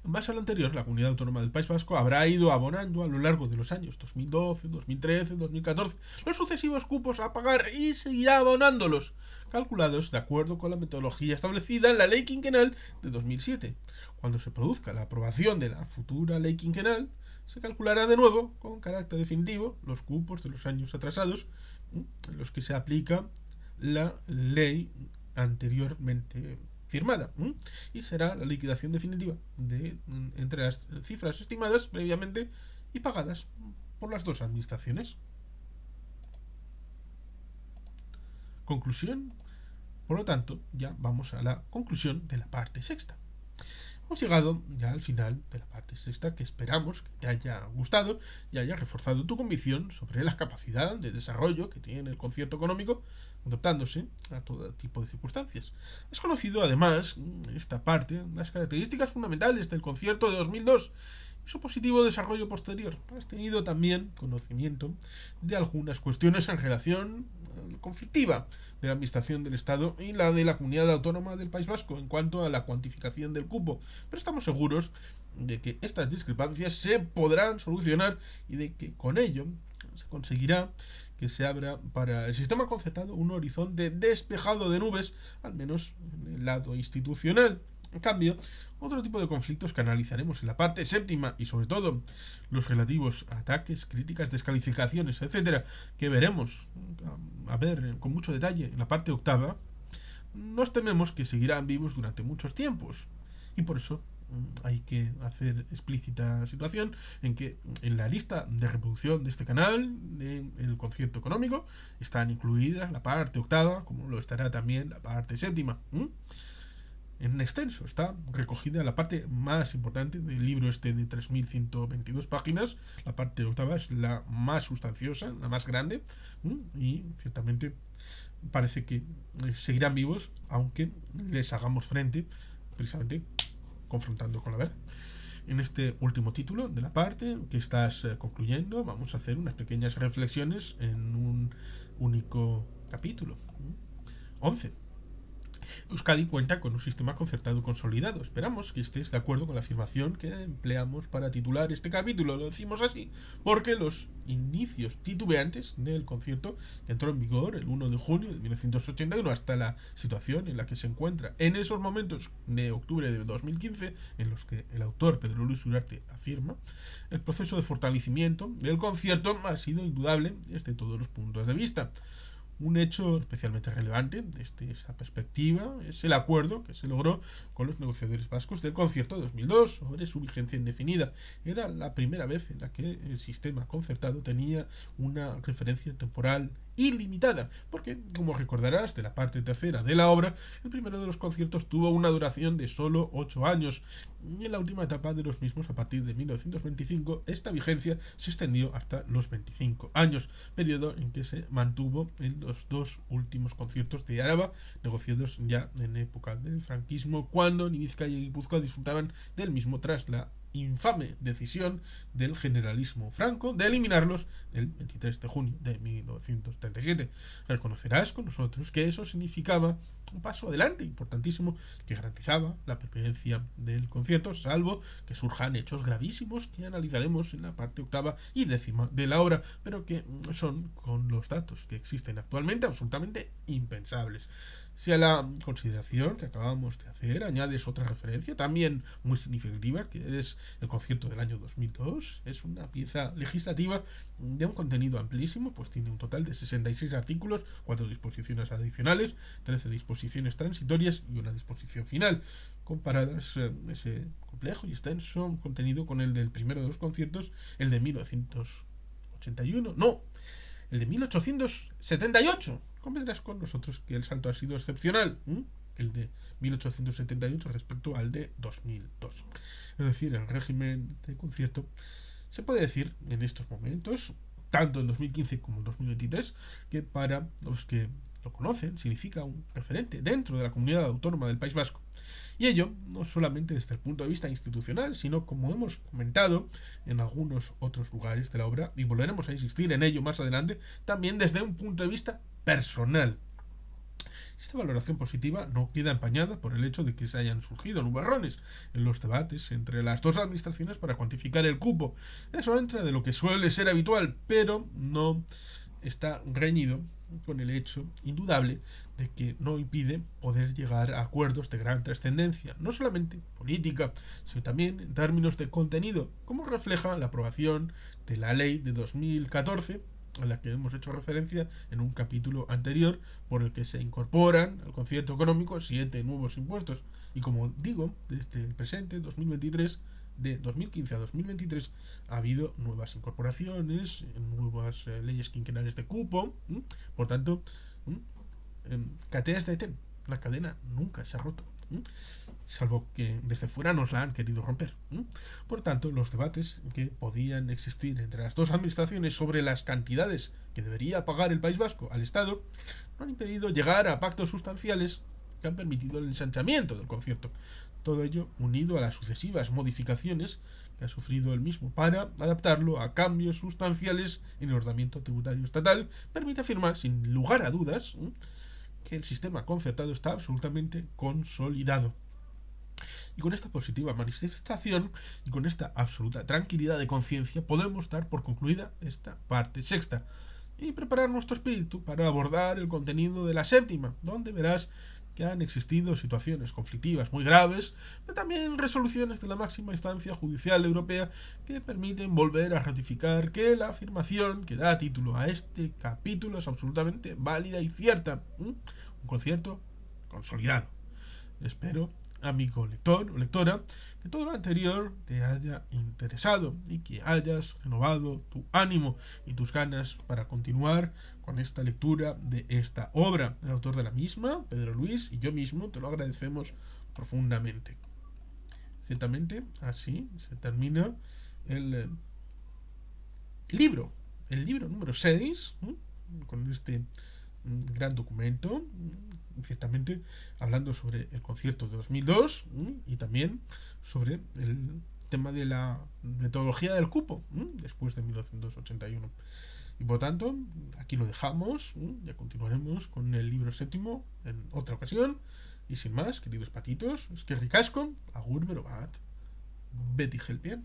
Speaker 1: En base a lo anterior, la Comunidad Autónoma del País Vasco habrá ido abonando a lo largo de los años 2012, 2013, 2014 los sucesivos cupos a pagar y seguirá abonándolos, calculados de acuerdo con la metodología establecida en la Ley Quinquenal de 2007. Cuando se produzca la aprobación de la futura Ley Quinquenal, se calculará de nuevo, con carácter definitivo, los cupos de los años atrasados en los que se aplica la ley anteriormente firmada y será la liquidación definitiva entre las cifras estimadas previamente y pagadas por las dos administraciones. Conclusión. Por lo tanto, ya vamos a la conclusión de la parte sexta. Hemos llegado ya al final de la parte sexta, que esperamos que te haya gustado y haya reforzado tu convicción sobre la capacidad de desarrollo que tiene el concierto económico, adaptándose a todo tipo de circunstancias. Es conocido además, en esta parte, las características fundamentales del concierto de 2002 y su positivo desarrollo posterior. Has tenido también conocimiento de algunas cuestiones en relación conflictiva de la Administración del Estado y la de la Comunidad Autónoma del País Vasco en cuanto a la cuantificación del cupo, pero estamos seguros de que estas discrepancias se podrán solucionar y de que con ello se conseguirá que se abra para el sistema concertado un horizonte despejado de nubes, al menos en el lado institucional. En cambio, otro tipo de conflictos que analizaremos en la parte séptima y sobre todo los relativos a ataques, críticas, descalificaciones, etcétera, que veremos a ver con mucho detalle en la parte octava, nos tememos que seguirán vivos durante muchos tiempos. Y por eso hay que hacer explícita situación en que en la lista de reproducción de este canal, en el concierto económico, están incluidas la parte octava, como lo estará también la parte séptima. En extenso está recogida la parte más importante del libro este de 3122 páginas. La parte octava es la más sustanciosa, la más grande, y ciertamente parece que seguirán vivos aunque les hagamos frente precisamente confrontando con la verdad. En este último título de la parte que estás concluyendo, vamos a hacer unas pequeñas reflexiones en un único capítulo. 11. Euskadi cuenta con un sistema concertado consolidado. Esperamos que estés de acuerdo con la afirmación que empleamos para titular este capítulo. Lo decimos así porque los inicios titubeantes del concierto que entró en vigor el 1 de junio de 1981 hasta la situación en la que se encuentra en esos momentos de octubre de 2015, en los que el autor Pedro Luis Uriarte afirma, el proceso de fortalecimiento del concierto ha sido indudable desde todos los puntos de vista. Un hecho especialmente relevante desde esa perspectiva es el acuerdo que se logró con los negociadores vascos del concierto de 2002 sobre su vigencia indefinida. Era la primera vez en la que el sistema concertado tenía una referencia temporal ilimitada, porque, como recordarás de la parte tercera de la obra, el primero de los conciertos tuvo una duración de solo 8 años, y en la última etapa de los mismos, a partir de 1925, esta vigencia se extendió hasta los 25 años, periodo en que se mantuvo en los dos últimos conciertos de Araba, negociados ya en época del franquismo, cuando ni Vizcaya y Guipúzcoa disfrutaban del mismo tras la infame decisión del generalismo franco de eliminarlos el 23 de junio de 1937. Reconocerás con nosotros que eso significaba un paso adelante importantísimo que garantizaba la pervivencia del concierto, salvo que surjan hechos gravísimos que analizaremos en la parte octava y décima de la obra, pero que son, con los datos que existen actualmente, absolutamente impensables. Si a la consideración que acabamos de hacer añades otra referencia, también muy significativa, que es el concierto del año 2002, es una pieza legislativa de un contenido amplísimo, pues tiene un total de 66 artículos, 4 disposiciones adicionales, 13 disposiciones transitorias y una disposición final, comparadas ese complejo y extenso contenido con el del primero de los conciertos, el de 1981, no, el de 1878. Convendrás con nosotros que el salto ha sido excepcional, el de 1878 respecto al de 2002. Es decir, el régimen de concierto se puede decir en estos momentos, tanto en 2015 como en 2023, que para los que lo conocen significa un referente dentro de la comunidad autónoma del País Vasco. Y ello no solamente desde el punto de vista institucional, sino como hemos comentado en algunos otros lugares de la obra, y volveremos a insistir en ello más adelante, también desde un punto de vista personal. Esta valoración positiva no queda empañada por el hecho de que se hayan surgido nubarrones en los debates entre las dos administraciones para cuantificar el cupo. Eso entra de lo que suele ser habitual, pero no está reñido con el hecho indudable de que no impide poder llegar a acuerdos de gran trascendencia, no solamente política, sino también en términos de contenido, como refleja la aprobación de la ley de 2014, a la que hemos hecho referencia en un capítulo anterior, por el que se incorporan al concierto económico 7 nuevos impuestos. Y como digo, desde el presente, 2023, de 2015 a 2023, ha habido nuevas incorporaciones, nuevas leyes quinquenales de cupo. Por tanto, cateas de ETEN, la cadena nunca se ha roto, salvo que desde fuera nos la han querido romper. Por tanto, los debates que podían existir entre las dos administraciones sobre las cantidades que debería pagar el País Vasco al Estado no han impedido llegar a pactos sustanciales que han permitido el ensanchamiento del concierto. Todo ello unido a las sucesivas modificaciones que ha sufrido el mismo para adaptarlo a cambios sustanciales en el ordenamiento tributario estatal, permite afirmar sin lugar a dudas que el sistema concertado está absolutamente consolidado. Y con esta positiva manifestación y con esta absoluta tranquilidad de conciencia podemos dar por concluida esta parte sexta y preparar nuestro espíritu para abordar el contenido de la séptima, donde verás que han existido situaciones conflictivas muy graves, pero también resoluciones de la máxima instancia judicial europea que permiten volver a ratificar que la afirmación que da título a este capítulo es absolutamente válida y cierta. Un concierto consolidado. Espero, amigo lector o lectora, que todo lo anterior te haya interesado y que hayas renovado tu ánimo y tus ganas para continuar con esta lectura de esta obra. El autor de la misma, Pedro Luis, y yo mismo te lo agradecemos profundamente. Ciertamente, así se termina el libro, el libro número 6, con este gran documento, ciertamente hablando sobre el concierto de 2002 y también sobre el tema de la metodología del cupo después de 1981. Y por tanto, aquí lo dejamos, ya continuaremos con el libro séptimo en otra ocasión. Y sin más, queridos patitos, es que ricasco, agur, pero bat, Betty Helpien.